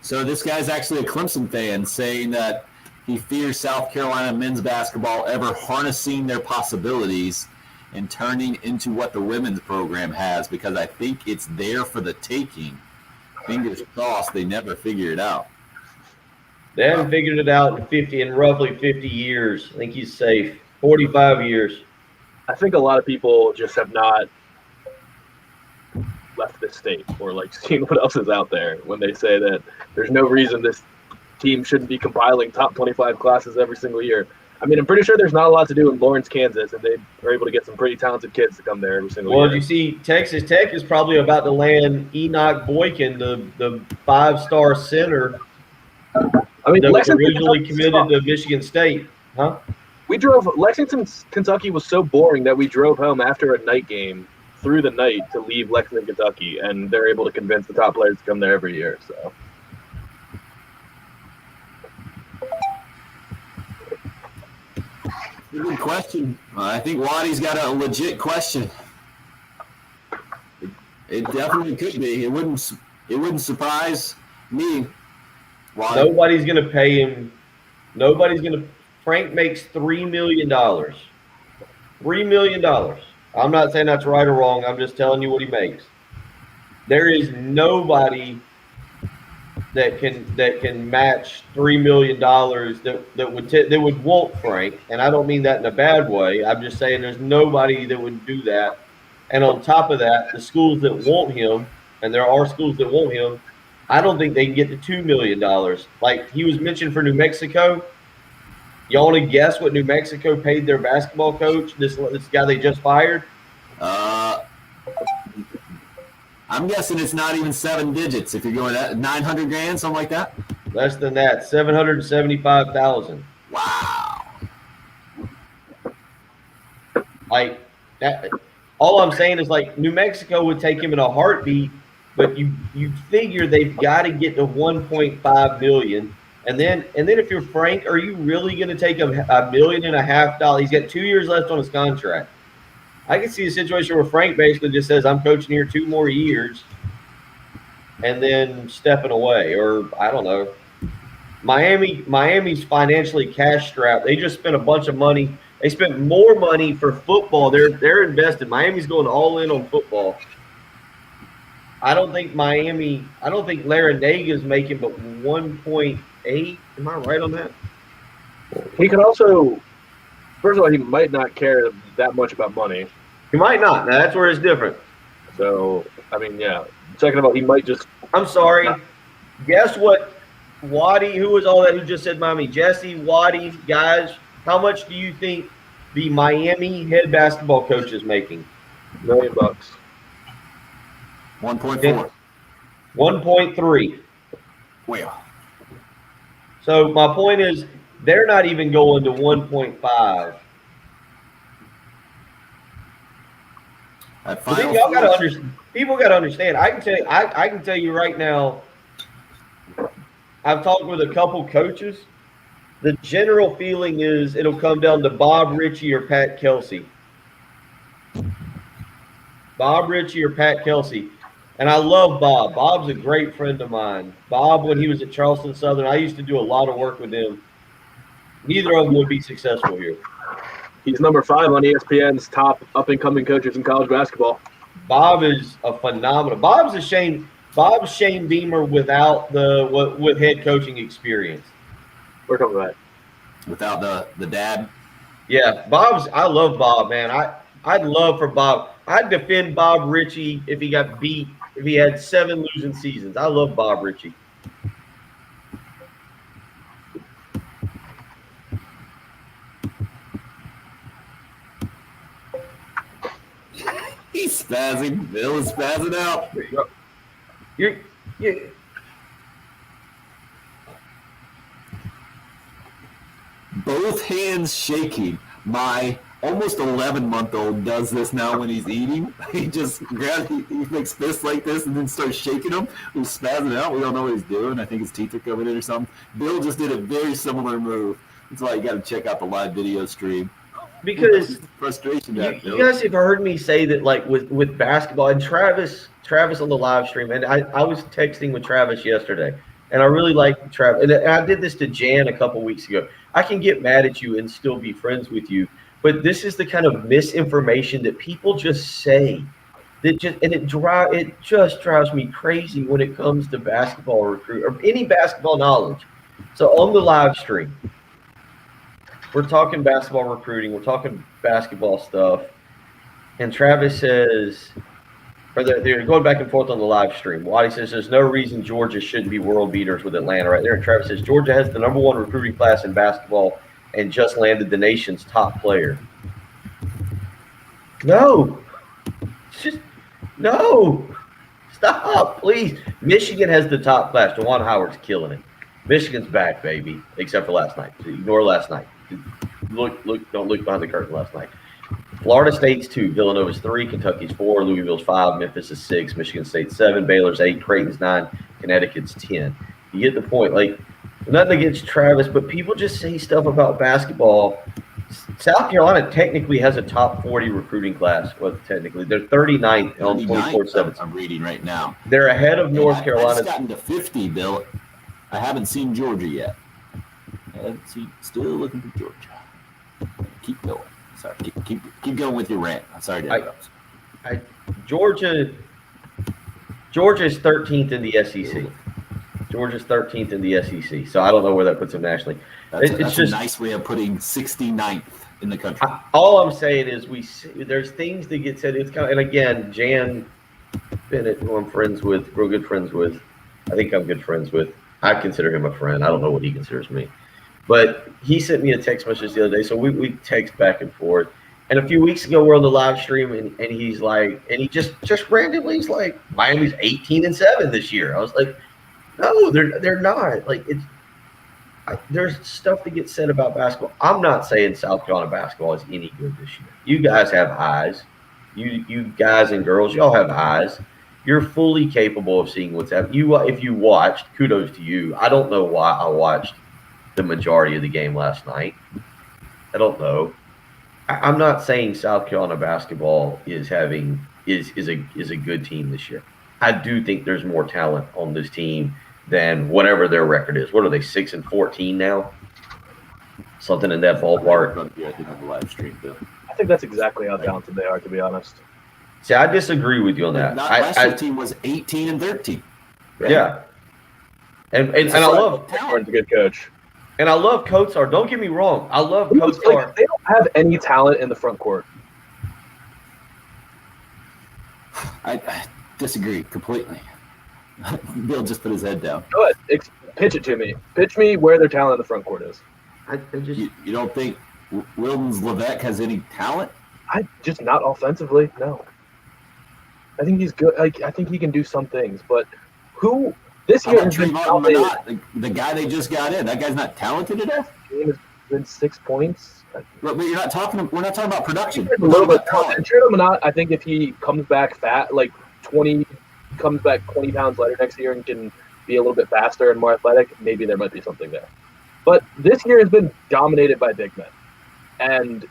So this guy's actually a Clemson fan saying that he fears South Carolina men's basketball ever harnessing their possibilities and turning into what the women's program has, because I think it's there for the taking. Fingers crossed they never figure it out. They haven't figured it out in roughly 50 years. I think he's safe. 45 years. I think a lot of people just have not left the state or like seen what else is out there when they say that there's no reason this team shouldn't be compiling top 25 classes every single year. I mean, I'm pretty sure there's not a lot to do in Lawrence, Kansas, and they are able to get some pretty talented kids to come there every single year. Well, you see, Texas Tech is probably about to land Enoch Boykin, the 5-star center. I mean, that was Lexington, originally committed to Michigan State. Huh? Lexington, Kentucky was so boring that we drove home after a night game through the night to leave Lexington, Kentucky, and they're able to convince the top players to come there every year. So. Good question. I think Waddy's got a legit question. It definitely could be. It wouldn't surprise me. Waddy. Nobody's going to pay him. Frank makes $3 million. $3 million. I'm not saying that's right or wrong. I'm just telling you what he makes. There is nobody that can match $3 million that would want Frank, and I don't mean that in a bad way. I'm just saying there's nobody that would do that. And on top of that, the schools that want him, and there are schools that want him, I don't think they can get to $2 million. Like he was mentioned for New Mexico. Y'all want to guess what New Mexico paid their basketball coach? This guy they just fired. I'm guessing it's not even 7 digits. If you're going at $900,000, something like that. Less than that, $775,000. Wow. Like that. All I'm saying is like New Mexico would take him in a heartbeat, but you figure they've got to get to 1.5 million. And then if you're Frank, are you really going to take $1.5 million? He's got 2 years left on his contract. I can see a situation where Frank basically just says, I'm coaching here 2 more years and then stepping away. Or I don't know. Miami's financially cash strapped. They just spent a bunch of money. They spent more money for football. They're invested. Miami's going all in on football. I don't think Larandega's making but 1.8. Am I right on that? He could also, first of all, he might not care that much about money. He might not. Now that's where it's different. So, I mean, yeah. Second of all, he might just. I'm sorry. Guess what? Waddy, who was all that? Who just said Miami? Jesse, Waddy, guys. How much do you think the Miami head basketball coach is making? $1 million. 1.4. 1.3. Well. So my point is, they're not even going to 1.5. At But final y'all got to four. understand. People got to understand. I can tell you right now. I've talked with a couple coaches. The general feeling is it'll come down to Bob Ritchie or Pat Kelsey. Bob Ritchie or Pat Kelsey. And I love Bob. Bob's a great friend of mine. Bob, when he was at Charleston Southern, I used to do a lot of work with him. Neither of them would be successful here. He's number 5 on ESPN's top up-and-coming coaches in college basketball. Bob is a phenomenal. Bob's Shane Beamer without with head coaching experience. We're coming back. Without the dad. Yeah, I love Bob, man. I'd love for Bob. I'd defend Bob Ritchie if he got beat, if he had 7 losing seasons. I love Bob Ritchie. He's spazzing. Bill is spazzing out. You're Both hands shaking. My almost 11-month-old does this now when he's eating. He just he makes fists like this and then starts shaking them. He's spazzing out. We don't know what he's doing. I think his teeth are coming in or something. Bill just did a very similar move. That's why you got to check out the live video stream. because Frustration. you guys have heard me say that, like with basketball, and Travis on the live stream, and I was texting with Travis yesterday, and I really like Travis, and I did this to Jan a couple weeks ago. I can get mad at you and still be friends with you, but this is the kind of misinformation that people just say that it just drives me crazy when it comes to basketball recruit or any basketball knowledge. So on the live stream, we're talking basketball recruiting, we're talking basketball stuff, and Travis says, or they're going back and forth on the live stream. Waddy says there's no reason Georgia shouldn't be world beaters with Atlanta right there. And Travis says Georgia has the #1 recruiting class in basketball and just landed the nation's top player. No. No. Stop, please. Michigan has the top class. Juwan Howard's killing it. Michigan's back, baby, except for last night. Ignore last night. Don't look behind the curtain last night. Florida State's 2, Villanova's 3, Kentucky's 4, Louisville's 5, Memphis is 6, Michigan State's 7, Baylor's 8, Creighton's 9, Connecticut's 10. You get the point. Like, nothing against Travis, but people just say stuff about basketball. South Carolina technically has a top 40 recruiting class. Well, technically, they're 39th on 24/7. I'm reading right now. They're ahead of North Carolina. I've gotten to 50, Bill. I haven't seen Georgia yet. Still looking for Georgia. Keep going. Sorry, keep going with your rant. I'm sorry to interrupt. Georgia's 13th in the SEC. Georgia's 13th in the SEC. So I don't know where that puts them nationally. That's just a nice way of putting 69th in the country. All I'm saying is there's things that get said. It's kind of, and again, Jan Bennett, who I'm friends with, real good friends with. I think I'm good friends with. I consider him a friend. I don't know what he considers me. But he sent me a text message the other day, so we text back and forth. And a few weeks ago, we're on the live stream, and he's like, and he just randomly, he's like, Miami's 18-7 this year. I was like, no, they're not. Like, there's stuff that gets said about basketball. I'm not saying South Carolina basketball is any good this year. You guys have eyes. You guys and girls, y'all have eyes. You're fully capable of seeing what's happening. If you watched, kudos to you. I don't know why I watched the majority of the game last night. I don't know. I'm not saying South Carolina basketball is a good team this year. I do think there's more talent on this team than whatever their record is. What are they, 6-14 now? Something in that ballpark. I think on the live stream, Bill. I think that's exactly how talented they are, to be honest. See, I disagree with you on that. Last year's team was 18-13. Right? Yeah. And I love Coach's a good coach. And I love Kotsar. Don't get me wrong. I love Kotsar. They don't have any talent in the front court. I disagree completely. Bill just put his head down. Go ahead. Pitch it to me. Pitch me where their talent in the front court is. You don't think Wildens Levesque has any talent? Just not offensively, no. I think he's good. I think he can do some things, but who this year has been the guy they just got in? That guy's not talented enough. Game has been 6 points. But you're not talking. We're not talking about production. A little bit talented. I think if he comes back fat, like 20 pounds lighter next year and can be a little bit faster and more athletic, maybe there might be something there. But this year has been dominated by big men. And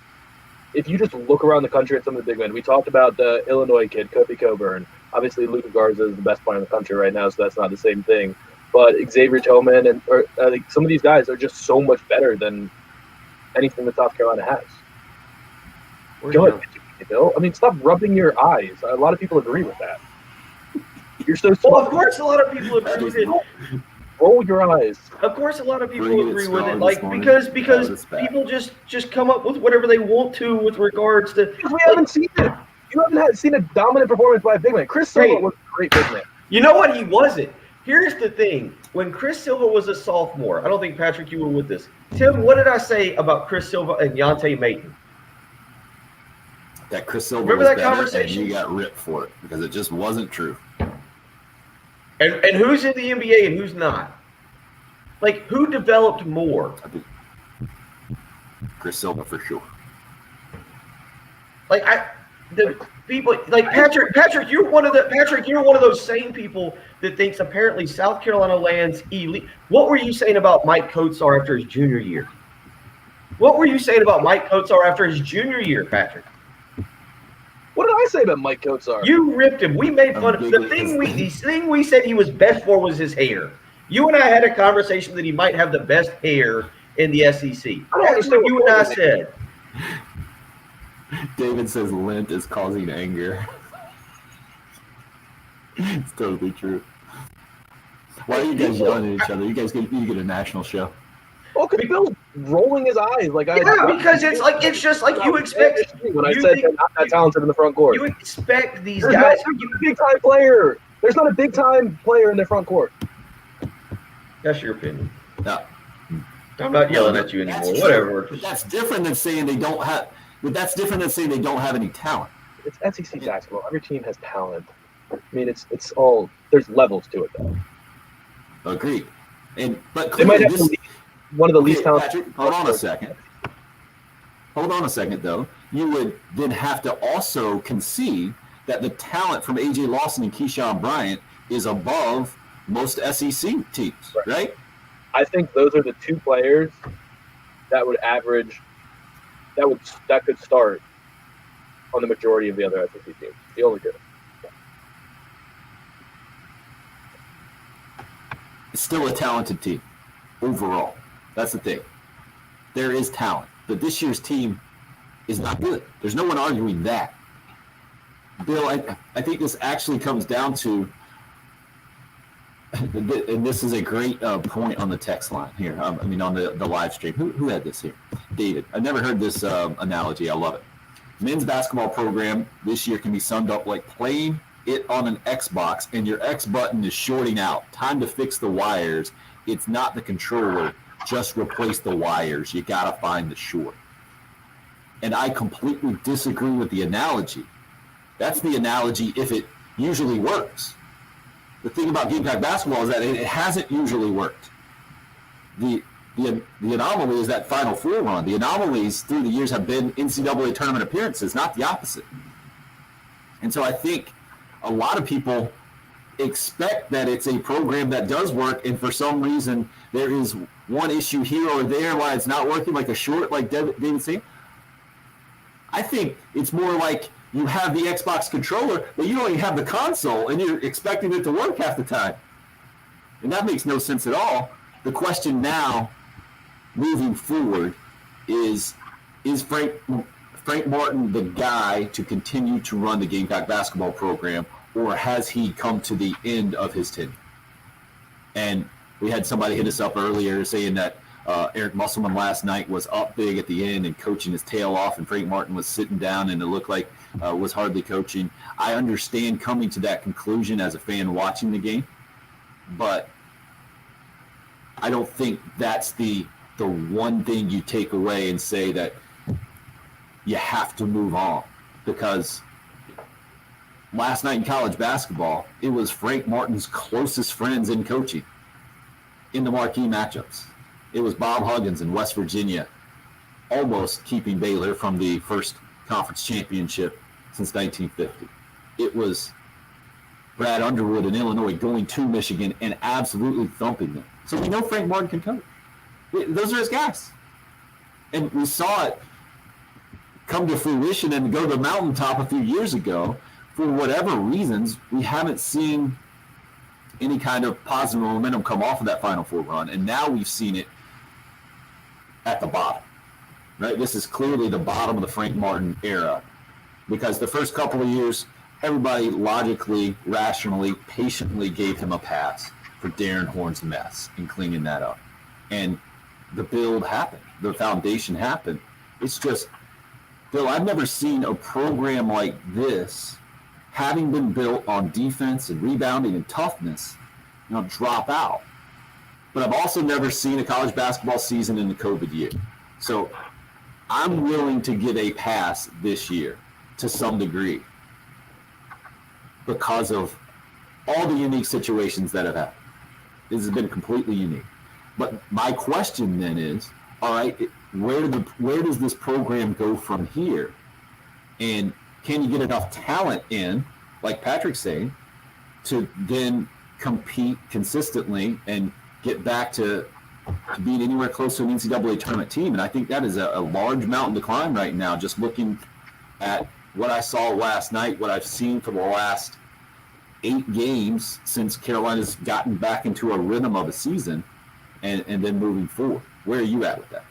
if you just look around the country at some of the big men, we talked about the Illinois kid, Kofi Coburn. Obviously, Luka Garza is the best player in the country right now, so that's not the same thing. But Xavier Tillman and some of these guys are just so much better than anything that South Carolina has. Go ahead, Bill. I mean, stop rubbing your eyes. A lot of people agree with that. You're so smart. Well, of course, a lot of people agree with it. Roll your eyes. Of course, a lot of people agree with it. Like because people just come up with whatever they want to with regards to. We haven't seen it. You haven't seen a dominant performance by a big man. Chris Silva was a great big man. You know what? He wasn't. Here's the thing. When Chris Silva was a sophomore, I don't think, Patrick, you were with this. Tim, what did I say about Chris Silva and Yante Mayton? That Chris Silva Remember was that better, conversation? and you got ripped for it because it just wasn't true. And who's in the NBA and who's not? Like, who developed more? Chris Silva for sure. Like the people like Patrick, you're one of those same people that thinks apparently South Carolina lands elite. What were you saying about Mike Kotsar after his junior year? What were you saying about Mike Kotsar after his junior year, Patrick? What did I say about Mike Kotsar? You ripped him. We made fun of the thing we said he was best for was his hair. You and I had a conversation that he might have the best hair in the SEC. That's what you and I said. David says lint is causing anger. It's totally true. Why are you guys yelling at each other? You guys get a national show. Well, because Bill's rolling his eyes like because it's just like you expect. When I said they're not that talented in the front court, you expect these guys. There's not a big time player. There's not a big time player in their front court. That's your opinion. No. I'm not yelling at you anymore. Whatever. But that's different than saying they don't have. But that's different than saying they don't have any talent. It's SEC basketball. Every team has talent. I mean, it's all there's levels to it though. Agreed. But they might have one of the least talented. Patrick, hold on a second. hold on a second, though. You would then have to also concede that the talent from A.J. Lawson and Keyshawn Bryant is above most SEC teams, right? I think those are the two players that would average, that could start on the majority of the other SEC teams. The only two. It's still a talented team overall. That's the thing. There is talent, but this year's team is not good. There's no one arguing that. Bill, I think this actually comes down to, and this is a great point on the text line here. On the live stream. Who had this here? David. I've never heard this analogy. I love it. Men's basketball program this year can be summed up like playing it on an Xbox and your X button is shorting out. Time to fix the wires. It's not the controller. Just replace the wires. You got to find the short. And I completely disagree with the analogy. That's the analogy if it usually works. The thing about Gamecock basketball is that it hasn't usually worked. The anomaly is that Final Four run. The anomalies through the years have been NCAA tournament appearances, not the opposite. And so I think a lot of people expect that it's a program that does work, and for some reason there is one issue here or there why it's not working, like a short, like David said. I think it's more like you have the Xbox controller, but you don't even have the console, and you're expecting it to work half the time. And that makes no sense at all. The question now, moving forward, is Frank Martin the guy to continue to run the Gamecock basketball program, or has he come to the end of his tenure? And we had somebody hit us up earlier saying that Eric Musselman last night was up big at the end and coaching his tail off, and Frank Martin was sitting down and it looked like was hardly coaching. I understand coming to that conclusion as a fan watching the game, but I don't think that's the one thing you take away and say that you have to move on, because last night in college basketball, it was Frank Martin's closest friends in coaching in the marquee matchups. It was Bob Huggins in West Virginia almost keeping Baylor from the first conference championship since 1950. It was Brad Underwood in Illinois going to Michigan and absolutely thumping them. So we know Frank Martin can coach. Those are his guys. And we saw it come to fruition and go to the mountaintop a few years ago. For whatever reasons, we haven't seen any kind of positive momentum come off of that Final Four run. And now we've seen it at the bottom, right? This is clearly the bottom of the Frank Martin era, because the first couple of years, everybody logically, rationally, patiently gave him a pass for Darren Horn's mess and cleaning that up. And the build happened. The foundation happened. It's just, Bill, I've never seen a program like this, having been built on defense and rebounding and toughness, drop out. But I've also never seen a college basketball season in the COVID year. So I'm willing to give a pass this year to some degree because of all the unique situations that have happened. This has been completely unique. But my question then is, all right, where does this program go from here? And can you get enough talent in, like Patrick's saying, to then compete consistently and get back to being anywhere close to an NCAA tournament team? And I think that is a large mountain to climb right now, just looking at what I saw last night, what I've seen for the last 8 games since Carolina's gotten back into a rhythm of a season, and then moving forward. Where are you at with that?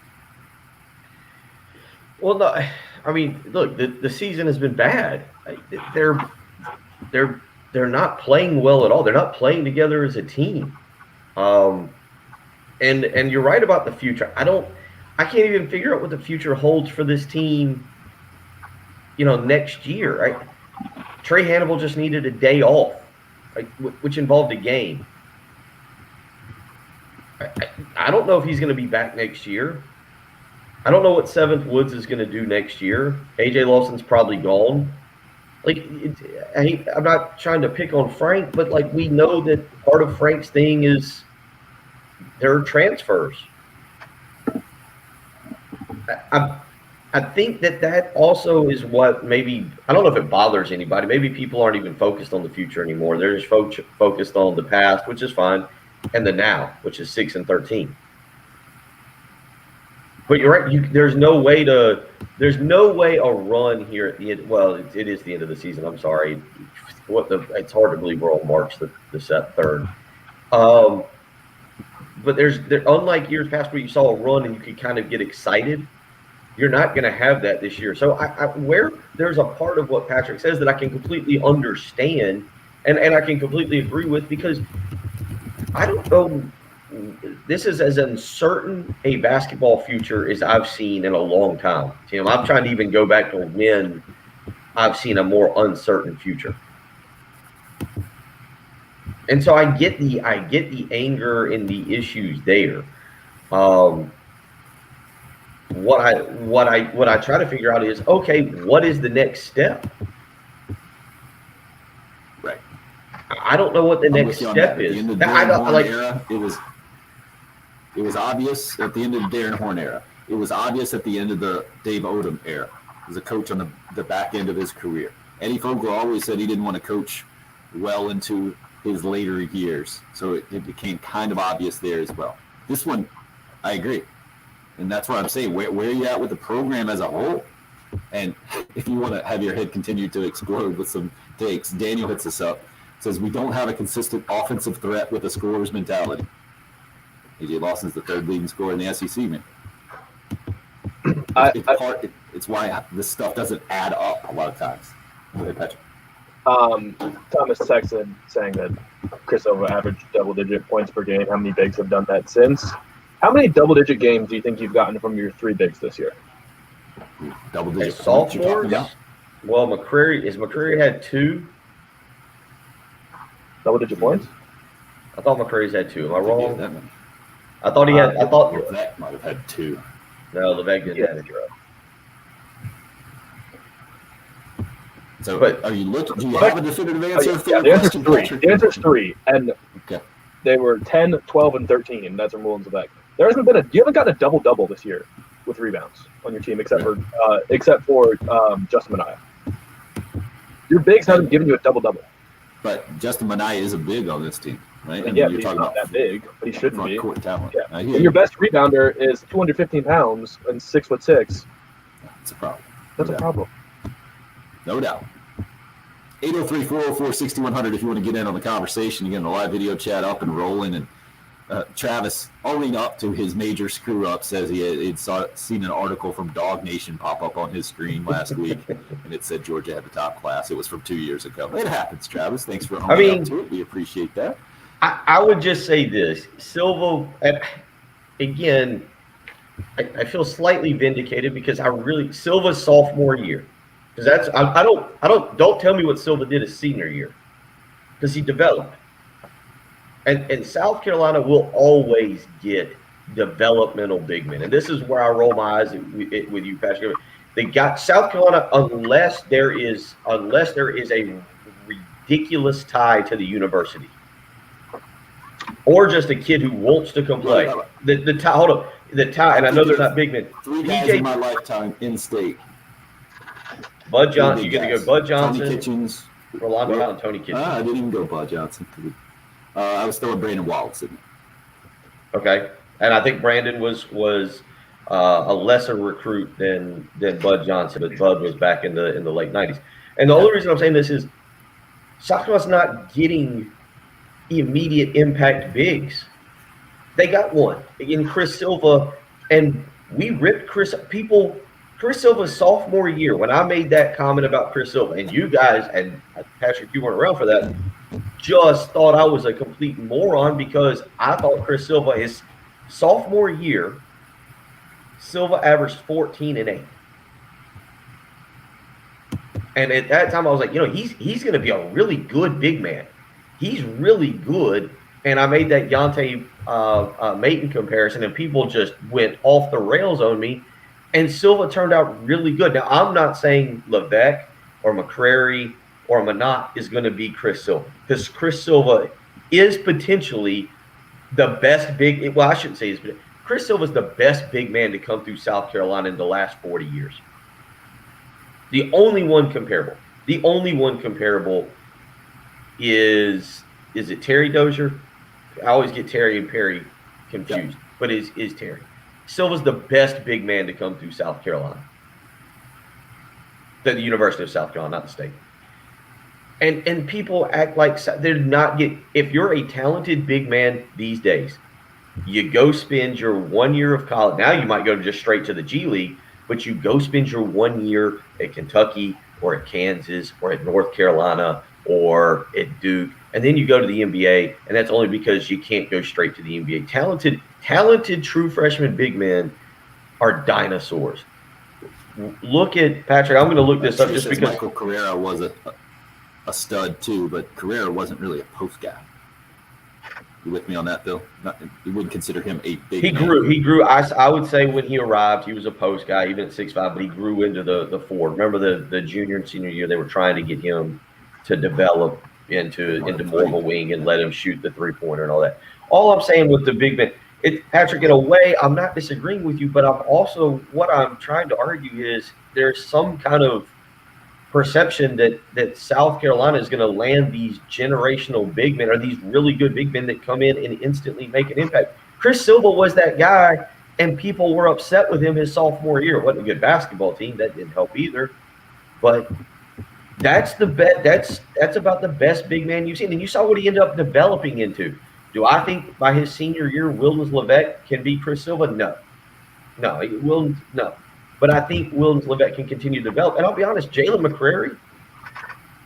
Well, no, I mean, look, the season has been bad. They're not playing well at all. They're not playing together as a team. And you're right about the future. I can't even figure out what the future holds for this team, next year. Right? Trey Hannibal just needed a day off, which involved a game. I don't know if he's going to be back next year. I don't know what Seventh Woods is going to do next year. AJ Lawson's probably gone. I'm not trying to pick on Frank, but we know that part of Frank's thing is there are transfers. I think that also is what maybe, I don't know if it bothers anybody. Maybe people aren't even focused on the future anymore. They're just focused on the past, which is fine, and the now, which is 6-13. But you're right. There's no way a run here at the end. Well, it is the end of the season. I'm sorry. It's hard to believe we're on March the 3rd. But unlike years past where you saw a run and you could kind of get excited, you're not going to have that this year. So where there's a part of what Patrick says that I can completely understand and I can completely agree with, because I don't know. This is as uncertain a basketball future as I've seen in a long time, Tim. I'm trying to even go back to when I've seen a more uncertain future. And so I get the anger and the issues there. What I try to figure out is, okay, what is the next step? Right. I don't know what the next step is. It was obvious at the end of the Darren Horn era. It was obvious at the end of the Dave Odom era. He was a coach on the back end of his career. Eddie Fogler always said he didn't want to coach well into his later years. So it became kind of obvious there as well. This one, I agree. And that's what I'm saying. Where are you at with the program as a whole? And if you want to have your head continue to explode with some takes, Daniel hits us up. Says, we don't have a consistent offensive threat with a scorer's mentality. AJ Lawson's the third leading scorer in the SEC, man. It's why this stuff doesn't add up a lot of times. Go ahead, Patrick. Thomas texted saying that Chris Silva averaged double-digit points per game. How many bigs have done that since? How many double-digit games do you think you've gotten from your 3 bigs this year? Double-digit sophomores? Well, McCrary had 2 double-digit points? I thought McCrary's had 2. Am I wrong? That one. I thought he had. I thought Levesque might have had 2. No, Levesque didn't have it. So, are you looking? Do you have a definitive answer? The answer's 3. The answer's 3, and okay. They were 10, 12, and 13. That's from Willens Levesque. You haven't gotten a double-double this year with rebounds on your team, except for Justin Minaya. Your bigs haven't given you a double-double. But Justin Minaya is a big on this team, right? And yeah, he's not that big, but he shouldn't be. Court talent. Yeah. And your best rebounder is 215 pounds and 6'6". That's a problem. That's a problem. No doubt. 803-404-6100 if you want to get in on the conversation. You get the live video chat up and rolling. And Travis, owing up to his major screw-up, says he'd seen an article from Dog Nation pop up on his screen last week, and it said Georgia had the top class. It was from 2 years ago. It happens, Travis. Thanks for owning up to it. We appreciate that. I would just say this. Silva, again, I feel slightly vindicated because Silva's sophomore year. Because don't tell me what Silva did his senior year, because he developed. And South Carolina will always get developmental big men. And this is where I roll my eyes with you, Patrick. They got South Carolina unless there is a ridiculous tie to the university, or just a kid who wants to come play. The tie, and I know they're not big men. 3 guys in my lifetime in state. Bud Johnson, you get to go Bud Johnson, Tony Kitchens, Rolando Mountain, Tony Kitchens. I didn't even go Bud Johnson. I was throwing Brandon Wallace in there. Okay, and I think Brandon was a lesser recruit than Bud Johnson, but Bud was back in the late 90s. And the only reason I'm saying this is South Carolina's not getting immediate impact bigs. They got one in Chris Silva, and we ripped Chris Silva's sophomore year, when I made that comment about Chris Silva, and you guys, and Patrick, you weren't around for that, just thought I was a complete moron because I thought Chris Silva, his sophomore year, Silva averaged 14 and 8. And at that time, I was like, he's going to be a really good big man. He's really good. And I made that Yante Maton comparison, and people just went off the rails on me. And Silva turned out really good. Now, I'm not saying Levesque or McCrary or Minot is going to be Chris Silva, because Chris Silva is potentially the best big – well, I shouldn't say this, but Chris Silva's the best big man to come through South Carolina in the last 40 years. The only one comparable. The only one comparable is it Terry Dozier? I always get Terry and Perry confused, but is Terry. Silva's the best big man to come through South Carolina. The University of South Carolina, not the state. And people act like they're not get. If you're a talented big man these days, you go spend your 1 year of college. Now you might go just straight to the G League, but you go spend your 1 year at Kentucky or at Kansas or at North Carolina or at Duke, and then you go to the NBA, and that's only because you can't go straight to the NBA. Talented true freshman big men are dinosaurs. Look at Patrick. I'm going to look this up just because Michael Carrera was a stud too, but Carrera wasn't really a post guy. You with me on that, Bill? You wouldn't consider him a big he man. He grew. I would say when he arrived, he was a post guy, even at 6'5", but he grew into the four. Remember the junior and senior year, they were trying to get him to develop into more of a wing and let him shoot the 3-pointer and all that. All I'm saying with the big man, Patrick, in a way, I'm not disagreeing with you, but I'm also, what I'm trying to argue is there's some kind of perception that South Carolina is going to land these generational big men or these really good big men that come in and instantly make an impact. Chris Silva was that guy, and people were upset with him his sophomore year. It wasn't a good basketball team. That didn't help either. But that's about the best big man you've seen. And you saw what he ended up developing into. Do I think by his senior year, Wildens Levitt can beat Chris Silva? No. No. But I think Wildens Levitt can continue to develop. And I'll be honest, Jalen McCrary,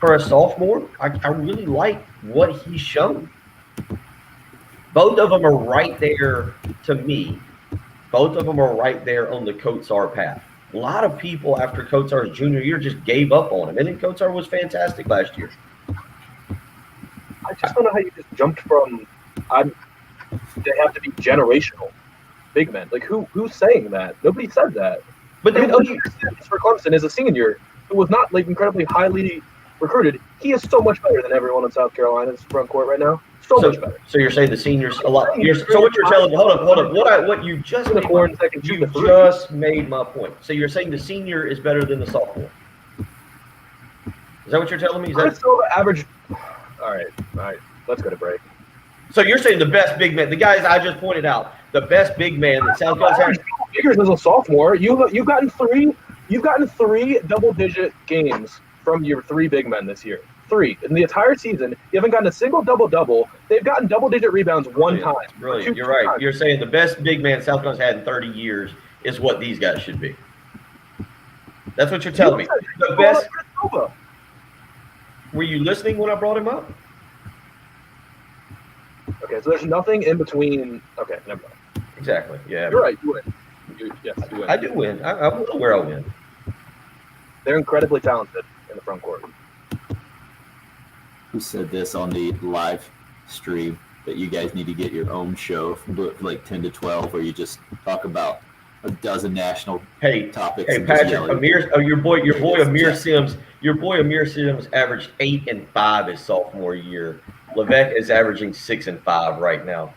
for a sophomore, I really like what he's shown. Both of them are right there to me. Both of them are right there on the Kotsar path. A lot of people after Kotsar's junior year just gave up on him. And then Kotsar was fantastic last year. I just don't know how you just jumped from they have to be generational big men. Like who's saying that? Nobody said that. But then for Clemson as a senior who was not like incredibly highly recruited, he is so much better than everyone in South Carolina's front court right now. So much better. So you're saying the seniors a lot. So what you're telling me? Hold up. What you just made, you just made my point. So you're saying the senior is better than the sophomore. Is that what you're telling me? Is that still the average? All right. Let's go to break. So you're saying the best big man, the guys I just pointed out, the best big man that South Carolina Bigger as a sophomore. You've gotten three double-digit games from your three big men this year. 3 in the entire season. You haven't gotten a single double-double. They've gotten double-digit rebounds one time. Brilliant. You're right. You're saying the best big man South Carolina's had in 30 years is what these guys should be. That's what you're telling me. The best. Were you listening when I brought him up? Okay, so there's nothing in between. Okay, never mind. Exactly. Yeah. You're right. You win. Yes, you win. I do win. I'm aware I win. They're incredibly talented in the front court. Who said this on the live stream that you guys need to get your own show from like 10 to 12 where you just talk about a dozen national topics? Hey, Patrick, your boy Amir Sims. Your boy Amir Sims averaged 8 and 5 his sophomore year. Levesque is averaging 6 and 5 right now.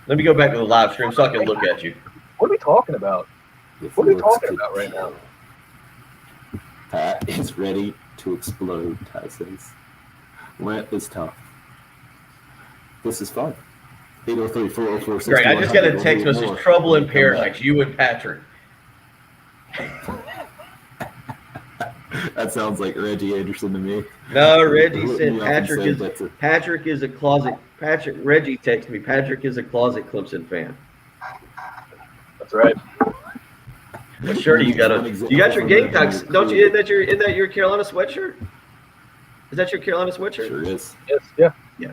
Let me go back to the live stream so I can look at you. What are we talking about? What are we talking about right now? Pat is ready to explode, Ty says. Lent is tough. This is fun. 803-404-6100. Greg, I just got a text message. Trouble in paradise. You and Patrick. That sounds like Reggie Anderson to me. No, Reggie said Patrick is a closet. Reggie texted me. Patrick is a closet Clemson fan. That's right. What shirt do you got on? You got your Gamecocks, don't you? Isn't that your Carolina sweatshirt? Is that your Carolina sweatshirt? Sure is. Yes. Yeah.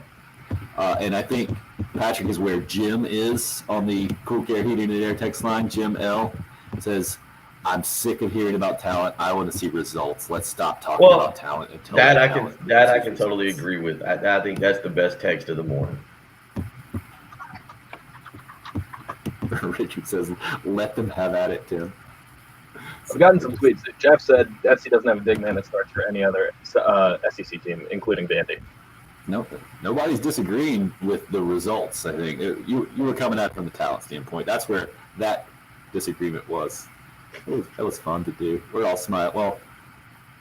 And I think Patrick is where Jim is on the Cool Care Heating and Air text line. Jim L says, "I'm sick of hearing about talent. I want to see results. Let's stop talking about talent." I can totally agree with. I think that's the best text of the morning. Richard says, "Let them have at it, Tim." I've gotten some tweets. Jeff said FC doesn't have a big man that starts for any other SEC team, including Vandy. Nobody's disagreeing with the results. I think you were coming at it from the talent standpoint. That's where that disagreement was. That was fun to do. We're all smiling. Well,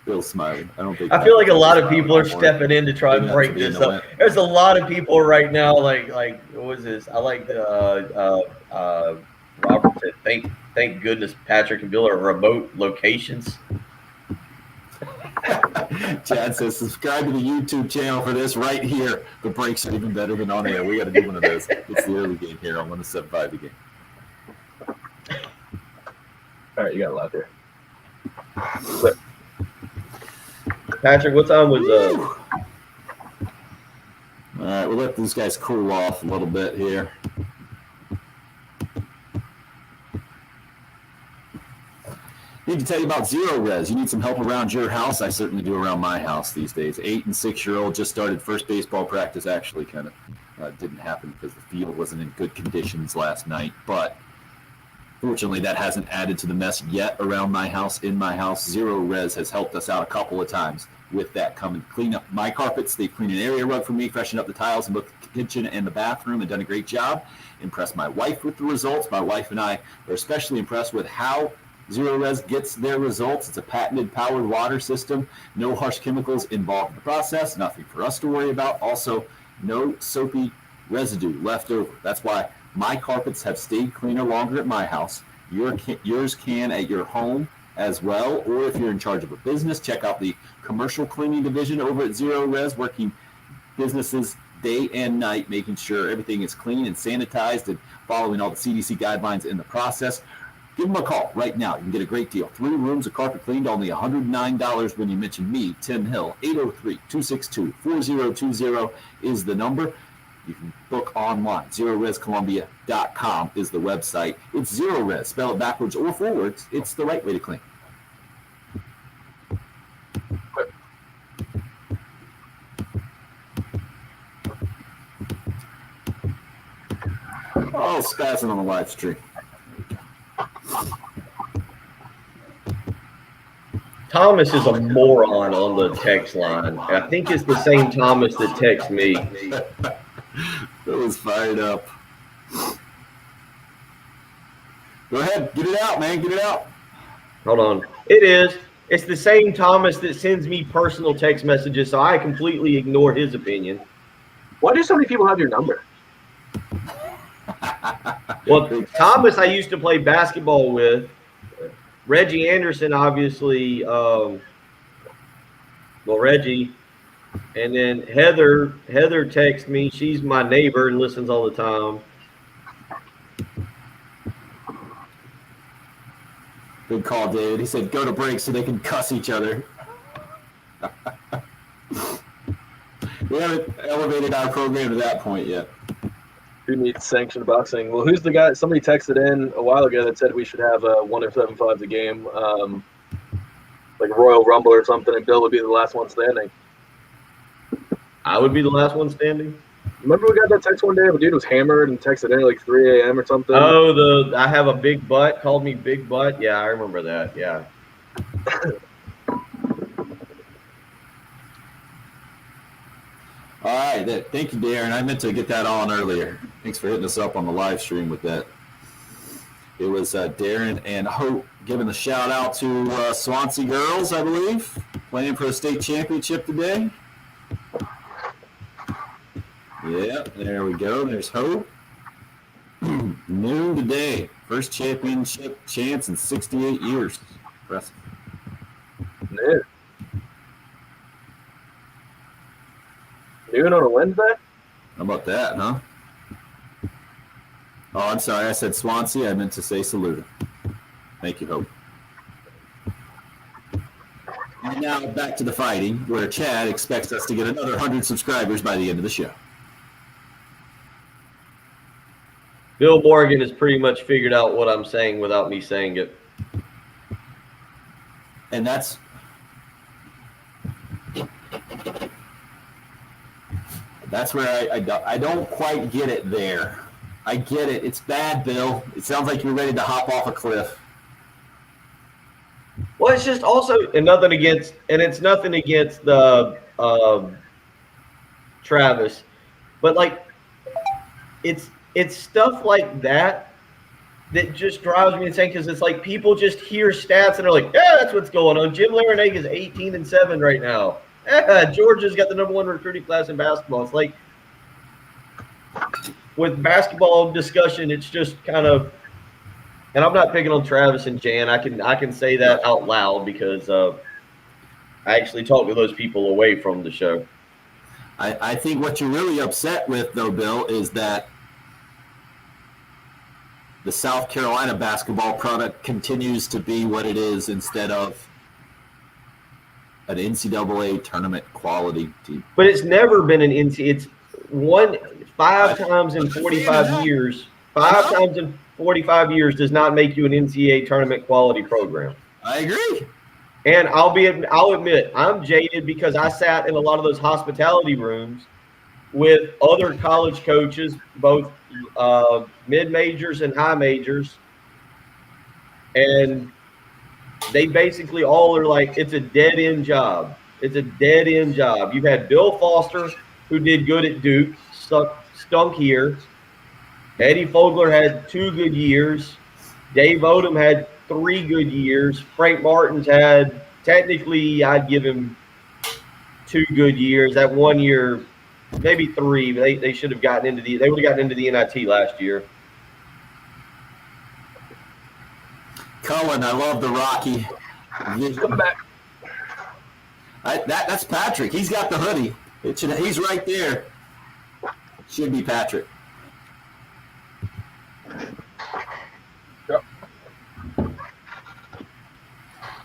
Bill's smiling. I don't think. I feel like a lot of people are stepping in to try and Maybe break not to be in this the up. There's a lot of people right now, like what was this? I like Robert said, thank goodness Patrick and Bill are remote locations. Chad says, subscribe to the YouTube channel for this right here. The breaks are even better than on air. We got to do one of those. It's the early game here. I'm going to 7-5 the game. All right, you got it loud here. Patrick, what time was All right, we'll let these guys cool off a little bit here. Need to tell you about Zero Res. You need some help around your house? I certainly do around my house these days. 8- and 6-year-old just started first baseball practice. Actually, kind of didn't happen because the field wasn't in good conditions last night. But fortunately, that hasn't added to the mess yet around my house, in my house. Zero Res has helped us out a couple of times with that. Come and clean up my carpets. They've cleaned an area rug for me, freshened up the tiles in both the kitchen and the bathroom, and done a great job. Impressed my wife with the results. My wife and I are especially impressed with how Zero Res gets their results. It's a patented powered water system. No harsh chemicals involved in the process. Nothing for us to worry about. Also, no soapy residue left over. That's why my carpets have stayed cleaner longer at my house. Yours can at your home as well. Or if you're in charge of a business, check out the commercial cleaning division over at Zero Res, working businesses day and night, making sure everything is clean and sanitized and following all the CDC guidelines in the process. Give them a call right now. You can get a great deal. 3 rooms of carpet cleaned, only $109 when you mention me, Tim Hill. 803-262-4020 is the number. You can book online. ZeroResColumbia.com is the website. It's Zero Res. Spell it backwards or forwards. It's the right way to clean. Oh, spazzing on the live stream. Thomas is a moron on the text line. I think it's the same Thomas that texts me. That was fired up. Go ahead, get it out, man. Get it out. Hold on. It is. It's the same Thomas that sends me personal text messages, so I completely ignore his opinion. Why do so many people have your number? Well, Thomas, I used to play basketball with. Reggie Anderson, obviously. Reggie. And then Heather texts me. She's my neighbor and listens all the time. Good call, David. He said go to break so they can cuss each other. We haven't elevated our program to that point yet. Who needs sanctioned boxing? Well, who's the guy? Somebody texted in a while ago that said we should have a 1 or 7-5 a game, like Royal Rumble or something, and Bill would be the last one standing. I would be the last one standing. Remember we got that text one day? The dude was hammered and texted in at like 3 a.m. or something. Oh, I have a big butt. Called me big butt. Yeah, I remember that. Yeah. All right. Thank you, Darren. I meant to get that on earlier. Thanks for hitting us up on the live stream with that. It was Darren and Hope giving the shout out to Swansea girls, I believe, playing for a state championship today. Yeah, there we go. There's Hope. Noon today. First championship chance in 68 years. Impressive. Yeah. Noon on a Wednesday? How about that, huh? Oh, I'm sorry. I said Swansea. I meant to say Saluda. Thank you, Hope. And now back to the fighting, where Chad expects us to get another 100 subscribers by the end of the show. Bill Morgan has pretty much figured out what I'm saying without me saying it. And that's where I don't quite get it there. I get it. It's bad, Bill. It sounds like you're ready to hop off a cliff. Well, it's just also, and it's nothing against the Travis, but like it's stuff like that that just drives me insane because it's like people just hear stats and they're like, yeah, that's what's going on. Jim Larinaga is 18-7 right now. Yeah, Georgia's got the #1 recruiting class in basketball. It's like with basketball discussion, it's just kind of, and I'm not picking on Travis and Jan. I can say that out loud because I actually talked to those people away from the show. I think what you're really upset with, though, Bill, is that the South Carolina basketball product continues to be what it is instead of an NCAA tournament quality team. But it's never been an NCAA. It's won 5 times in 45 years. 5 times in 45 years does not make you an NCAA tournament quality program. I agree. And I'll admit, I'm jaded because I sat in a lot of those hospitality rooms with other college coaches, both mid-majors and high majors. And they basically all are like, it's a dead-end job. It's a dead-end job. You've had Bill Foster, who did good at Duke, stunk here. Eddie Fogler had 2 good years. Dave Odom had 3 good years. Frank Martin's had, technically, I'd give him 2 good years. That 1 year, maybe 3. But they should have gotten into they would have gotten into the NIT last year. Cullen, I love the Rocky. Come back. That's Patrick. He's got the hoodie. He's right there. Should be Patrick. Yep.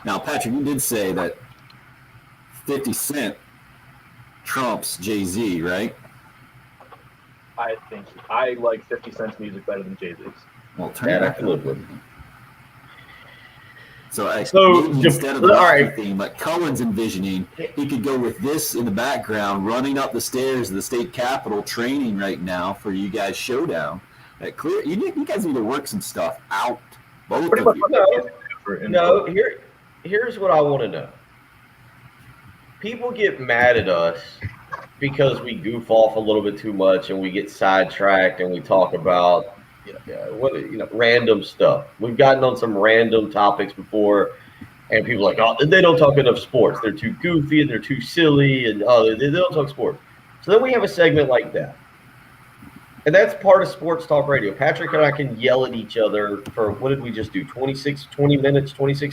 Now, Patrick, you did say that 50 Cent trumps Jay-Z, right? I think I like 50 Cent's music better than Jay-Z's. Well, turn Yeah, it I back can live with it. So instead of all the right. Rocky theme, like Cullen's envisioning, he could go with this in the background, running up the stairs of the state capitol, training right now for you guys showdown. You guys need to work some stuff out. Both Pretty of much you. what that is. No, here's what I want to know. People get mad at us because we goof off a little bit too much and we get sidetracked and we talk about random stuff. We've gotten on some random topics before, and people are like, oh, they don't talk enough sports. They're too goofy and they're too silly, and they don't talk sports. So then we have a segment like that. And that's part of Sports Talk Radio. Patrick and I can yell at each other for, what did we just do, 26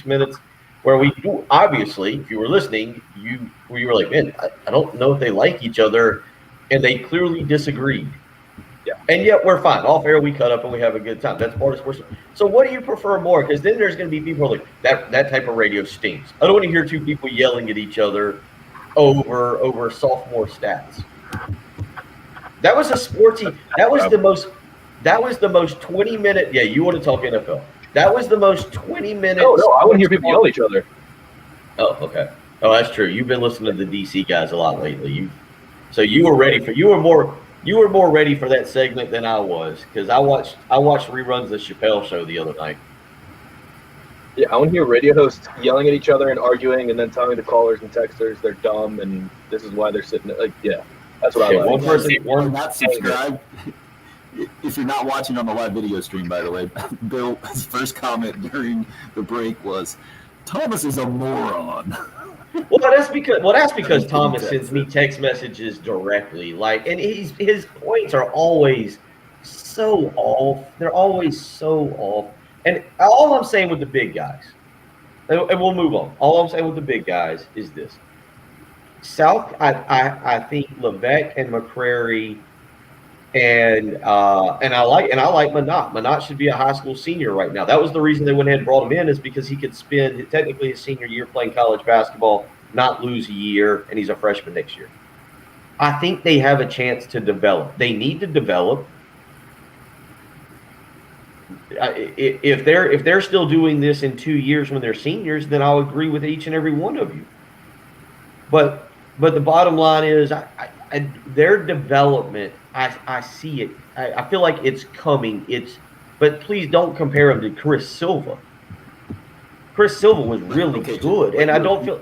minutes, where we do, obviously, if you were listening, you were like, man, I don't know if they like each other, and they clearly disagreed. Yeah. And yet we're fine. Off air, we cut up and we have a good time. That's part of sports. So what do you prefer more? Because then there's going to be people like, that type of radio stinks. I don't want to hear 2 people yelling at each other over sophomore stats. That was a sportsy. That was the most 20-minute. Yeah, you want to talk NFL. That was the most 20-minute. No, I wouldn't hear people yell at each other. Oh, okay. Oh, that's true. You've been listening to the DC guys a lot lately. You were ready for. You were more ready for that segment than I was, because I watched reruns of the Chappelle Show the other night. Yeah, I want to hear radio hosts yelling at each other and arguing, and then telling the callers and texters they're dumb and this is why they're sitting. That's what I like. One person, One not subscribed. If you're not watching on the live video stream, by the way, Bill's first comment during the break was, "Thomas is a moron." Well, that's because Thomas sends me text messages directly, and his points are always so off. They're always so off. And all I'm saying with the big guys, and we'll move on. All I'm saying with the big guys is this: I think Levesque and McCrary, and I like Manat. Manat should be a high school senior right now. That was the reason they went ahead and brought him in, is because he could spend technically his senior year playing college basketball, not lose a year, and he's a freshman next year. I think they have a chance to develop. They need to develop. If they're still doing this in 2 years when they're seniors, then I'll agree with each and every one of you. But the bottom line is, their development, I see it. I feel like it's coming. But please don't compare him to Chris Silva. Chris Silva was really good, and I don't feel.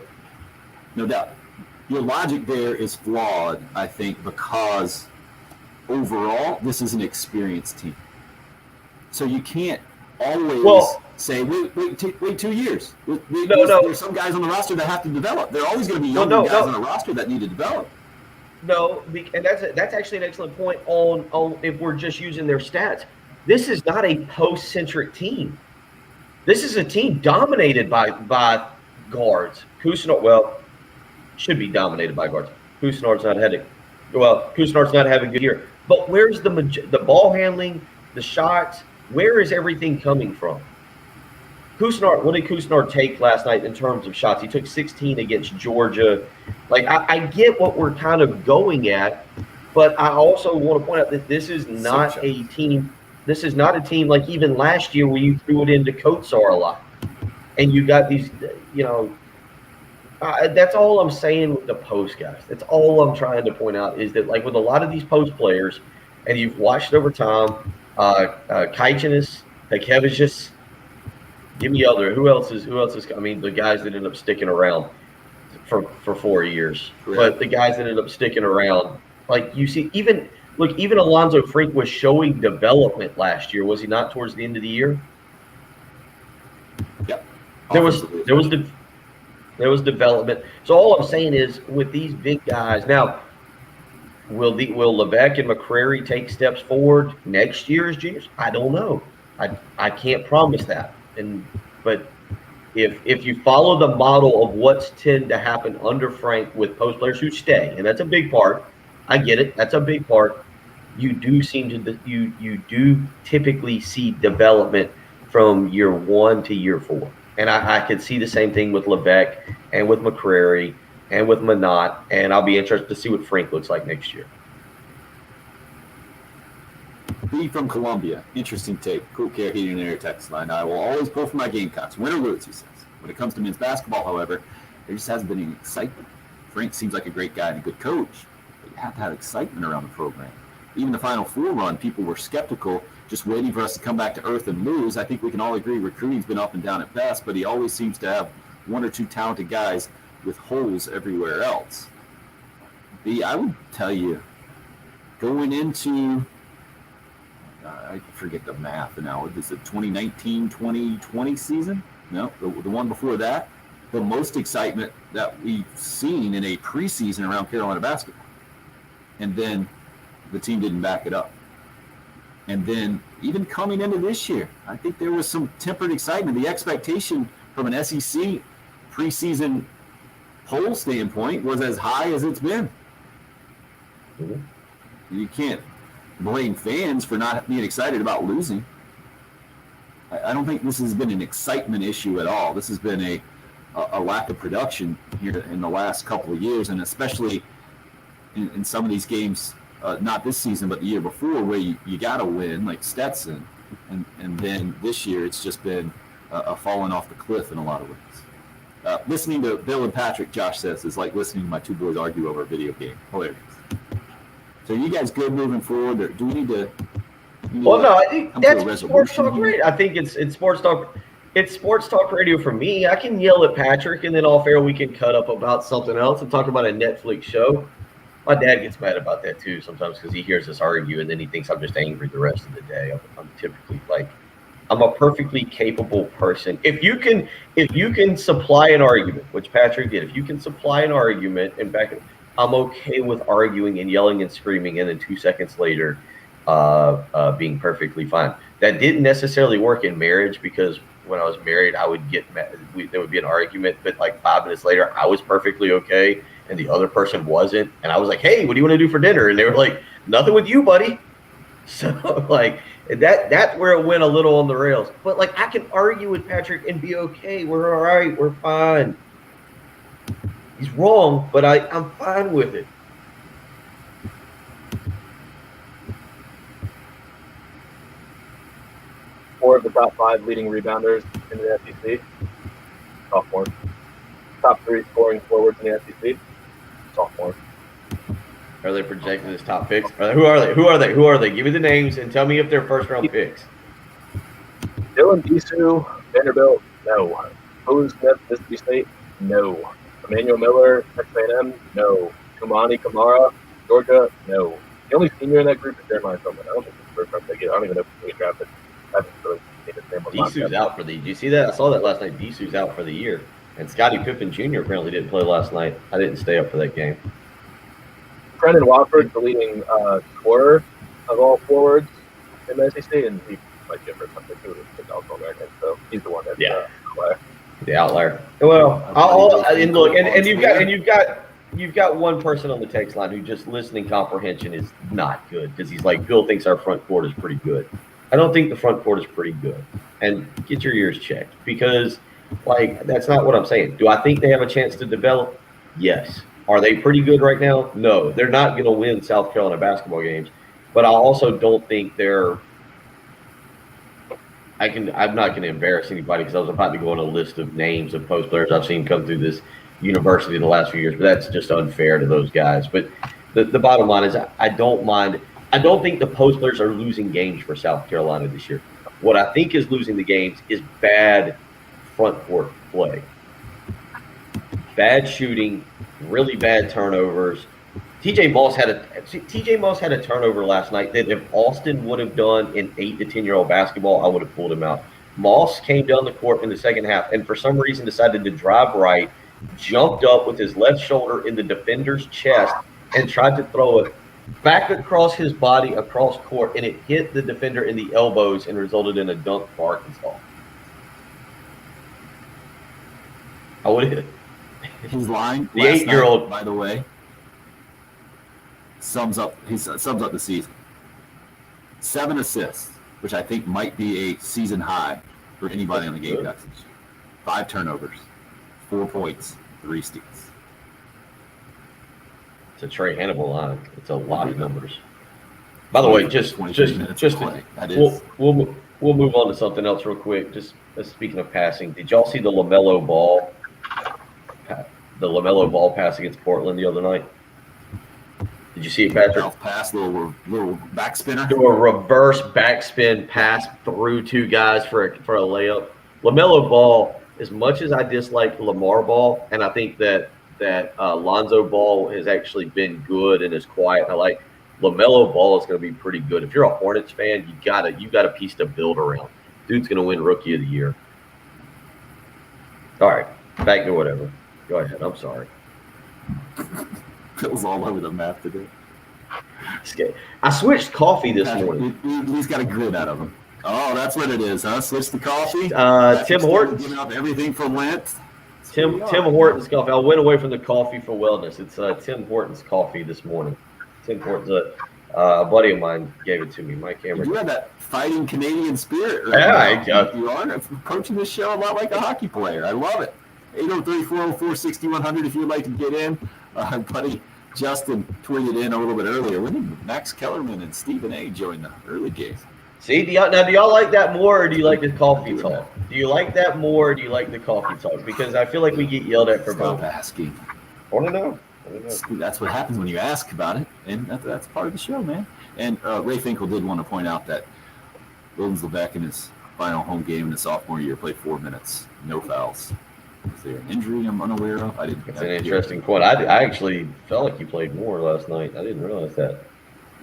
No doubt. your logic there is flawed, I think, because overall, this is an experienced team. So you can't always say, wait 2 years. There's some guys on the roster that have to develop. There are always going to be younger guys on the roster that need to develop. No, and that's actually an excellent point on if we're just using their stats. This is not a post-centric team. This is a team dominated by guards. Couisnard, should be dominated by guards. Couisnard's not having a good year. But where's the ball handling, the shots? Where is everything coming from? Couisnard, what did Couisnard take last night in terms of shots? He took 16 against Georgia. Like, I get what we're kind of going at, but I also want to point out that this is not a team. This is not a team like even last year where you threw it into Kotsar a lot. And you got these, that's all I'm saying with the post guys. That's all I'm trying to point out is that, like, with a lot of these post players, and you've watched over time, Kaichanis, Hekevicius, give me other. Who else is? I mean, the guys that end up sticking around for 4 years. Right. But the guys that end up sticking around, like you see, even Alonzo Frink was showing development last year. Was he not towards the end of the year? Yeah. There was development. So all I'm saying is with these big guys now, will Levesque and McCrary take steps forward next year as juniors? I don't know. I can't promise that. But if you follow the model of what's tend to happen under Frank with post players who stay, and that's a big part. I get it. That's a big part. You do typically see development from year 1 to year 4. And I could see the same thing with Levesque and with McCrary and with Minot, and I'll be interested to see what Frank looks like next year. B from Columbia. Interesting take. Cool care heating and air text line. I will always go for my Gamecocks. Win or lose, he says. When it comes to men's basketball, however, there just hasn't been any excitement. Frank seems like a great guy and a good coach, but you have to have excitement around the program. Even the Final Four run, people were skeptical, just waiting for us to come back to earth and lose. I think we can all agree recruiting's been up and down at best, but he always seems to have 1 or 2 talented guys with holes everywhere else. B, I would tell you, going into I forget the math now. Is it 2019-2020 season? No, the one before that. The most excitement that we've seen in a preseason around Carolina basketball. And then the team didn't back it up. And then even coming into this year, I think there was some tempered excitement. The expectation from an SEC preseason poll standpoint was as high as it's been. Mm-hmm. You can't blame fans for not being excited about losing. I don't think this has been an excitement issue at all. This has been a lack of production here in the last couple of years, and especially in some of these games, not this season, but the year before, where you got to win, like Stetson. And then this year, it's just been a falling off the cliff in a lot of ways. Listening to Bill and Patrick, Josh says, is like listening to my 2 boys argue over a video game. Hilarious. So are you guys good moving forward, or do we need to? I think that's sports talk radio. I think it's sports talk. It's sports talk radio for me. I can yell at Patrick, and then off air we can cut up about something else and talk about a Netflix show. My dad gets mad about that too sometimes because he hears us argue, and then he thinks I'm just angry the rest of the day. I'm typically like, I'm a perfectly capable person. If you can supply an argument, which Patrick did, if you can supply an argument and back it, I'm okay with arguing and yelling and screaming, and then 2 seconds later, being perfectly fine. That didn't necessarily work in marriage because when I was married, I would get mad. There would be an argument, but like 5 minutes later, I was perfectly okay, and the other person wasn't. And I was like, "Hey, what do you want to do for dinner?" And they were like, "Nothing with you, buddy." So like that's where it went a little on the rails. But like I can argue with Patrick and be okay. We're all right. We're fine. He's wrong, but I'm fine with it. Four of the top 5 leading rebounders in the SEC, sophomore. Top 3 scoring forwards in the SEC, sophomore. Are they projected as top picks? Who are they? Give me the names and tell me if they're first round picks. Dylan Disu, Vanderbilt, no. Boone Smith, Mississippi State, no. Emmanuel Miller, Texas A&M, no. Kumani Kamara, Georgia, no. The only senior in that group is Jeremiah Tillman. I don't think he's the first round pick. I don't even know if he's going to get drafted. I haven't really seen his name on my Disu's out for the. Did you see that? I saw that last night. Disu's out for the year, and Scottie Pippen Jr. apparently didn't play last night. I didn't stay up for that game. Brendan Wofford, the leading scorer of all forwards in the SEC, and he might get for something too. It's also American, so he's the one that's The outlier. Well, and look, and you've got one person on the text line who just listening comprehension is not good because he's like, Bill thinks our front court is pretty good. I don't think the front court is pretty good. And get your ears checked because, like, that's not what I'm saying. Do I think they have a chance to develop? Yes. Are they pretty good right now? No. They're not going to win South Carolina basketball games. But I also don't think they're – I'm not going to embarrass anybody because I was about to go on a list of names of post players I've seen come through this university the last few years, but that's just unfair to those guys. But the bottom line is I don't mind – I don't think the post players are losing games for South Carolina this year. What I think is losing the games is bad front court play. Bad shooting, really bad turnovers. TJ Moss had a turnover last night that if Austin would have done in 8 to 10-year-old basketball, I would have pulled him out. Moss came down the court in the second half and for some reason decided to drive right, jumped up with his left shoulder in the defender's chest and tried to throw it back across his body across court, and it hit the defender in the elbows and resulted in a dunk for Arkansas. I would have. His line, The 8-year-old, by the way, sums up the season. 7 assists, which I think might be a season high for anybody on the Gamecocks. 5 turnovers, 4 points, 3 steals. It's a Trey Hannibal line. It's a lot of numbers. By the way, just we'll move on to something else real quick. Just speaking of passing, did y'all see the LaMelo Ball pass against Portland the other night? Did you see it, Patrick? Pass, little back spinner. Do a reverse backspin pass through 2 guys for a layup. LaMelo Ball, as much as I dislike Lamar Ball, and I think that Lonzo Ball has actually been good and is quiet. I like LaMelo Ball is going to be pretty good. If you're a Hornets fan, you got a piece to build around. Dude's going to win Rookie of the Year. All right, back to whatever. Go ahead. I'm sorry. Bill's all over the map today. I switched coffee this morning. He's got a grin out of him. Oh, that's what it is, huh? Switch the coffee. Tim Hortons giving up everything for Lent. Tim Hortons coffee. I went away from the coffee for wellness. It's Tim Hortons coffee this morning. Tim Hortons. A buddy of mine gave it to me. My camera. You have that fighting Canadian spirit. Right? Yeah, you are approaching this show a lot like a hockey player. I love it. 803-404-6100 if you'd like to get in. Buddy Justin tweeted in a little bit earlier. When did Max Kellerman and Stephen A. join the early game? See, do y'all like that more, or do you like the coffee talk? Do you like that more, or do you like the coffee talk? Because I feel like we get yelled at for both. Stop asking. I want to know. That's what happens when you ask about it, and that's part of the show, man. And Ray Finkel did want to point out that Williams Lebec in his final home game in the sophomore year played 4 minutes, no fouls. Is there an injury I'm unaware of? That's an interesting point. I actually felt like you played more last night. I didn't realize that.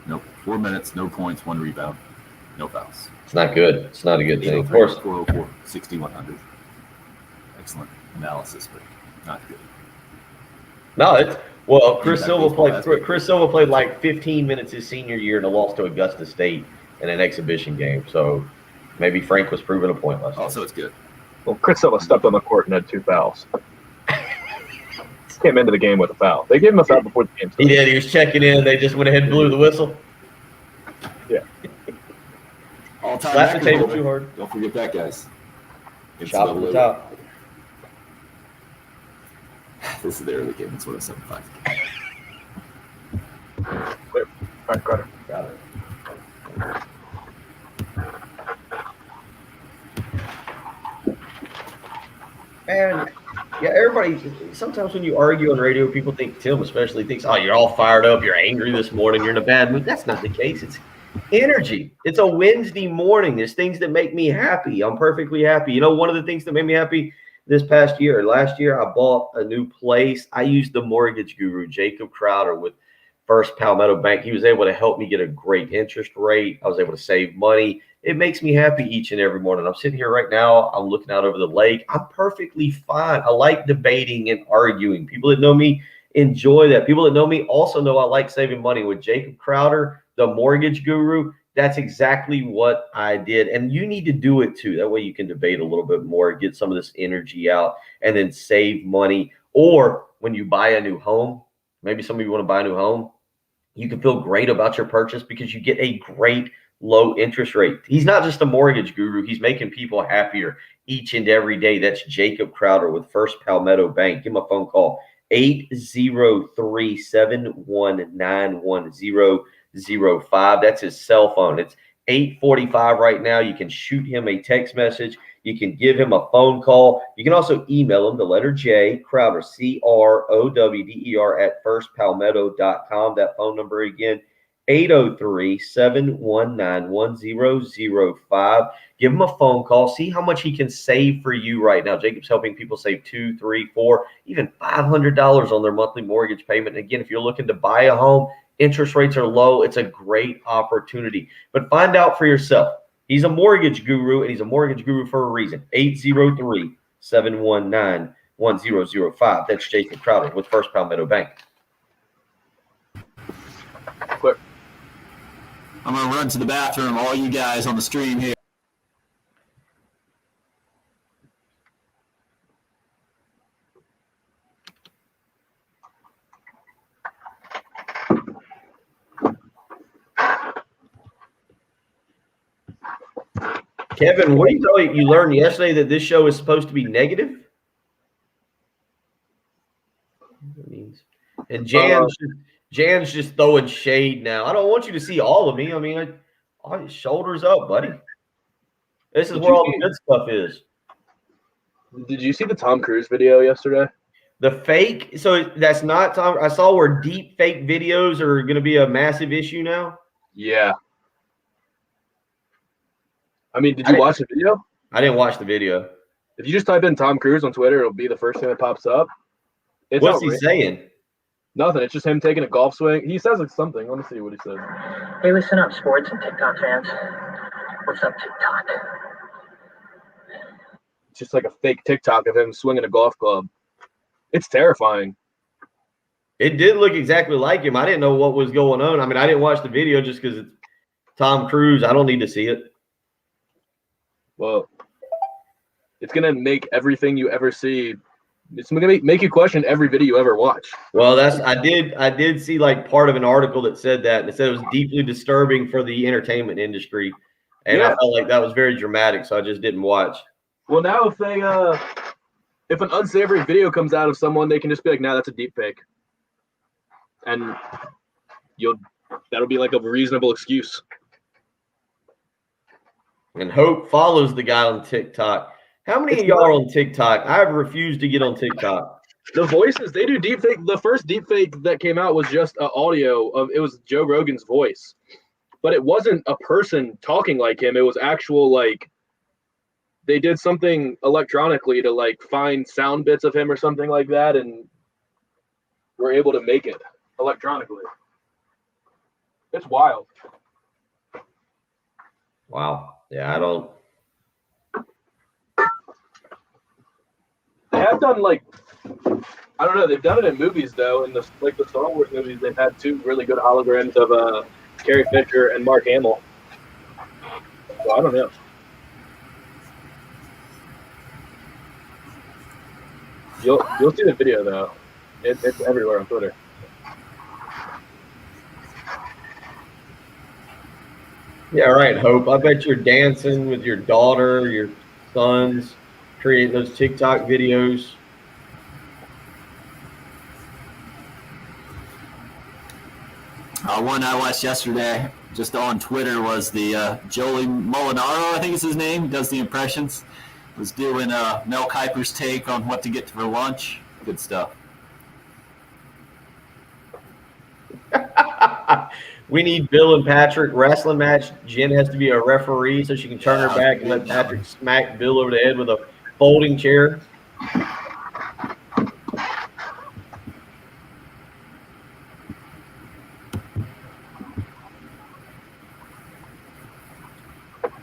Nope. 4 minutes, no points, 1 rebound, no fouls. It's not good. It's not a good thing. Of course. 404-6100. Excellent analysis, but not good. No, Chris Silva played like 15 minutes his senior year and a loss to Augusta State in an exhibition game. So maybe Frank was proving a point last night. Also, it's good. Well, Chris Silva stepped on the court and had 2 fouls. Came into the game with a foul. They gave him a foul before the game started. He did. He was checking in. They just went ahead and blew the whistle. Yeah. All-time Slap the record table holder. too hard. Don't forget that, guys. Shot from the top. This is the early game. It's 107.5. Frank Carter. Got it. And yeah, everybody, sometimes when you argue on radio, people think, Tim especially thinks, oh, you're all fired up, you're angry this morning, you're in a bad mood. That's not the case. It's energy. It's a Wednesday morning. There's things that make me happy. I'm perfectly happy. You know, one of the things that made me happy this past year. Last year, I bought a new place. I used the mortgage guru, Jacob Crowder, with First Palmetto Bank. He was able to help me get a great interest rate. I was able to save money. It makes me happy each and every morning. I'm sitting here right now. I'm looking out over the lake. I'm perfectly fine. I like debating and arguing. People that know me enjoy that. People that know me also know I like saving money. With Jacob Crowder, the mortgage guru, that's exactly what I did. And you need to do it too. That way you can debate a little bit more, get some of this energy out, and then save money. Or when you buy a new home, maybe some of you want to buy a new home, you can feel great about your purchase because you get a great low interest rate. He's not just a mortgage guru. He's making people happier each and every day. That's Jacob Crowder with First Palmetto Bank. Give him a phone call, 803-719-1005. That's his cell phone. It's 8:45 right now. You can shoot him a text message. You can give him a phone call. You can also email him the letter J, Crowder, CROWDER at firstpalmetto.com. That phone number again, 803-719-1005. Give him a phone call. See how much he can save for you right now. Jacob's helping people save $200, $300, $400, even $500 on their monthly mortgage payment. And again, if you're looking to buy a home, interest rates are low. It's a great opportunity. But find out for yourself. He's a mortgage guru, and he's a mortgage guru for a reason. 803-719-1005. That's Jacob Crowder with First Palmetto Bank. Quick. I'm going to run to the bathroom. All you guys on the stream here. Kevin, what do you tell you learned yesterday that this show is supposed to be negative? And Jan's just throwing shade now. I don't want you to see all of me. I mean, shoulders up, buddy. This is where all the good stuff is. Did you see the Tom Cruise video yesterday? The fake? So that's not Tom. I saw where deep fake videos are going to be a massive issue now. Yeah. I mean, did you watch the video? I didn't watch the video. If you just type in Tom Cruise on Twitter, it'll be the first thing that pops up. What's he saying? Nothing. It's just him taking a golf swing. He says like something. Let me see what he says. Hey, listen up, sports and TikTok fans. What's up, TikTok? It's just like a fake TikTok of him swinging a golf club. It's terrifying. It did look exactly like him. I didn't know what was going on. I mean, I didn't watch the video just because it's Tom Cruise. I don't need to see it. Well, it's going to make everything you ever see. It's going to make you question every video you ever watch. Well, I did see like part of an article that said that, and it said it was deeply disturbing for the entertainment industry. And I felt like that was very dramatic, so I just didn't watch. Well, now if an unsavory video comes out of someone, they can just be like, "Nah, that's a deep fake," and that'll be like a reasonable excuse. And Hope follows the guy on TikTok. How many of y'all are on TikTok? I've refused to get on TikTok. The voices, they do deep fake. The first deep fake that came out was just audio of, it was Joe Rogan's voice, but it wasn't a person talking like him. It was actual, like, they did something electronically to like find sound bits of him or something like that, and were able to make it electronically. It's wild. Wow. Yeah, I don't. They have done like, I don't know. They've done it in movies though. In the Star Wars movies, they've had two really good holograms of Carrie Fisher and Mark Hamill. So I don't know. You'll see the video though. It's everywhere on Twitter. Yeah, right, Hope. I bet you're dancing with your daughter, your sons, creating those TikTok videos. One I watched yesterday, just on Twitter, was the Joey Molinaro, I think is his name. He does the impressions. Was doing Mel Kiper's take on what to get for lunch. Good stuff. We need Bill and Patrick wrestling match. Jen has to be a referee so she can turn her back and let Patrick smack Bill over the head with a folding chair.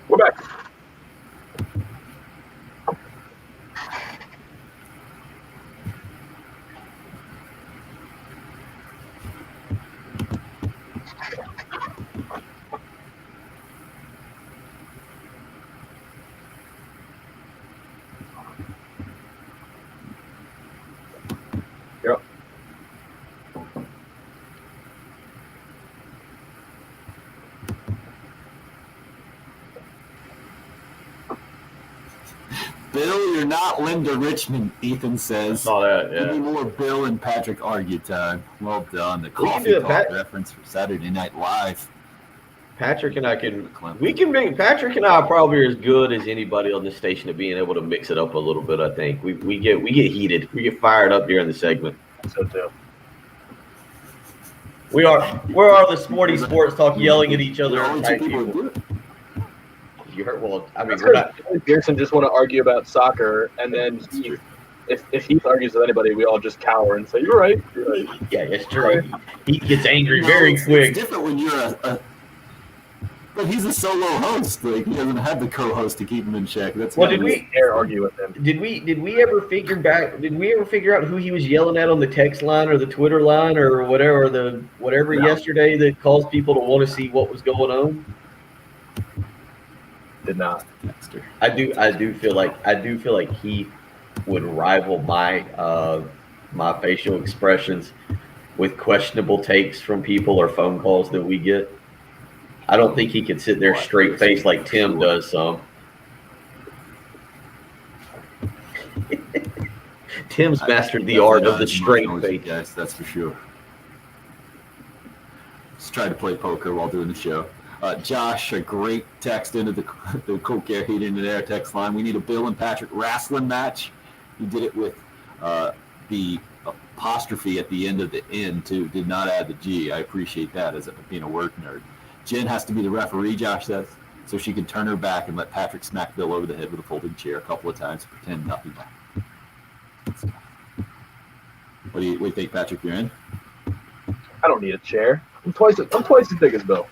We're back. Yep. Bill, you're not Linda Richmond, Ethan says. Saw that, Give me yeah. more Bill and Patrick argue time. Well done. The We can coffee do it, talk Pat. reference for Saturday Night Live. Patrick and I Patrick and I probably are as good as anybody on this station at being able to mix it up a little bit. I think we get heated, we get fired up during the segment. So too. We're the sporty sports talk, yelling at each other. There are only two type people who people. do it. You heard? Well, I mean, That's we're not. because Pearson just want to argue about soccer, and then if Heath argues with anybody, we all just cower and say, "You're right." You're right. Yeah, it's true. He gets angry No, very it's quick. different when you're but he's a solo host. Like he doesn't have the co-host to keep him in check. That's Well, not did his- we Dare argue with him. did we ever figure out who he was yelling at on the text line or the Twitter line or whatever No. yesterday that caused people to want to see what was going on? Did not. Dexter. I do feel like he would rival my facial expressions with questionable takes from people or phone calls that we get. I don't think he could sit there straight face like Tim does some. Tim's mastered the art of the straight face. Yes, that's for sure. Just tried to play poker while doing the show. Josh, a great text into the Coke Air Heat into their text line. We need a Bill and Patrick wrestling match. He did it with the apostrophe at the end of the N too. Did not add the G. I appreciate that as being a word nerd. Jen has to be the referee, Josh says, so she can turn her back and let Patrick smack Bill over the head with a folding chair a couple of times to pretend nothing happened. What do you think, Patrick? You're in? I don't need a chair. I'm twice as big as Bill.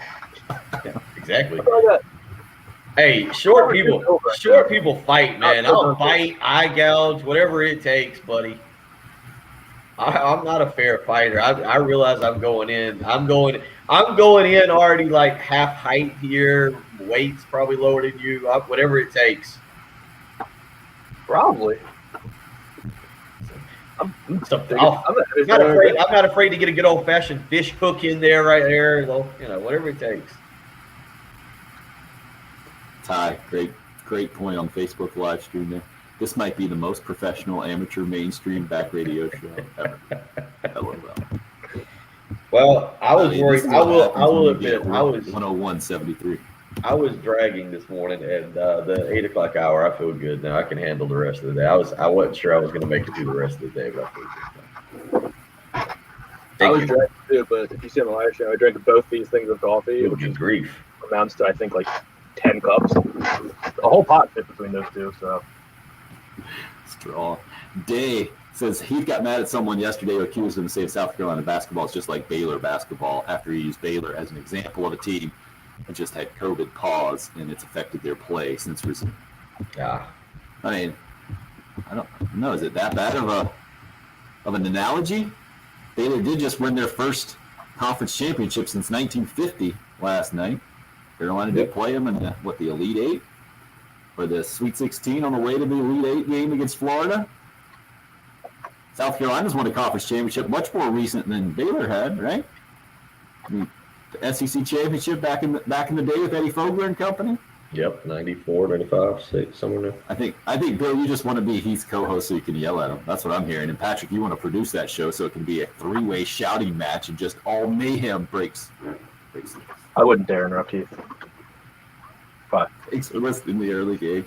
Exactly. How about that? Hey, short people fight, man. I'll fight, eye gouge, whatever it takes, buddy. I'm not a fair fighter. I realize I'm going in. I'm going in already like half height here. Weight's probably lower than you. Whatever it takes. Probably. I'm not afraid to get a good old fashioned fish hook in there, right there. You know, whatever it takes. Ty, great point on Facebook live stream there. This might be the most professional amateur mainstream back radio show ever. LOL. Well, I was worried. I will admit, I was 101.73. I was dragging this morning at the 8 o'clock hour. I feel good now. I can handle the rest of the day. I wasn't sure I was going to make it through the rest of the day, but I feel good. I was drinking too, but if you see on the live show, I drank both these things of coffee, which Good grief. amounts to I think like 10 cups. A whole pot fit between those two. So Straw. Day says he got mad at someone yesterday who accused him of saying South Carolina basketball is just like Baylor basketball after he used Baylor as an example of a team that just had COVID pause and it's affected their play since recent. Yeah. I mean, I don't know. Is it that bad of an analogy? Baylor did just win their first conference championship since 1950 last night. Carolina did play them in the Elite Eight or the Sweet 16 on the way to the Elite Eight game against Florida. South Carolina's won a conference championship much more recent than Baylor had, right? I mean, the SEC championship back in the day with Eddie Fogler and company. Yep, 94, 95, 6, somewhere there. I think Bill, you just want to be Heath's co-host so you can yell at him. That's what I'm hearing. And Patrick, you want to produce that show so it can be a three-way shouting match and just all mayhem breaks. I wouldn't dare interrupt Heath. Thanks for listening to the early game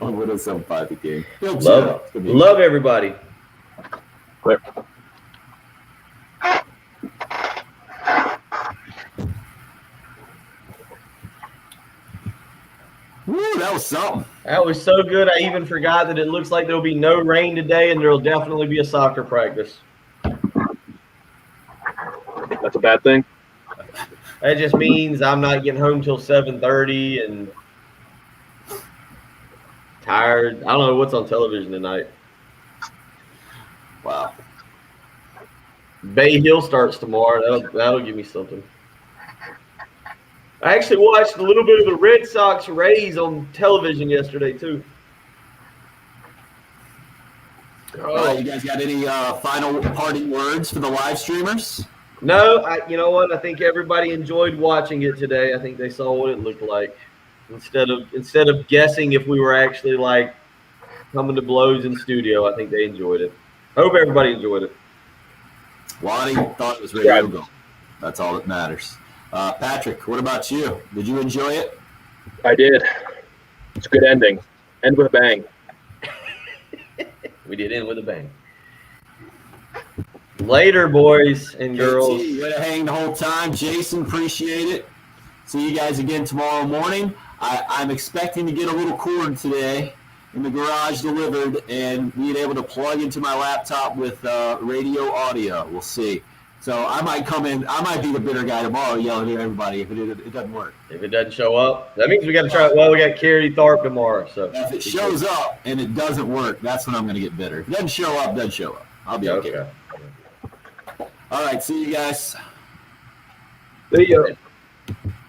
on 107.5 the game. Bill, chill out. It's gonna be- Love everybody. Clear. Woo, that was was something. That was so good. I even forgot that it looks like there'll be no rain today, and there'll definitely be a soccer practice. That's a bad thing. That just means I'm not getting home till 7:30 and tired. I don't know what's on television tonight. Wow. Bay Hill starts tomorrow. That'll give me something. I actually watched a little bit of the Red Sox Rays on television yesterday too. All right, you guys got any final parting words for the live streamers? No, you know what? I think everybody enjoyed watching it today. I think they saw what it looked like instead of guessing if we were actually like coming to blows in studio. I think they enjoyed it. Hope everybody enjoyed it. Lonnie thought it was ready to go. That's all that matters. Patrick, what about you? Did you enjoy it? I did. It's a good ending. End with a bang. We did end with a bang. Later, boys and girls. KT, way to hang the whole time. Jason, appreciate it. See you guys again tomorrow morning. I'm expecting to get a little cord today in the garage delivered and being able to plug into my laptop with radio audio. We'll see. So I might come in. I might be the bitter guy tomorrow yelling at everybody if it doesn't work. If it doesn't show up, that means we got to try. Well, we got Kerry Tharp tomorrow. So If it shows up and it doesn't work, that's when I'm going to get bitter. If it doesn't show up, doesn't show up. I'll be okay. All right. See you guys. See ya.